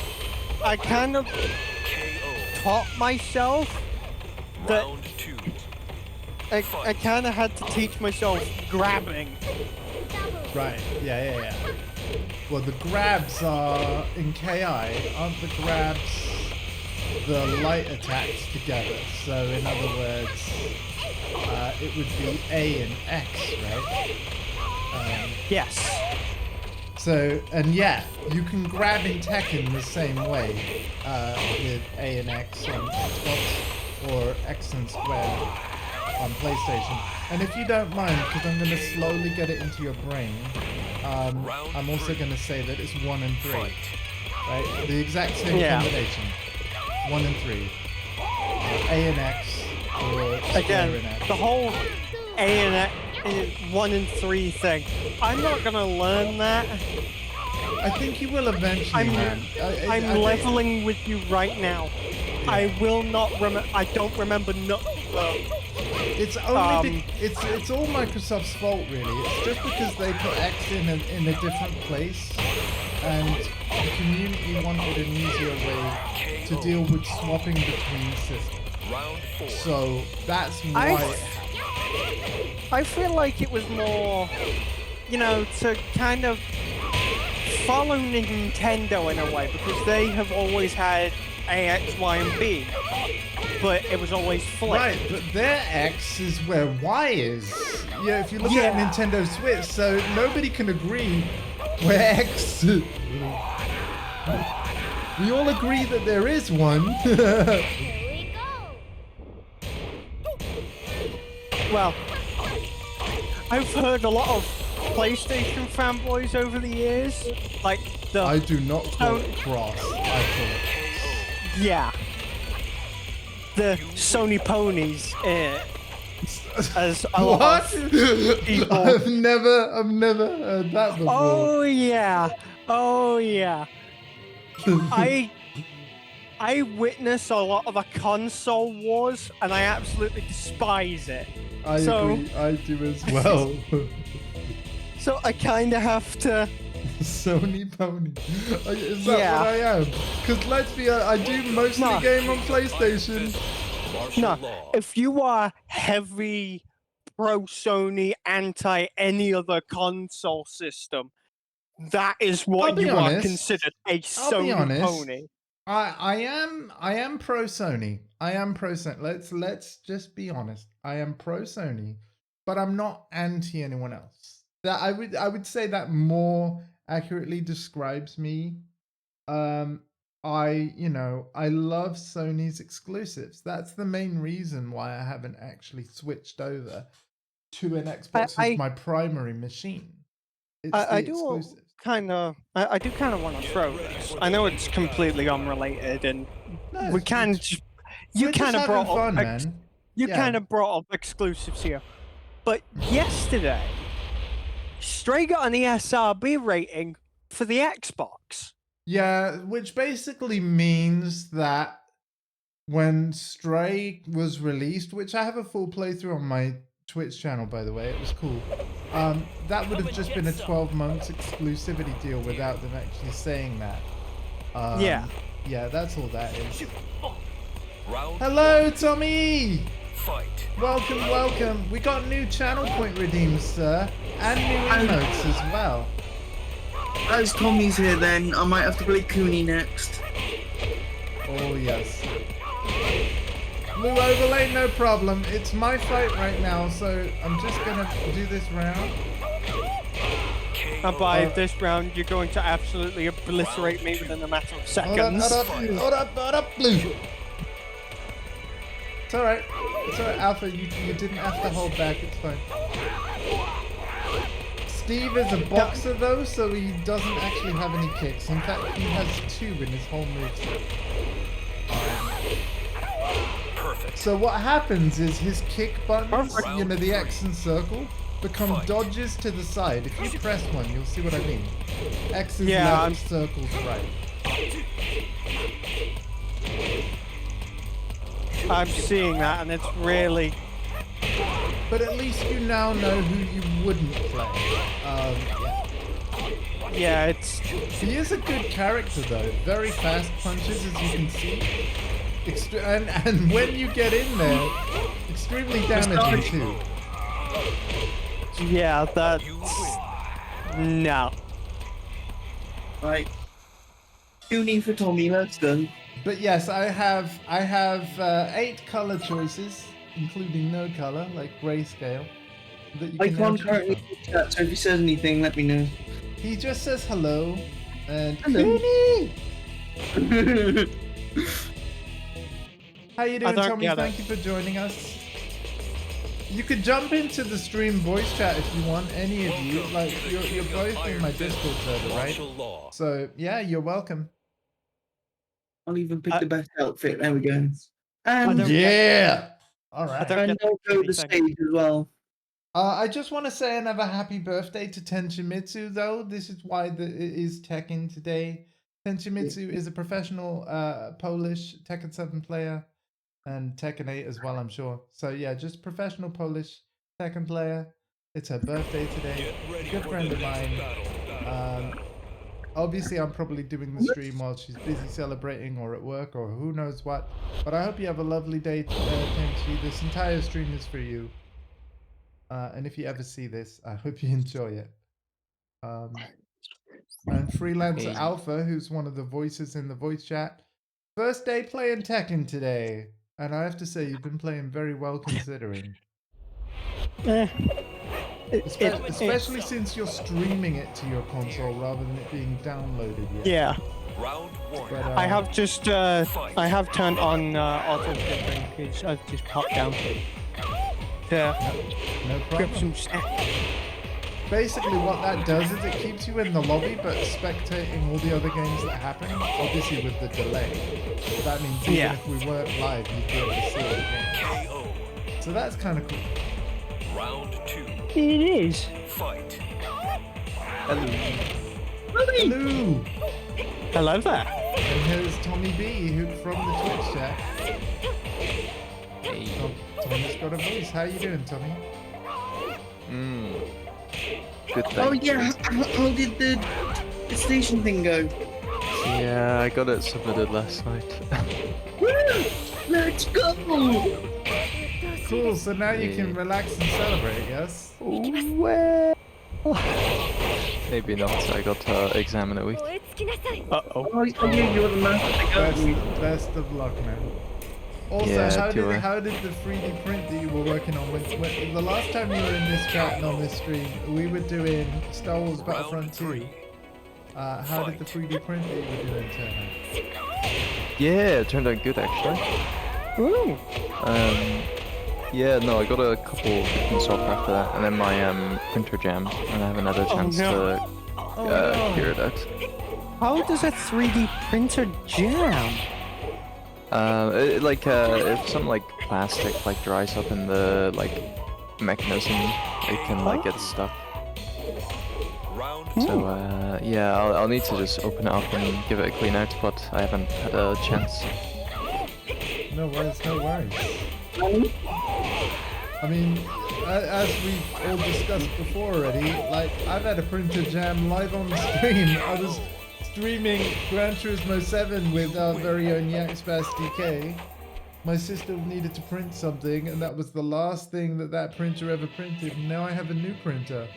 I kind of KO. taught myself that Round 2. I kind of had to teach myself grabbing. Right, yeah. Well, the grabs are, in KI, aren't the grabs the light attacks together? So in other words, it would be A and X, right? Yes. So, and yeah, you can grab in Tekken the same way, with A and X on Xbox, or X and square on PlayStation. And if you don't mind, because I'm going to slowly get it into your brain, I'm also going to say that it's 1 and 3, Fight. right? The exact same Yeah. combination, 1 and 3. A and X, or Again, staring at? the whole A and 1 and 3 thing. I'm not gonna learn that. I think you will eventually, man. I'm I think- leveling with you right now. I will not remember. I don't remember nothing. It's only it's all Microsoft's fault, really. It's just because they put X in a different place, and the community wanted an easier way to deal with swapping between systems. Round 4. So that's why. I feel like it was more, you know, to kind of follow Nintendo in a way, because they have always had A, X, Y, and B, but it was always flipped. Right, but their X is where Y is. Yeah, if you look at Nintendo Switch, so nobody can agree where X. We all agree that there is one. Here we go. Well, I've heard a lot of PlayStation fanboys over the years, like the I do not call it cross. I call it. yeah, the Sony ponies. As a lot What? of people. I've never heard that before. Oh yeah, oh yeah. I witness a lot of the console wars, and I absolutely despise it. I agree. I do as well. So I kind of have to. Sony pony. Is that Yeah. what I am? Because let's be honest, I do mostly No. game on PlayStation. Martial No, law. if you are heavy pro Sony, anti any other console system, that is I'll what be you honest. are considered a I'll be Sony honest. pony. I am pro Sony. I am pro Sony. Let's just be honest. I am pro Sony, but I'm not anti anyone else. That I would say that more accurately describes me. I love Sony's exclusives. That's the main reason why I haven't actually switched over to an Xbox as my primary machine. It's I the do exclusives. I do kind of want to throw this. I know it's completely unrelated, and No, we can. You we're just kind of having brought fun, up man. you Yeah. kind of brought up exclusives here, but yesterday, Stray got an ESRB rating for the Xbox. Yeah, which basically means that when Stray was released, which I have a full playthrough on my Twitch channel, by the way, it was cool. That would have just been a 12 months exclusivity deal without them actually saying that. Yeah. Yeah, that's all that is. Round Hello, Tommy! fight. Welcome. We got new channel point redeems, sir, and new emotes as well. As Tommy's here, then I might have to play Cooney next. Oh, yes. Blue overlay, no problem. It's my fight right now, so I'm just gonna do this round. And by this round, you're going to absolutely obliterate me within a matter of seconds. Hold up, Blue. It's alright, Alpha, you didn't have to hold back, it's fine. Steve is a boxer though, so he doesn't actually have any kicks. In fact, he has 2 in his whole moveset. Perfect. So what happens is his kick buttons, Perfect. you know, the X and circle, become dodges to the side. If you press one, you'll see what I mean. X is Yeah, left, circle's right. I'm seeing that, and it's really. But at least you now know who you wouldn't play. Yeah. Yeah, it's. He is a good character though. Very fast punches, as you can see. And when you get in there, extremely damaging too. Yeah, that's. No. Right. Cooney for Tommy, let's go. But yes, I have 8 color choices, including no color, like grayscale. That you I can now can't choose currently from. see that, so if he says anything, let me know. He just says hello and Hello. Cooney! How you doing, don't Tommy? get it. Thank you for joining us. You could jump into the stream voice chat if you want, any of you. Like, you're both in my Discord server, right? Martial law. So, yeah, you're welcome. I'll even pick the best outfit. There we go. I And don't- Yeah! All right. don't And get I'll go the 30 seconds. stage as well. I just want to say another happy birthday to Tenshimitsu, though. This is why it is Tekken today. Tenshimitsu is a professional Polish Tekken 7 player and Tekken 8 as well, I'm sure. So, yeah, just professional Polish Tekken player. It's her birthday today. Get ready Good for friend the of next mine. battle. Obviously, I'm probably doing the stream while she's busy celebrating or at work or who knows what. But I hope you have a lovely day, Tenchi. This entire stream is for you. And if you ever see this, I hope you enjoy it. And Freelancer Hey. Alpha, who's one of the voices in the voice chat. First day playing Tekken today. And I have to say, you've been playing very well considering. Especially since you're streaming it to your console rather than it being downloaded yet. Yeah. Round 1. But, I have just I have turned on auto flipping because I've just popped down to no grab problem. some snacks. Basically, what that does is it keeps you in the lobby, but spectating all the other games that happen, obviously with the delay. But that means even Yeah. if we weren't live, you'd be able to see all the games. KO. So that's kind of cool. Round 2. It is. Fight. Hello! Hello there. And here's Tommy B, who from the Twitch chat. Hey. Oh, Tommy's got a voice. How you doing, Tommy? Good thing. Oh yeah, how did the station thing go? Yeah, I got it submitted last night. Woo! Let's go! Cool, so now you can Yeah. relax and celebrate, yes? Well, maybe not. I got exam in a week. 燃え尽きなさい Uh oh. Oh, yeah, you're the master, aren't you? Best of luck, man. Also, Yeah, how did the 3D print that you were working on, when the last time you were in this chat and on this stream, we were doing Star Wars Battlefront 2. How did the 3D print that you were doing turn out? Yeah, it turned out good actually. Ooh. Yeah, no, I got a couple different software after that, and then my printer jammed, and I haven't had a chance no. to clear it out. How does a 3D printer jam? If some like plastic like dries up in the like mechanism, it can like get stuck. Round So yeah, I'll need to just open it up and give it a clean out, but I haven't had a chance. No worries, no worries. I mean, as we've all discussed before already, like, I've had a printer jam live on the stream. I was streaming Gran Turismo 7 with our very own Yaxbass DK. My sister needed to print something, and that was the last thing that printer ever printed. And now I have a new printer,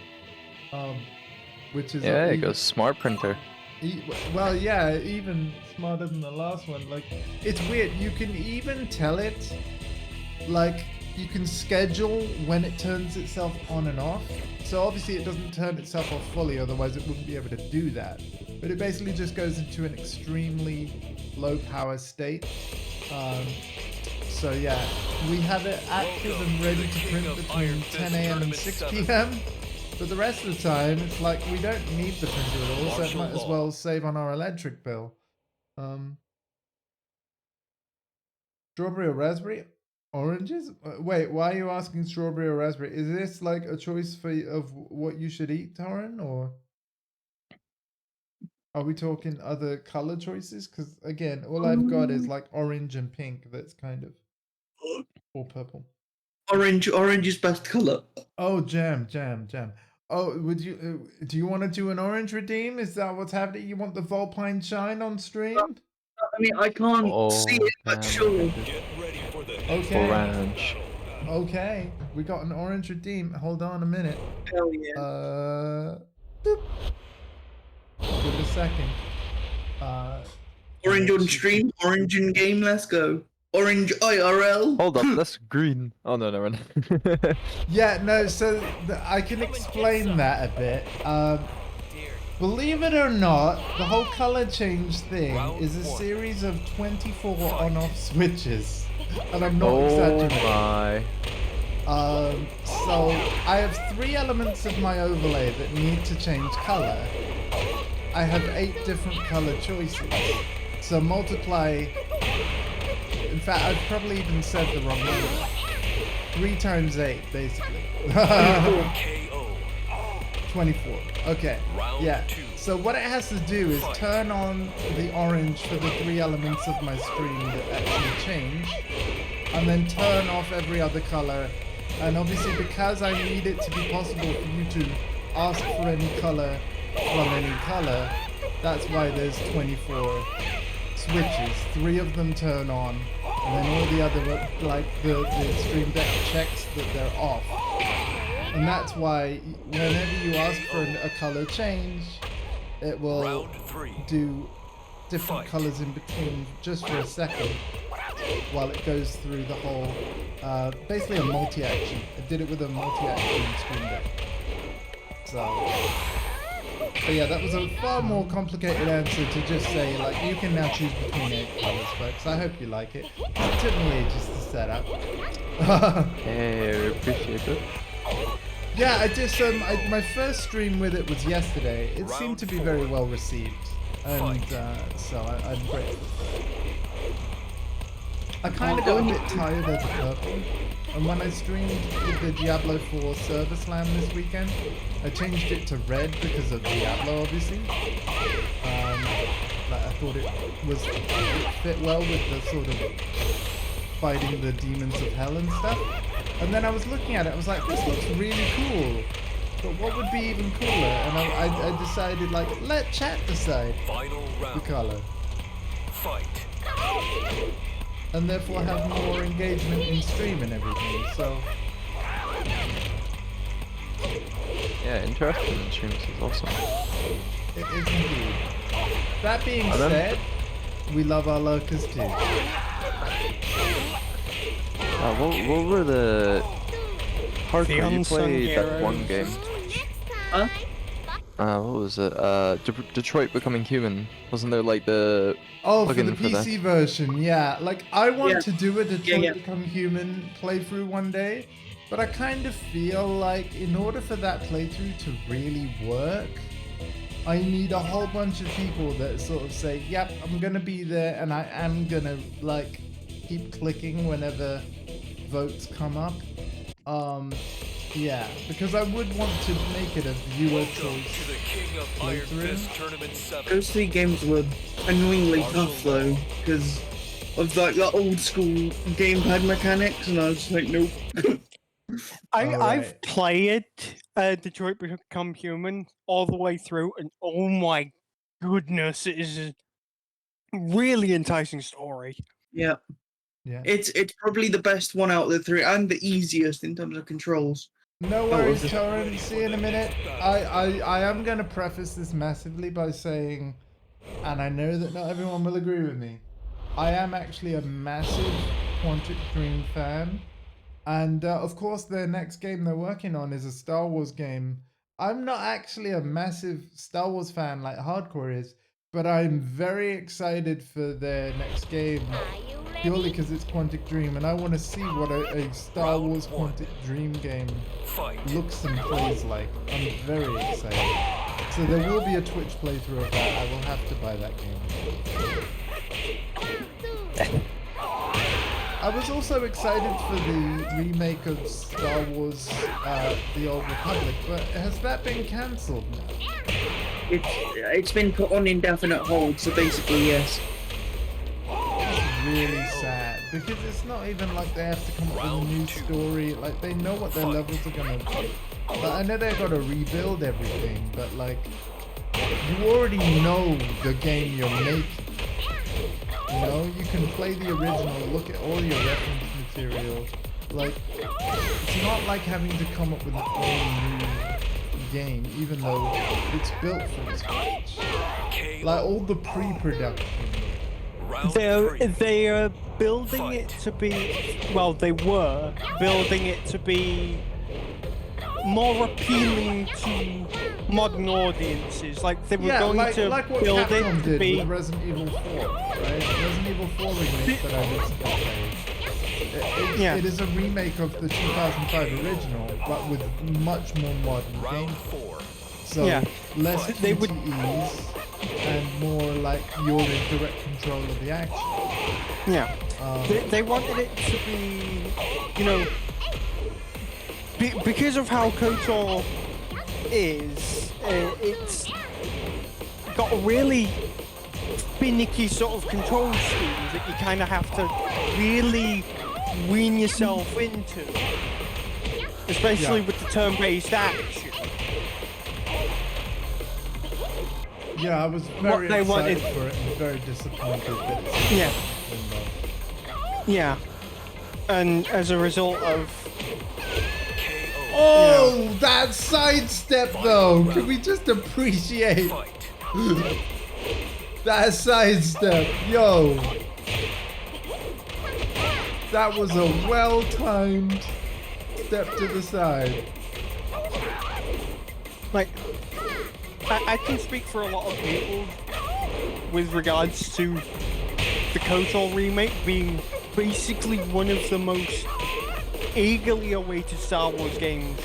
which is Yeah, it goes smart printer. well, yeah, even smarter than the last one. Like, it's weird. You can even tell it, like, you can schedule when it turns itself on and off. So obviously it doesn't turn itself off fully, otherwise it wouldn't be able to do that. But it basically just goes into an extremely low power state. So yeah, we have it active and ready to print between 10 a.m. and 6 p.m. But the rest of the time, it's like we don't need the printer at all, so it might as well save on our electric bill. Strawberry or raspberry? Oranges? Wait, why are you asking strawberry or raspberry? Is this like a choice of what you should eat, Torren, or are we talking other color choices? Because again, all I've got is like orange and pink. That's kind of, or purple. Orange is best color. Oh, jam. Oh, would you? Do you want to do an orange redeem? Is that what's happening? You want the Volpine shine on stream? I mean, I can't see it, but sure. Get ready for the Okay. Orange. Okay, we got an orange redeem. Hold on a minute. Hell yeah. Boop. Give it a second. Orange on stream, orange in game, let's go. Orange IRL. Hold up, that's green. Oh no, never mind. Yeah, no. So I can explain that a bit. Believe it or not, the whole color change thing is a series of 24 on-off switches, and I'm not exaggerating. My. So I have 3 elements of my overlay that need to change color. I have 8 different color choices. So multiply. In fact, I've probably even said the wrong number. 3 times 8, basically. KO. 24. Okay. Round Yeah. 2. So what it has to do is turn on the orange for the 3 elements of my screen that actually change, and then turn off every other color. And obviously, because I need it to be possible for you to ask for any color from any color, that's why there's 24 switches. 3 of them turn on, and then all the other, like the Stream Deck checks that they're off. And that's why whenever you ask for a color change, it will Round 3. do different colors in between just for a second while it goes through the whole, basically a multi-action. I did it with a multi-action Stream Deck. So, but yeah, that was a far more complicated answer to just say, like, you can now choose between 8 colors, folks. I hope you like it. It took me ages to set up. Hey, I appreciate it. Yeah, I just my first stream with it was yesterday. It seemed to be very well received, and so I'm grateful. I kind of got a bit tired of the purple, and when I streamed with the Diablo 4 Server Slam this weekend, I changed it to red because of Diablo, obviously. Like I thought it fit well with the sort of fighting the demons of hell and stuff. And then I was looking at it, I was like, this looks really cool. But what would be even cooler? And I decided, like, let chat decide Final the round. color. Fight. And therefore have more engagement in stream and everything. So, Yeah, interaction in streams is awesome. it is indeed. That being I don't- said, we love our lurkers too. What were the hardcore? You unsung played that heroes. one game. Huh? What was it? Detroit Becoming Human. Wasn't there like the Oh, for plugin the for that? PC version, yeah. Like, I want Yeah. to do a Detroit yeah. Become Human playthrough one day, but I kind of feel like in order for that playthrough to really work, I need a whole bunch of people that sort of say, yep, I'm gonna be there and I am gonna, like, keep clicking whenever votes come up. Yeah, because I would want to make it a viewer Welcome to choice. the King of Iron Playthrough. Fist Tournament 7. Those 3 games were annoyingly tough though, because of like the old school gamepad mechanics, and I was like, nope. I've Alright. played Detroit Become Human all the way through, and oh my goodness, it is a really enticing story. Yeah, Yeah. it's probably the best one out of the 3 and the easiest in terms of controls. No Oh, worries, okay. Torrent. See you in a minute. I am going to preface this massively by saying, and I know that not everyone will agree with me, I am actually a massive Quantic Dream fan. And of course, their next game they're working on is a Star Wars game. I'm not actually a massive Star Wars fan like Hardcore is, but I'm very excited for their next game. Purely because it's Quantic Dream, and I want to see what a Star Wars Quantic Dream game Fight. looks and plays like. I'm very excited. So there will be a Twitch playthrough of that. I will have to buy that game. I was also excited for the remake of Star Wars The Old Republic, but has that been cancelled now? It's been put on indefinite hold, so basically yes. It's really sad because it's not even like they have to come up with a new story. Like they know what their levels are gonna be. Like, I know they've got to rebuild everything, but like you already know the game you're making. You know, you can play the original, look at all your reference material. Like it's not like having to come up with a whole new game, even though it's built from scratch. Like all the pre-production. Round They're 3. they are building it to be, well, they were building it to be more appealing to modern audiences. Like they were going to like what build Capcom it to did be. with Resident Evil 4, right? Resident Evil 4 remake that I recently played. Yeah. It is a remake of the 2005 original, but with much more modern Round gameplay. 4. So Yeah. less They would- QTEs and more like you're in direct control of the action. Yeah. Um, They wanted it to be, you know, because of how KOTOR is, it's got a really finicky sort of control scheme that you kind of have to really wean yourself into, especially with the turn-based action. Yeah, I was very they excited wanted- for it and very disappointed that it's Yeah. Limbo. Yeah, and as a result of Oh, that sidestep though! Can we just appreciate Fight. that sidestep? Yo! That was a well-timed step to the side. like, I can speak for a lot of people with regards to the KOTOR remake being basically one of the most eagerly awaited Star Wars games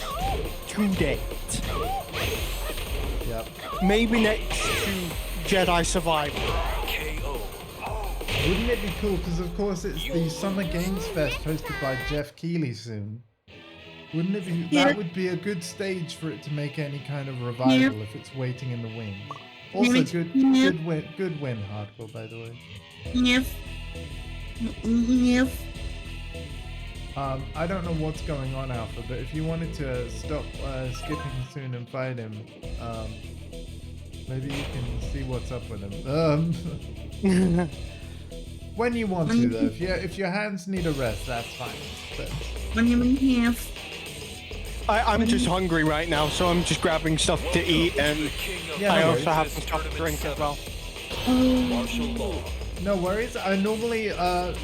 to date. Yep. Maybe next to Jedi Survivor. KO. Wouldn't it be cool? Because of course it's the Summer Games Fest hosted by Jeff Keighley soon. Wouldn't it be? That would be a good stage for it to make any kind of revival if it's waiting in the wings. Also, good win, Hardcore, by the way. I don't know what's going on, Alpha, but if you wanted to stop skipping soon and fight him, maybe you can see what's up with him. When you want to, though. If your hands need a rest, that's fine. But I'm just hungry right now, so I'm just grabbing stuff to eat, and yeah, I no also worries. have some stuff to drink as well. Martial law. No worries. I normally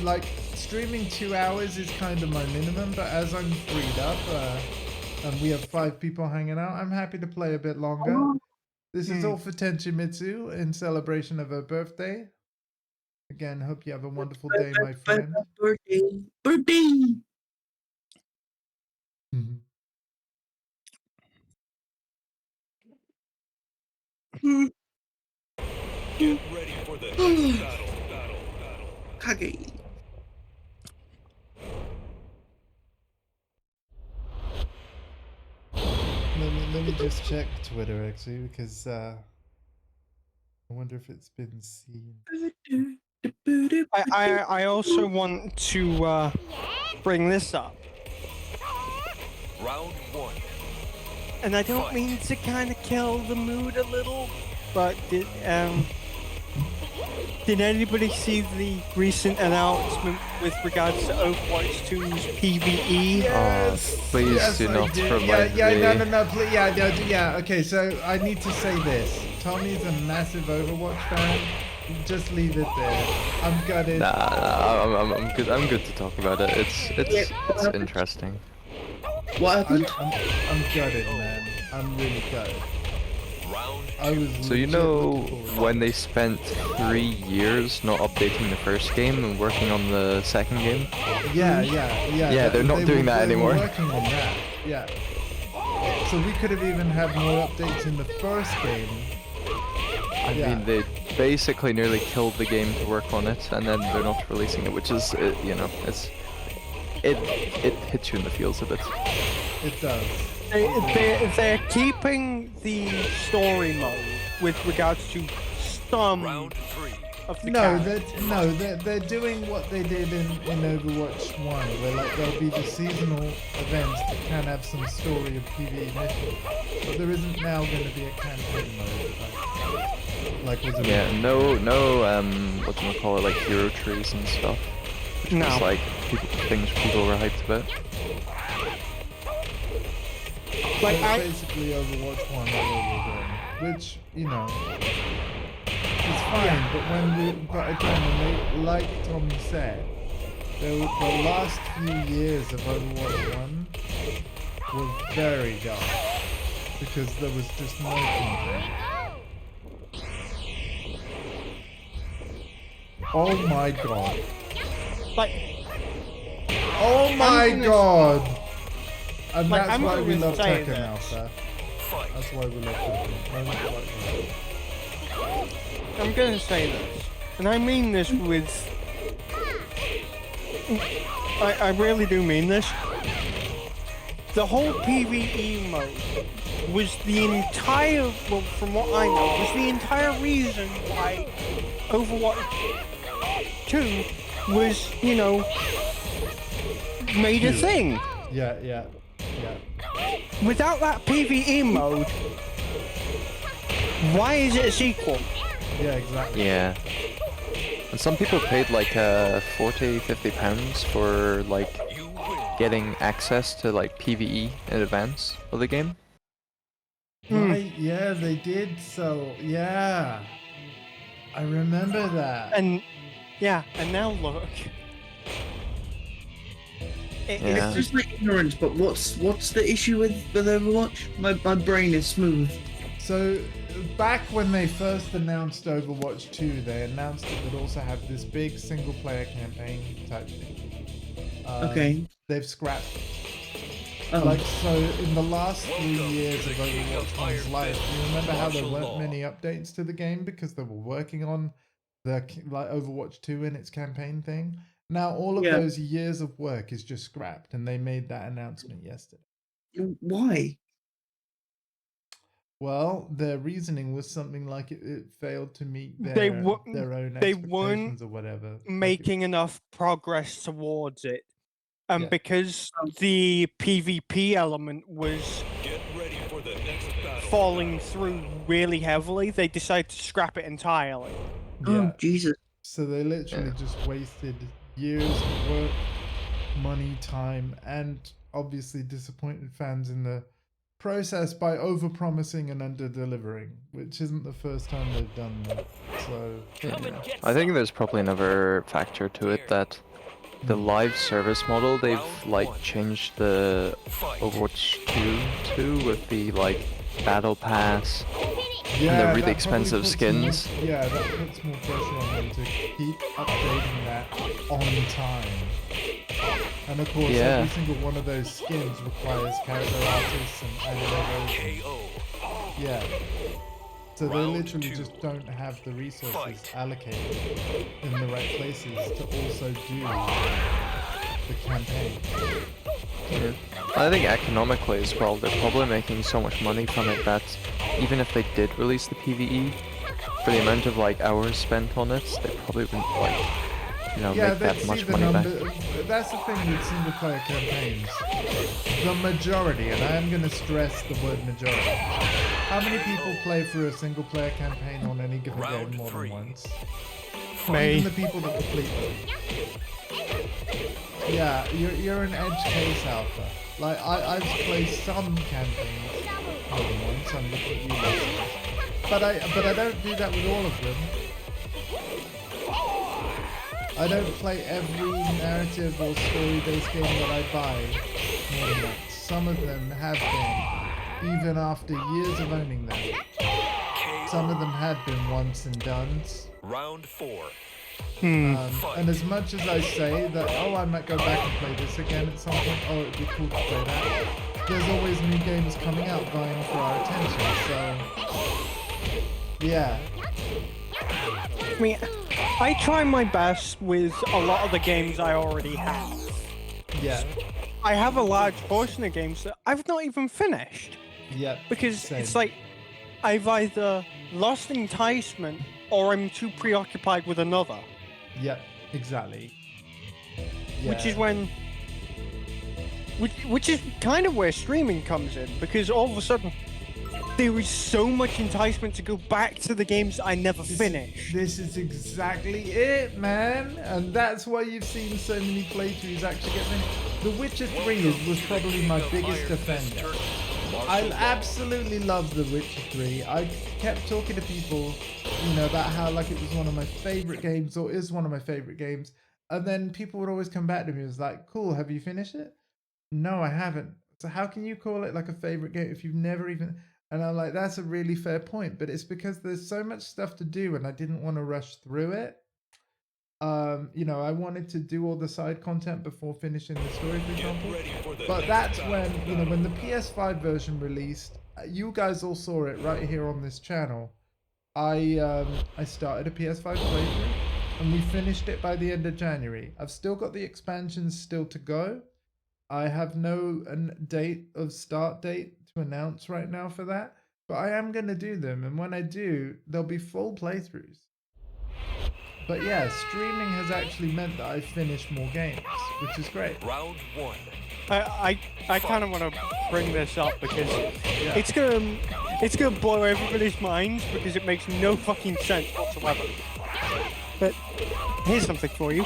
like streaming 2 hours is kind of my minimum, but as I'm freed up and we have 5 people hanging out, I'm happy to play a bit longer. This is all for Tenshimitsu in celebration of her birthday. Again, hope you have a wonderful day, my friend. Birthday. Mhm. Get ready for the next battle. Kage. Let me just check Twitter actually, because I wonder if it's been seen. I also want to bring this up, Round 1. and I don't mean to kind of kill the mood a little, but did anybody see the recent announcement with regards to Overwatch 2's PvE? Please do I not did. remind No, please, yeah. Okay, so I need to say this. Tommy's a massive Overwatch fan. Just leave it there. I'm gutted. Nah, I'm good. I'm good to talk about it. It's interesting. What happened? I'm gutted, man. I'm really gutted. Round I was. So you legit know looking forward to when it. they spent 3 years not updating the first game and working on the second game? Yeah. Yeah, they're not doing that they were anymore. working on that. Yeah. So we could have even had more updates in the first game. I mean, they basically nearly killed the game to work on it, and then they're not releasing it, which is, you know, it hits you in the feels a bit. It does. They're keeping the story mode with regards to some Round 3. of the No, characters. they're doing what they did in Overwatch 1, where like there'll be the seasonal events that can have some story of PvE missions, but there isn't now going to be a campaign mode like was it? Yeah, no, whatchamacallit, like hero trees and stuff. Which No. was like things people were hyped about. Like, So it's basically Overwatch 1 all over again, which, you know, is fine, but again, when they, like Tommy said, the last few years of Overwatch 1 were very dark, because there was just no content. Oh my god. like, Oh my gonna- god! And Like, that's I'm why we gonna love say Tekken this. Alpha. That's why we love Tekken. No, quite right. I'm gonna say this, and I mean this with. I really do mean this. the whole PvE mode was the entire, well, from what I know, was the entire reason why Overwatch 2 was, you know, made a thing. Yeah. Without that PvE mode, why is it a sequel? Yeah, exactly. Yeah. And some people paid like 40, 50 pounds for like getting access to like PvE in advance of the game. Right, yeah, they did. So, yeah. I remember that. And yeah, and now look. Yeah. It's just like ignorance, but what's the issue with Overwatch? My brain is smooth. So, back when they first announced Overwatch 2, they announced it would also have this big single-player campaign type thing. Okay. They've scrapped it. Oh. Like, so in the last 3 years of Overwatch 1's life, you remember how there weren't many updates to the game because they were working on the like Overwatch 2 and its campaign thing? Now all of Yeah. those years of work is just scrapped, and they made that announcement yesterday. Why? Well, their reasoning was something like it failed to meet They their wa- own they expectations weren't or whatever. Like, making enough progress towards it. And Yeah. because the PvP element was Get ready for the next battle. falling through really heavily, they decided to scrap it entirely. Oh yeah. Jesus! So they literally Yeah. just wasted years of work, money, time, and obviously disappointed fans in the process by over-promising and under-delivering, which isn't the first time they've done that. So Yeah. I think there's probably another factor to it that the live service model, they've like changed the Overwatch 2 to with the like battle pass and the really that expensive probably puts skins. more, yeah, that puts more pressure on them to keep updating that on time. And of course, Yeah. every single one of those skins requires character artists and animators. KO. Yeah. So they Round literally two. just don't have the resources Fight. allocated in the right places to also do the campaign. Yeah. I think economically as well, they're probably making so much money from it that even if they did release the PvE, for the amount of like hours spent on it, they probably wouldn't like, you know, Yeah, make they'd that see much the money back. number. That's the thing with single player campaigns. The majority, and I am going to stress the word majority. How many people play through a single player campaign on any given Round game more three. than once? Me. Even the people that complete them. Yeah, you're an edge case alpha. Like I've played some campaigns more than once. I'm looking at you listeners. But I don't do that with all of them. I don't play every narrative or story-based game that I buy more than once. Some of them have been, even after years of owning them. Some of them had been once and dones. Round 4. And as much as I say that, oh, I might go back and play this again at some point, oh, it'd be cool to play that, there's always new games coming out vying for our attention, so... Yeah. I mean, I try my best with a lot of the games I already have. Yeah. I have a large portion of games that I've not even finished. Yeah. Because Same. it's like, I've either lost enticement or I'm too preoccupied with another. Yeah, exactly. Which is Yeah. when... Which is kind of where streaming comes in, because all of a sudden, there is so much enticement to go back to the games I never finished. This is exactly it, man. And that's why you've seen so many playthroughs actually get finished. The Witcher 3 was probably my biggest offender. I absolutely love The Witcher 3. I kept talking to people, you know, about how like it was one of my favorite games or is one of my favorite games. And then people would always come back to me and was like, cool, have you finished it? No, I haven't. So how can you call it like a favorite game if you've never even... And I'm like, that's a really fair point, but it's because there's so much stuff to do and I didn't want to rush through it. You know, I wanted to do all the side content before finishing the story, for example. But that's when, you know, when the PS5 version released, you guys all saw it right here on this channel. I started a PS5 playthrough and we finished it by the end of January. I've still got the expansions still to go. I have no date of start date to announce right now for that, but I am going to do them. And when I do, there'll be full playthroughs. But yeah, streaming has actually meant that I've finished more games, which is great. Round 1. I kind of want to bring this up because it's gonna blow everybody's minds because it makes no fucking sense whatsoever. But here's something for you.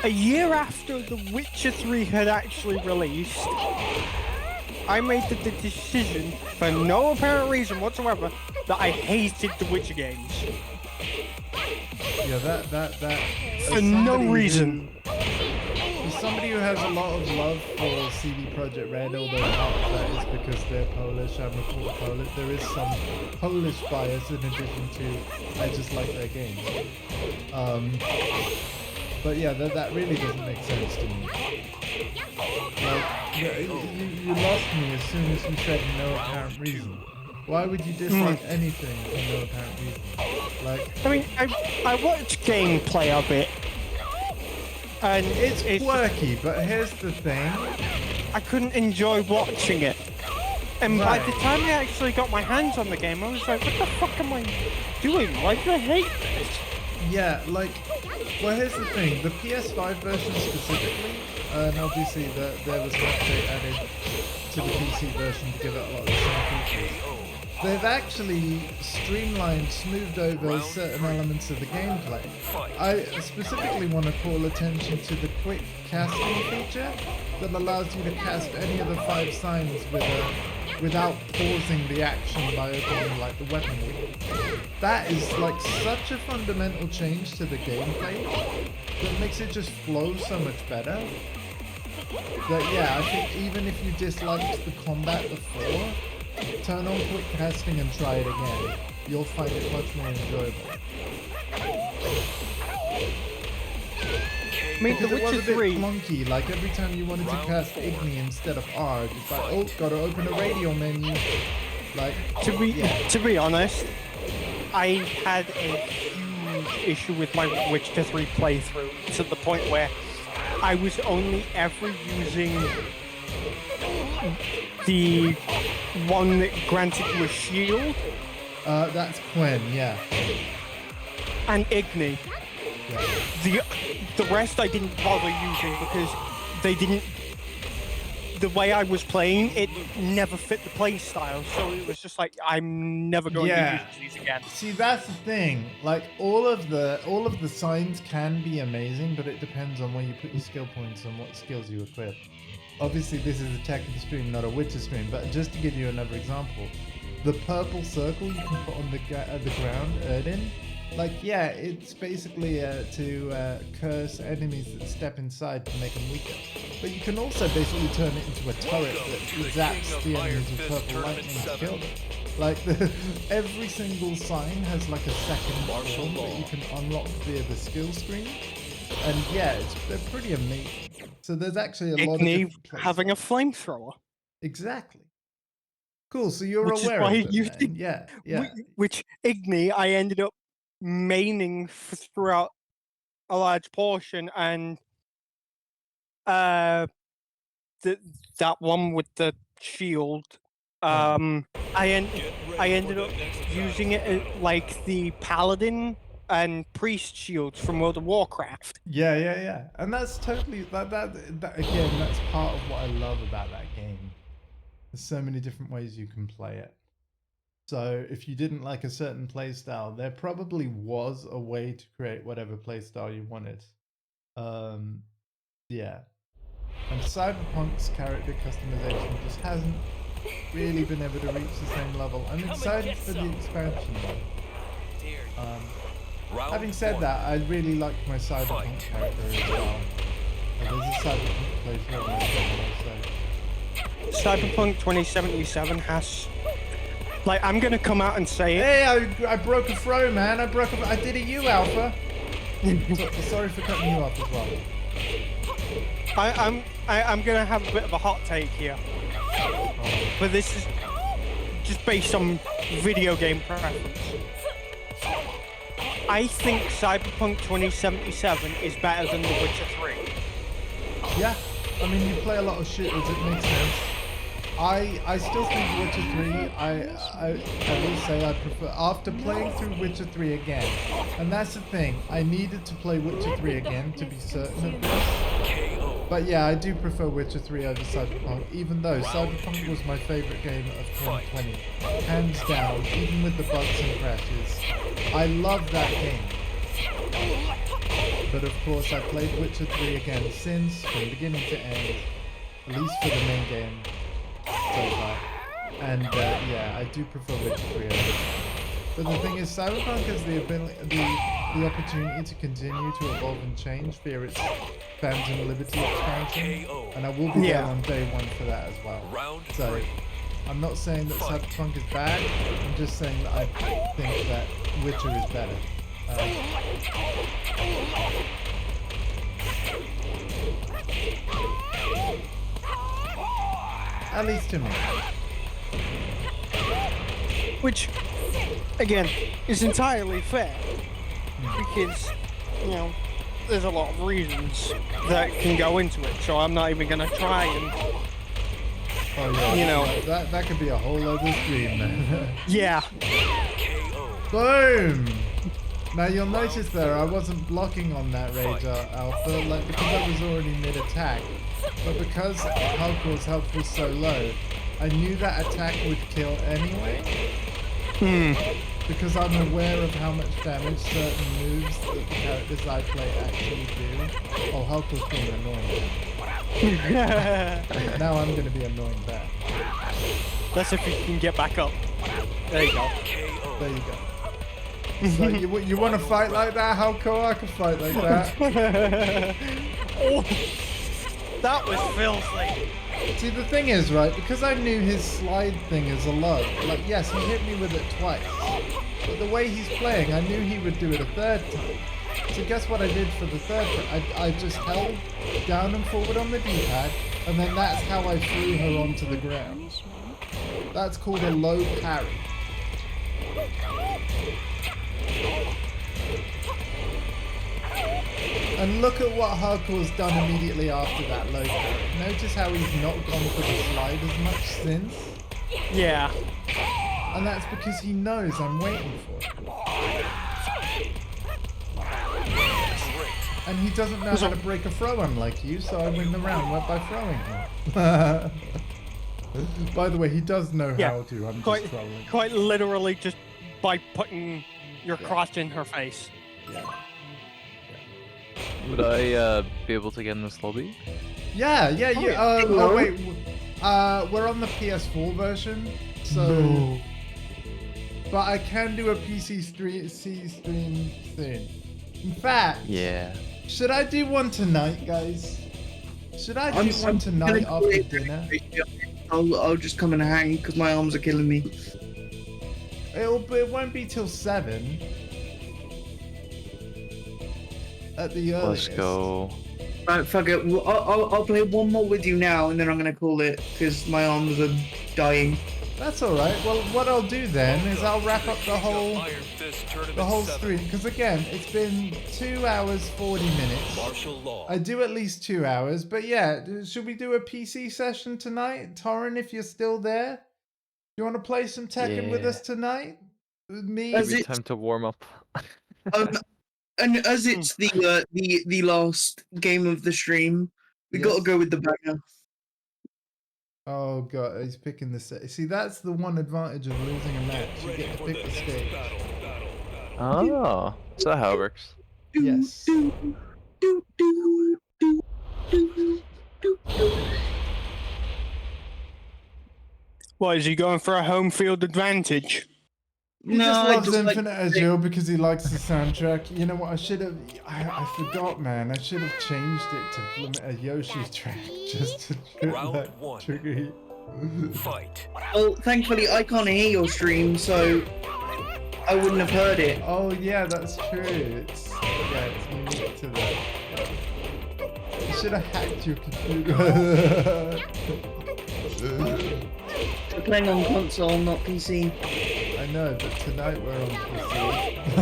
A year after The Witcher 3 had actually released, I made the decision, for no apparent reason whatsoever, that I hated The Witcher games. Yeah, that For no reason. As somebody who has a lot of love for CD Projekt Red, although part of that is because they're Polish, I'm a quarter Polish, there is some Polish bias in addition to I just like their games. But yeah, that really doesn't make sense to me. Like, you lost me as soon as you said no apparent reason. Why would you dislike anything for no apparent reason? Like, I mean, I watched gameplay of it, and it's quirky, but here's the thing. I couldn't enjoy watching it. And by the time I actually got my hands on the game, I was like, what the fuck am I doing? Why do I hate this? Yeah, like, well, here's the thing. The PS5 version specifically, and obviously there was an update added to the PC version to give it a lot of the same features. They've actually streamlined, smoothed over certain elements of the gameplay. I specifically want to call attention to the quick casting feature that allows you to cast any of the 5 signs without pausing the action by opening like the weapon wheel. That is like such a fundamental change to the gameplay that makes it just flow so much better. That yeah, I think even if you disliked the combat before, turn on quick casting and try it again. You'll find it much more enjoyable. I mean, The Because it was Witcher a bit 3... clunky, like every time you wanted to cast Igni instead of Arg, it's like, oh, gotta open a radio menu. Like, To be honest, I had a huge issue with my Witcher 3 playthrough to the point where I was only ever using the one that granted you a shield. That's Quen, yeah. And Igni. Yeah. The rest I didn't bother using because they didn't. The way I was playing, it never fit the play style, so it was just like I'm never going to use these again. See, that's the thing. Like all of the signs can be amazing, but it depends on where you put your skill points and what skills you equip. Obviously, this is a Tekken stream, not a Witcher stream, but just to give you another example, the purple circle you can put on the ground, Erdin, like, yeah, it's basically to curse enemies that step inside to make them weaker. But you can also basically turn it into a turret that zaps the enemies with purple lightning to kill them. Like, every single sign has like a second form that you can unlock via the skill screen. And yeah, they're pretty amazing. So there's actually a lot of different places. Having a flamethrower. Exactly. Cool, so you're Which aware is why of it, then. Yeah. Which Igni I ended up maining throughout a large portion, and that one with the shield, I ended up using it as, like the paladin and priest shields from World of Warcraft. Yeah. And that's totally that again, that's part of what I love about that game. There's so many different ways you can play it. So if you didn't like a certain playstyle, there probably was a way to create whatever playstyle you wanted. Yeah. And Cyberpunk's character customization just hasn't really been able to reach the same level. I'm excited for the expansion though. Having said that, I really like my Cyberpunk character as well. There's a Cyberpunk playthrough on my channel, so. Cyberpunk 2077 has, like, I'm gonna come out and say it. Hey, I broke a throw, man. I did a U alpha. Sorry for cutting you off as well. I'm gonna have a bit of a hot take here, but this is just based on video game preference. I think Cyberpunk 2077 is better than The Witcher 3. Yeah, I mean, you play a lot of shooters, it makes sense. I still think Witcher 3, I will say I prefer, after playing through Witcher 3 again, and that's the thing, I needed to play Witcher 3 again to be certain of this. But yeah, I do prefer Witcher 3 over Cyberpunk, even though Cyberpunk was my favorite game of 2020. Hands down, even with the bugs and crashes. I love that game. But of course, I played Witcher 3 again since, from beginning to end, at least for the main game so far. And yeah, I do prefer Witcher 3 over it. But the thing is, Cyberpunk has the opportunity to continue to evolve and change via its Phantom Liberty expansion, and I will be there on day one for that as well. So, I'm not saying that Cyberpunk is bad, I'm just saying that I think that Witcher is better. At least to me. Which, again, is entirely fair. Because, you know, there's a lot of reasons that can go into it, so I'm not even gonna try and, Oh yeah, you know, that could be a whole other stream then. yeah. Boom! Now you'll notice there, I wasn't blocking on that Rage Alpha, like because I was already mid-attack. But because Hardcore's health was so low, I knew that attack would kill anyway. Because I'm aware of how much damage certain moves that the characters I play actually do. Oh, Hardcore's being annoying. Now I'm going to be annoying back. That's if you can get back up. There you go. There you go. So you want to fight like that? Hardcore? I can fight like that. Oh, that was filthy. See, the thing is, right, because I knew his slide thing is a low. Like, yes, he hit me with it twice. But the way he's playing, I knew he would do it a third time. So guess what I did for the third time? I just held down and forward on the D-pad, and then that's how I threw her onto the ground. That's called a low parry. And look at what Hardcore's done immediately after that low parry. Notice how he's not gone for the slide as much since? Yeah. And that's because he knows I'm waiting for it. And he doesn't know how to break a throw unlike you, so I win the round by throwing him. By the way, he does know how to, I'm just trolling. Quite literally just by putting your crotch in her face. Yeah. Would I be able to get in this lobby? Yeah, you. Oh wait, we're on the PS4 version, so. No. But I can do a PC stream soon. In fact. Yeah. Should I do one tonight, guys? Should I do one tonight after dinner? I'll just come and hang because my arms are killing me. It won't be till 7. At the earliest. Let's go. Right, fuck it. I'll play one more with you now, and then I'm gonna call it because my arms are dying. That's all right. Well, what I'll do then is I'll wrap up the whole stream because again, it's been 2 hours 40 minutes. I do at least 2 hours, but yeah, should we do a PC session tonight, Torrin? If you're still there, you want to play some Tekken with us tonight? With me? Maybe time to warm up. And as it's the last game of the stream, we gotta go with the banger. Oh god, he's picking the set. See, that's the one advantage of losing a match. You get to pick the stage. Oh, is that how it works? Yes. What, is he going for a home field advantage? He just loves Infinite Azure because he likes the soundtrack. You know what? I forgot, man. I should have changed it to a Yoshi track just to trigger you. Fight. Well, thankfully I can't hear your stream, so I wouldn't have heard it. Oh yeah, that's true. It's unique to that. You should have hacked your computer. We're playing on console, not PC. I know, but tonight we're on PC.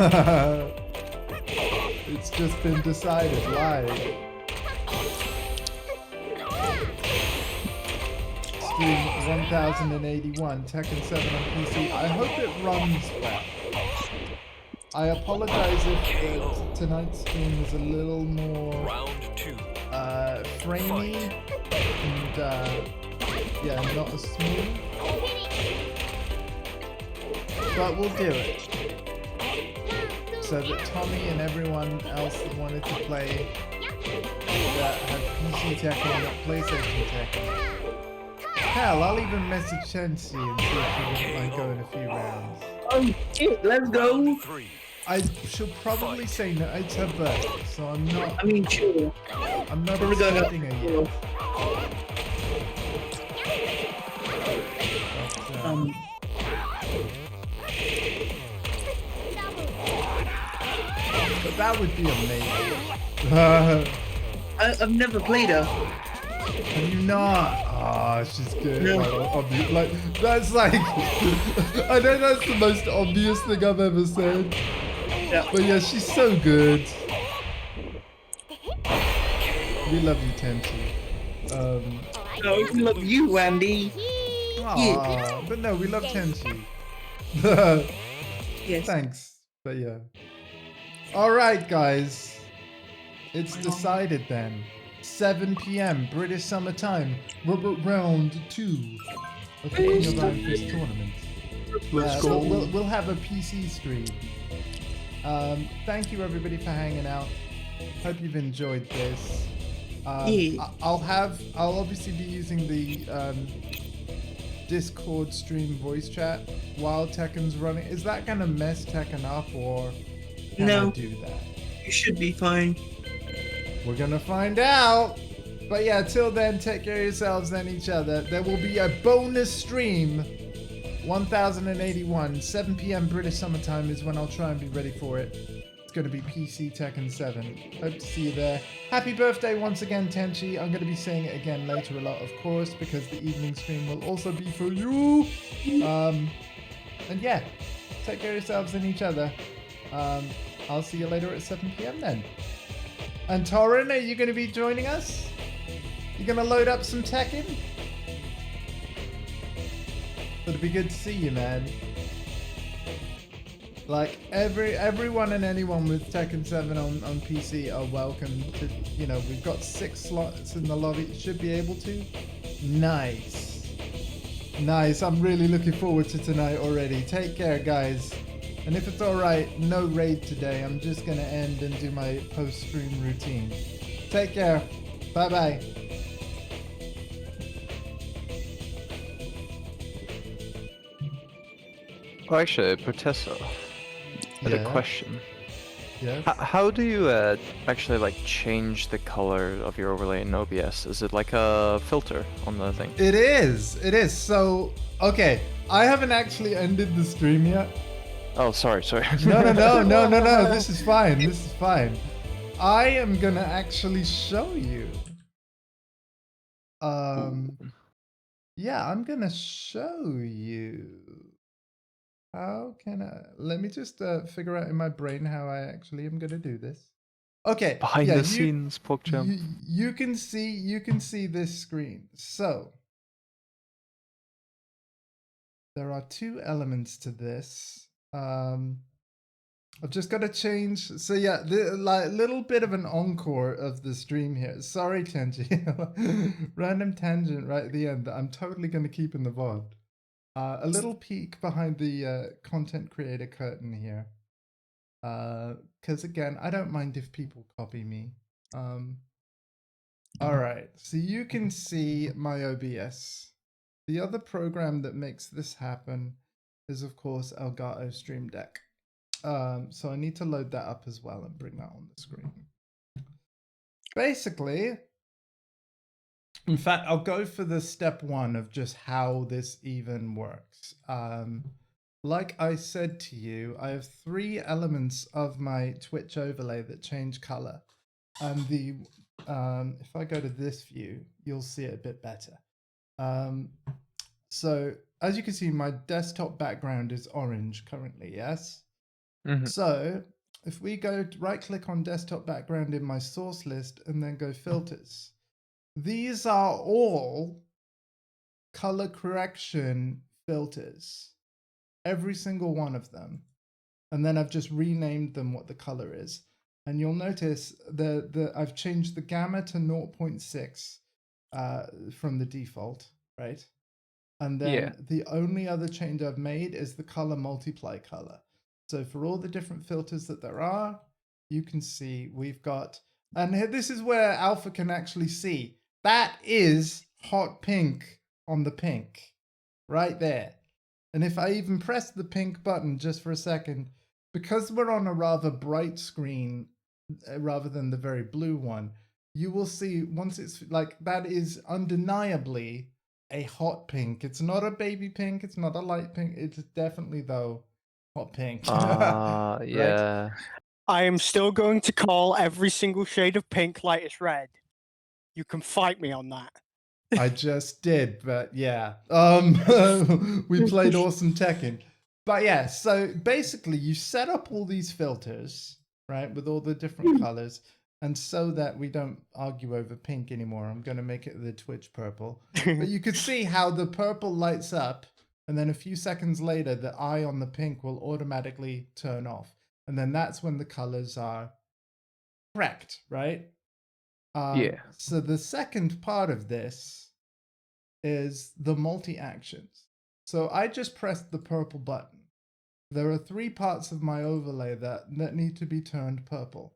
It's just been decided live. stream 1081 Tekken 7 on PC. I hope it runs well. I apologize if tonight's stream was a little more Round 2. framey and yeah, not as smooth. But we'll do it. So that Tommy and everyone else that wanted to play that had PC Tekken, not PlayStation Tekken. Hell, I'll even message Chensi and see if she wouldn't mind going a few rounds. Oh shit, let's go. Round 3. I should probably say no, it's her birthday, so I'm not I mean, sure. I'm not We're going up. expecting her yet. But, but that would be amazing. I've never played her. Have you not? Ah, she's good. No. Like, that's like, I know that's the most obvious thing I've ever said. Yeah. But yeah, she's so good. We love you, Tenchi. No, we love you, Andy. Aw, but no, we love Tenchi. Yes. Thanks. But yeah. Alright, guys. It's decided then. 7 p.m. British Summer Time. Round 2 of the King of Iron Fist tournament. Let's go. We'll have a PC stream. Thank you everybody for hanging out. Hope you've enjoyed this. Yeah. I'll obviously be using the Discord stream voice chat while Tekken's running. Is that gonna mess Tekken up, or can I No. do that? You should be fine. We're gonna find out. But yeah, till then, take care of yourselves and each other. There will be a bonus stream. 1081, 7 p.m. British summertime is when I'll try and be ready for it. It's gonna be PC Tekken 7. Hope to see you there. Happy birthday once again, Tenchi. I'm gonna be saying it again later a lot, of course, because the evening stream will also be for you. And yeah, take care of yourselves and each other. I'll see you later at 7 p.m. then. And Torrin, are you going to be joining us? You going to load up some Tekken? It'd be good to see you, man. Like, everyone and anyone with Tekken 7 on PC are welcome to, you know, we've got 6 slots in the lobby. Should be able to. Nice. Nice. I'm really looking forward to tonight already. Take care, guys. And if it's alright, no raid today. I'm just going to end and do my post-stream routine. Take care. Bye-bye. Oh, actually, Protessa, I had a question. Yes? How do you actually like change the color of your overlay in OBS? Is it like a filter on the thing? It is. It is. So, okay. I haven't actually ended the stream yet. Oh, sorry. No. This is fine. This is fine. I am gonna actually show you. Yeah, I'm gonna show you. How can I? Let me just figure out in my brain how I actually am gonna do this. Okay. Behind yeah, the scenes, PogChamp. You can see this screen. So there are 2 elements to this. I've just got to change. So yeah, like little bit of an encore of the stream here. Sorry, Tenji. Random tangent right at the end that I'm totally going to keep in the VOD. A little peek behind the content creator curtain here. Because again, I don't mind if people copy me. All right, so you can see my OBS. The other program that makes this happen is, of course, Elgato Stream Deck. So I need to load that up as well and bring that on the screen. Basically, in fact, I'll go for the step 1 of just how this even works. Like I said to you, I have 3 elements of my Twitch overlay that change color. And the if I go to this view, you'll see it a bit better. So as you can see, my desktop background is orange currently, yes? Mm-hmm. So if we go right click on desktop background in my source list and then go filters, these are all color correction filters, every single one of them, and then I've just renamed them what the color is. And you'll notice I've changed the gamma to 0.6 from the default, right? And then the only other change I've made is the color multiply color. So for all the different filters that there are, you can see we've got, and here, this is where Alpha can actually see, that is hot pink on the pink, right there. And if I even press the pink button just for a second, because we're on a rather bright screen rather than the very blue one, you will see once it's like, that is undeniably a hot pink. It's not a baby pink, it's not a light pink, it's definitely though hot pink. Right? Yeah. I am still going to call every single shade of pink lightest red. You can fight me on that. I just did, but yeah. We played awesome Tekken. But yeah, so basically you set up all these filters, right, with all the different colors. And so that we don't argue over pink anymore, I'm going to make it the Twitch purple. But you could see how the purple lights up, and then a few seconds later, the eye on the pink will automatically turn off. And then that's when the colors are correct, right? Yeah. So the second part of this is the multi-actions. So I just pressed the purple button. There are 3 parts of my overlay that need to be turned purple.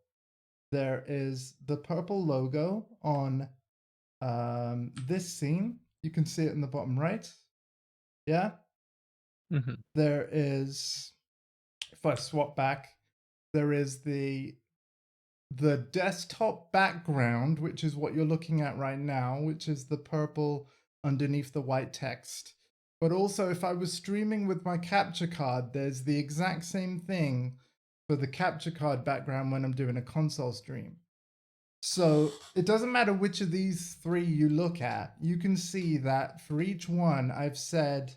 There is the purple logo on this scene. You can see it in the bottom right. Yeah. Mm-hmm. There is, if I swap back, there is the desktop background, which is what you're looking at right now, which is the purple underneath the white text. But also, if I was streaming with my capture card, there's the exact same thing for the capture card background when I'm doing a console stream. So it doesn't matter which of these 3 you look at, you can see that for each one I've said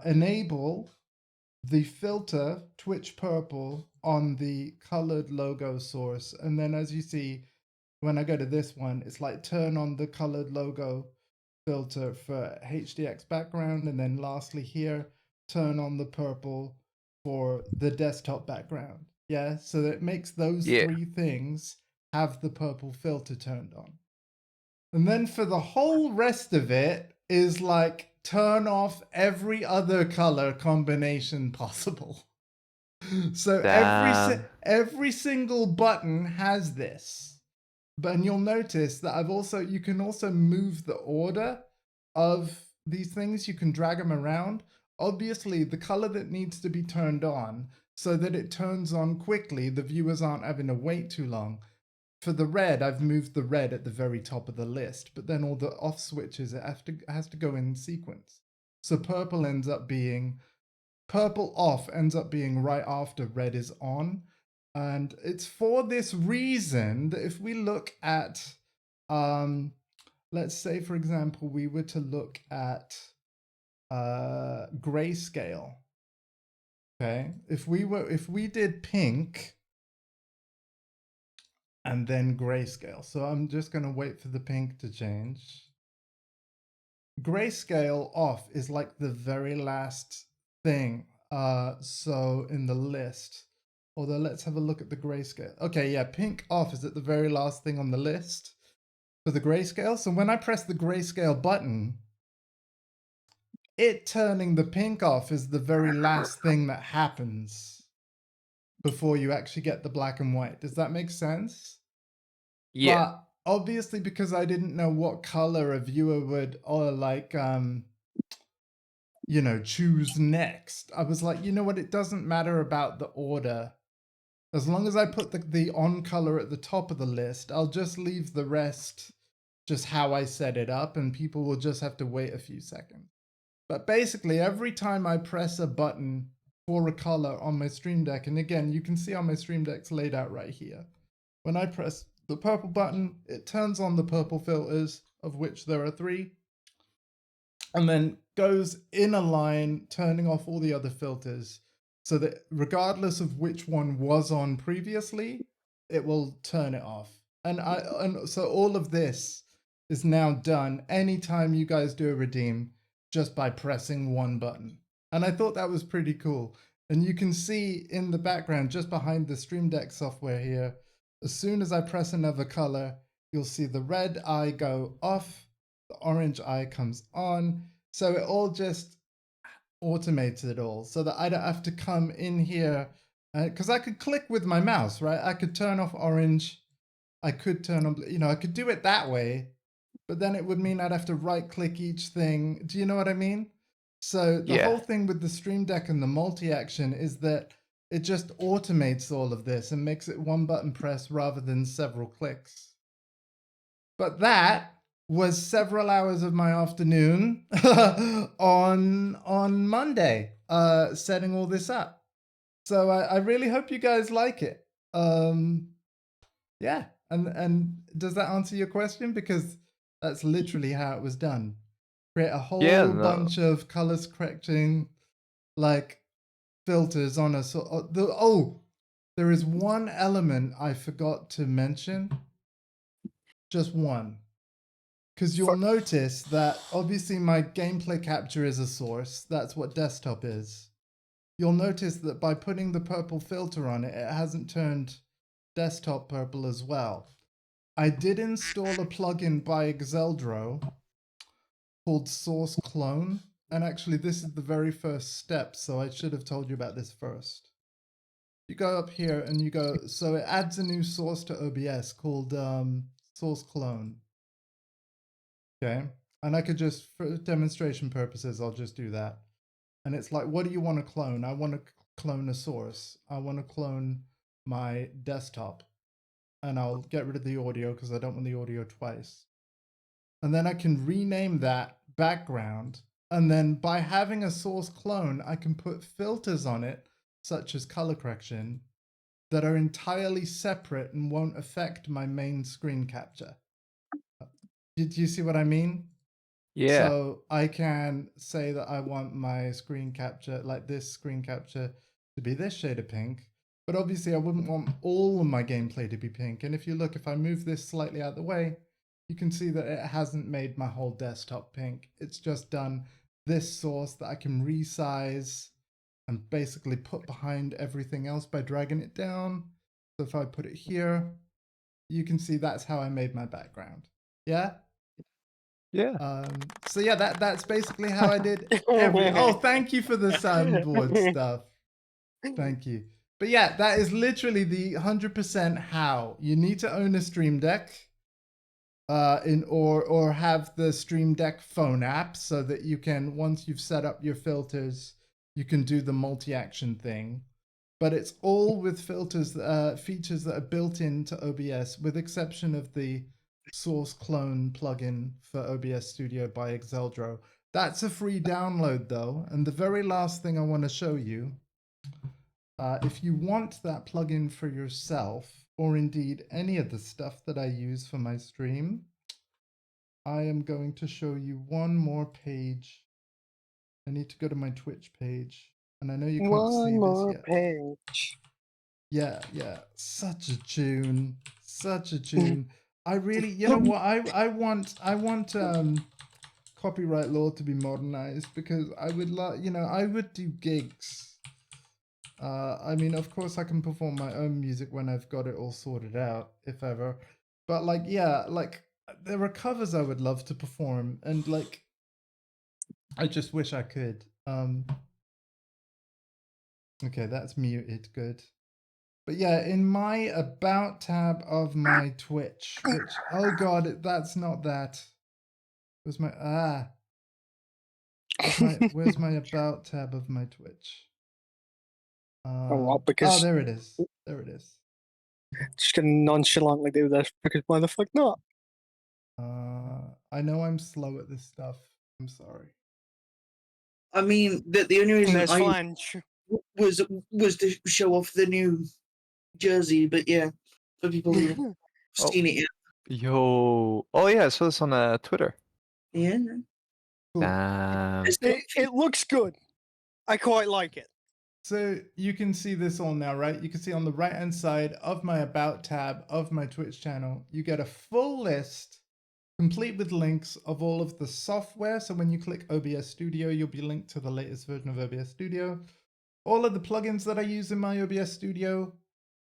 enable the filter Twitch purple on the colored logo source. And then as you see, when I go to this one, it's like turn on the colored logo filter for HDX background. And then lastly here, turn on the purple for the desktop background. Yeah, so that makes those 3 things have the purple filter turned on. And then for the whole rest of it is like turn off every other color combination possible. So every single button has this. But you'll notice that you can also move the order of these things. You can drag them around. Obviously, the color that needs to be turned on so that it turns on quickly, the viewers aren't having to wait too long. For the red, I've moved the red at the very top of the list, but then all the off switches, it has to go in sequence. So purple off ends up being right after red is on. And it's for this reason that if we look at, let's say, for example, we were to look at grayscale. Okay, if we did pink and then grayscale. So I'm just going to wait for the pink to change. Grayscale off is like the very last thing. So in the list, although let's have a look at the grayscale. Okay, yeah, pink off is at the very last thing on the list for the grayscale. So when I press the grayscale button, it turning the pink off is the very last thing that happens before you actually get the black and white. Does that make sense? Yeah. But obviously, because I didn't know what color a viewer would, or like, choose next, I was like, you know what? It doesn't matter about the order. As long as I put the on color at the top of the list, I'll just leave the rest just how I set it up, and people will just have to wait a few seconds. But basically, every time I press a button for a color on my Stream Deck, and again, you can see on my Stream Deck's laid out right here. When I press the purple button, it turns on the purple filters, of which there are 3, and then goes in a line, turning off all the other filters, so that regardless of which one was on previously, it will turn it off. And so all of this is now done anytime you guys do a redeem just by pressing one button. And I thought that was pretty cool. And you can see in the background, just behind the Stream Deck software here, as soon as I press another color, you'll see the red eye go off, the orange eye comes on. So it all just automates it all so that I don't have to come in here, because I could click with my mouse, right? I could turn off orange, I could turn on, I could do it that way, but then it would mean I'd have to right click each thing. Do you know what I mean? So the Yeah. whole thing with the Stream Deck and the multi-action is that it just automates all of this and makes it one button press rather than several clicks. But that was several hours of my afternoon on Monday, setting all this up. So I really hope you guys like it. Yeah, and does that answer your question? Because that's literally how it was done. Create a whole Yeah, no. bunch of colors correcting, like filters on a there is one element I forgot to mention. Just one. Because you'll notice that obviously my gameplay capture is a source. That's what desktop is. You'll notice that by putting the purple filter on it, it hasn't turned desktop purple as well. I did install a plugin by Exeldro called Source Clone. And actually, this is the very first step, so I should have told you about this first. You go up here and you go, so it adds a new source to OBS called Source Clone. Okay, and I could just, for demonstration purposes, I'll just do that. And it's like, what do you want to clone? I want to clone a source. I want to clone my desktop. And I'll get rid of the audio because I don't want the audio twice. And then I can rename that background. And then by having a source clone, I can put filters on it, such as color correction, that are entirely separate and won't affect my main screen capture. Did you see what I mean? Yeah. So I can say that I want my screen capture, like this screen capture, to be this shade of pink. But obviously I wouldn't want all of my gameplay to be pink. And if you look, if I move this slightly out of the way, you can see that it hasn't made my whole desktop pink. It's just done this source that I can resize and basically put behind everything else by dragging it down. So if I put it here, you can see that's how I made my background. Yeah? Yeah. So yeah, that's basically how I did every. Oh, thank you for the soundboard stuff. Thank you. But yeah, that is literally the 100% how. You need to own a Stream Deck, or have the Stream Deck phone app so that you can, once you've set up your filters, you can do the multi-action thing. But it's all with filters, features that are built into OBS, with exception of the Source Clone plugin for OBS Studio by Exeldro. That's a free download though. And the very last thing I want to show you, if you want that plugin for yourself, or indeed any of the stuff that I use for my stream, I am going to show you one more page. I need to go to my Twitch page, and I know you can't see this yet. Page. Yeah, such a tune, such a tune. I really, you know what? I want copyright law to be modernized, because I would I would do gigs. I mean, of course, I can perform my own music when I've got it all sorted out, if ever. But like, yeah, like there are covers I would love to perform, and like, I just wish I could. Okay, that's muted. Good. But yeah, in my About tab of my Twitch, which, oh god, that's not that. Where's my, where's my About tab of my Twitch? well, because there it is. There it is. just gonna nonchalantly do this because why the fuck not? I know I'm slow at this stuff. I'm sorry. I mean, the only reason There's I flange. was to show off the new jersey, but yeah, for people who have Oh. seen it yet. Yo. Oh yeah, I saw this on Twitter. Yeah. Cool. It looks good. I quite like it. So you can see this all now, right? You can see on the right-hand side of my About tab of my Twitch channel, you get a full list complete with links of all of the software. So when you click OBS Studio, you'll be linked to the latest version of OBS Studio. All of the plugins that I use in my OBS Studio.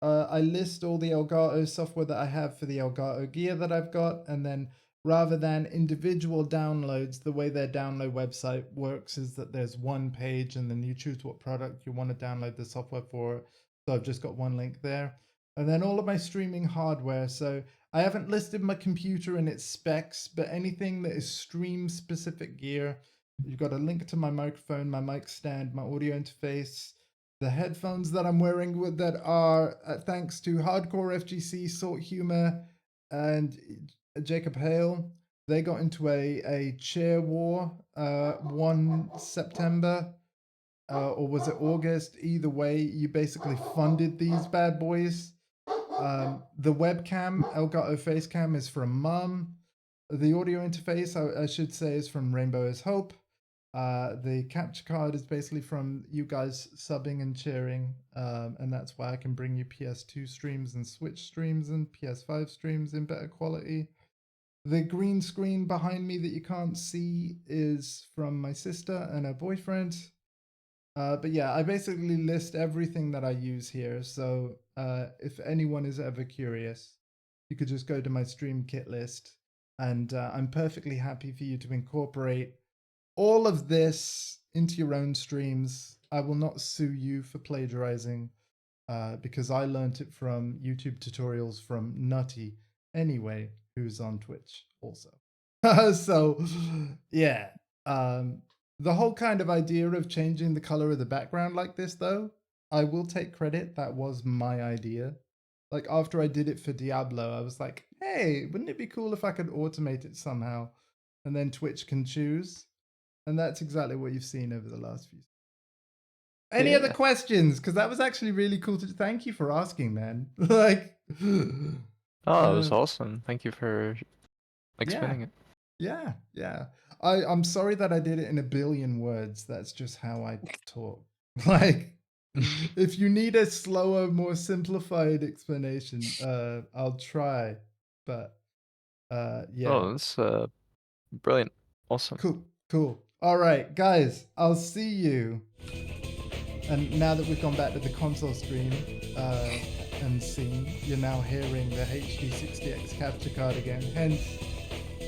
I list all the Elgato software that I have for the Elgato gear that I've got, and then rather than individual downloads, the way their download website works is that there's one page and then you choose what product you want to download the software for. So I've just got one link there. And then all of my streaming hardware. So I haven't listed my computer and its specs, but anything that is stream specific gear, you've got a link to my microphone, my mic stand, my audio interface, the headphones that I'm wearing that are thanks to Hardcore FGC, Salt Humor, and Jacob Hale. They got into a chair war 1 September, or was it August? Either way, you basically funded these bad boys. The webcam, Elgato Facecam, is from Mum. The audio interface, I should say, is from Rainbow is Hope. The capture card is basically from you guys subbing and cheering, and that's why I can bring you PS2 streams and Switch streams and PS5 streams in better quality. The green screen behind me that you can't see is from my sister and her boyfriend. But yeah, I basically list everything that I use here, so if anyone is ever curious, you could just go to my stream kit list, and I'm perfectly happy for you to incorporate all of this into your own streams. I will not sue you for plagiarizing because I learned it from YouTube tutorials from Nutty anyway, who's on Twitch also. So yeah, the whole kind of idea of changing the color of the background like this, though, I will take credit. That was my idea. Like after I did it for Diablo, I was like, hey, wouldn't it be cool if I could automate it somehow? And then Twitch can choose. And that's exactly what you've seen over the last few. Any other questions? Because that was actually really cool to thank you for asking, man. Like, Oh, it was awesome. Thank you for explaining it. Yeah. I'm sorry that I did it in a billion words. That's just how I talk. Like, if you need a slower, more simplified explanation, I'll try. But yeah. Oh, that's brilliant. Awesome. Cool. All right, guys, I'll see you. And now that we've gone back to the console stream and scene, you're now hearing the HD 60X capture card again, hence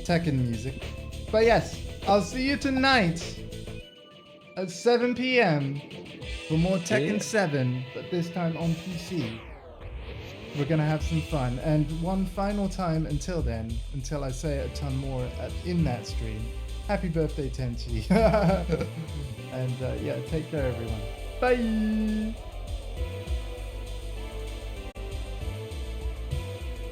Tekken music. But yes, I'll see you tonight at 7 p.m. for more Tekken 7, but this time on PC. We're going to have some fun. And one final time until then, until I say a ton more in that stream, happy birthday, Tenchi. And yeah, take care, everyone. Bye.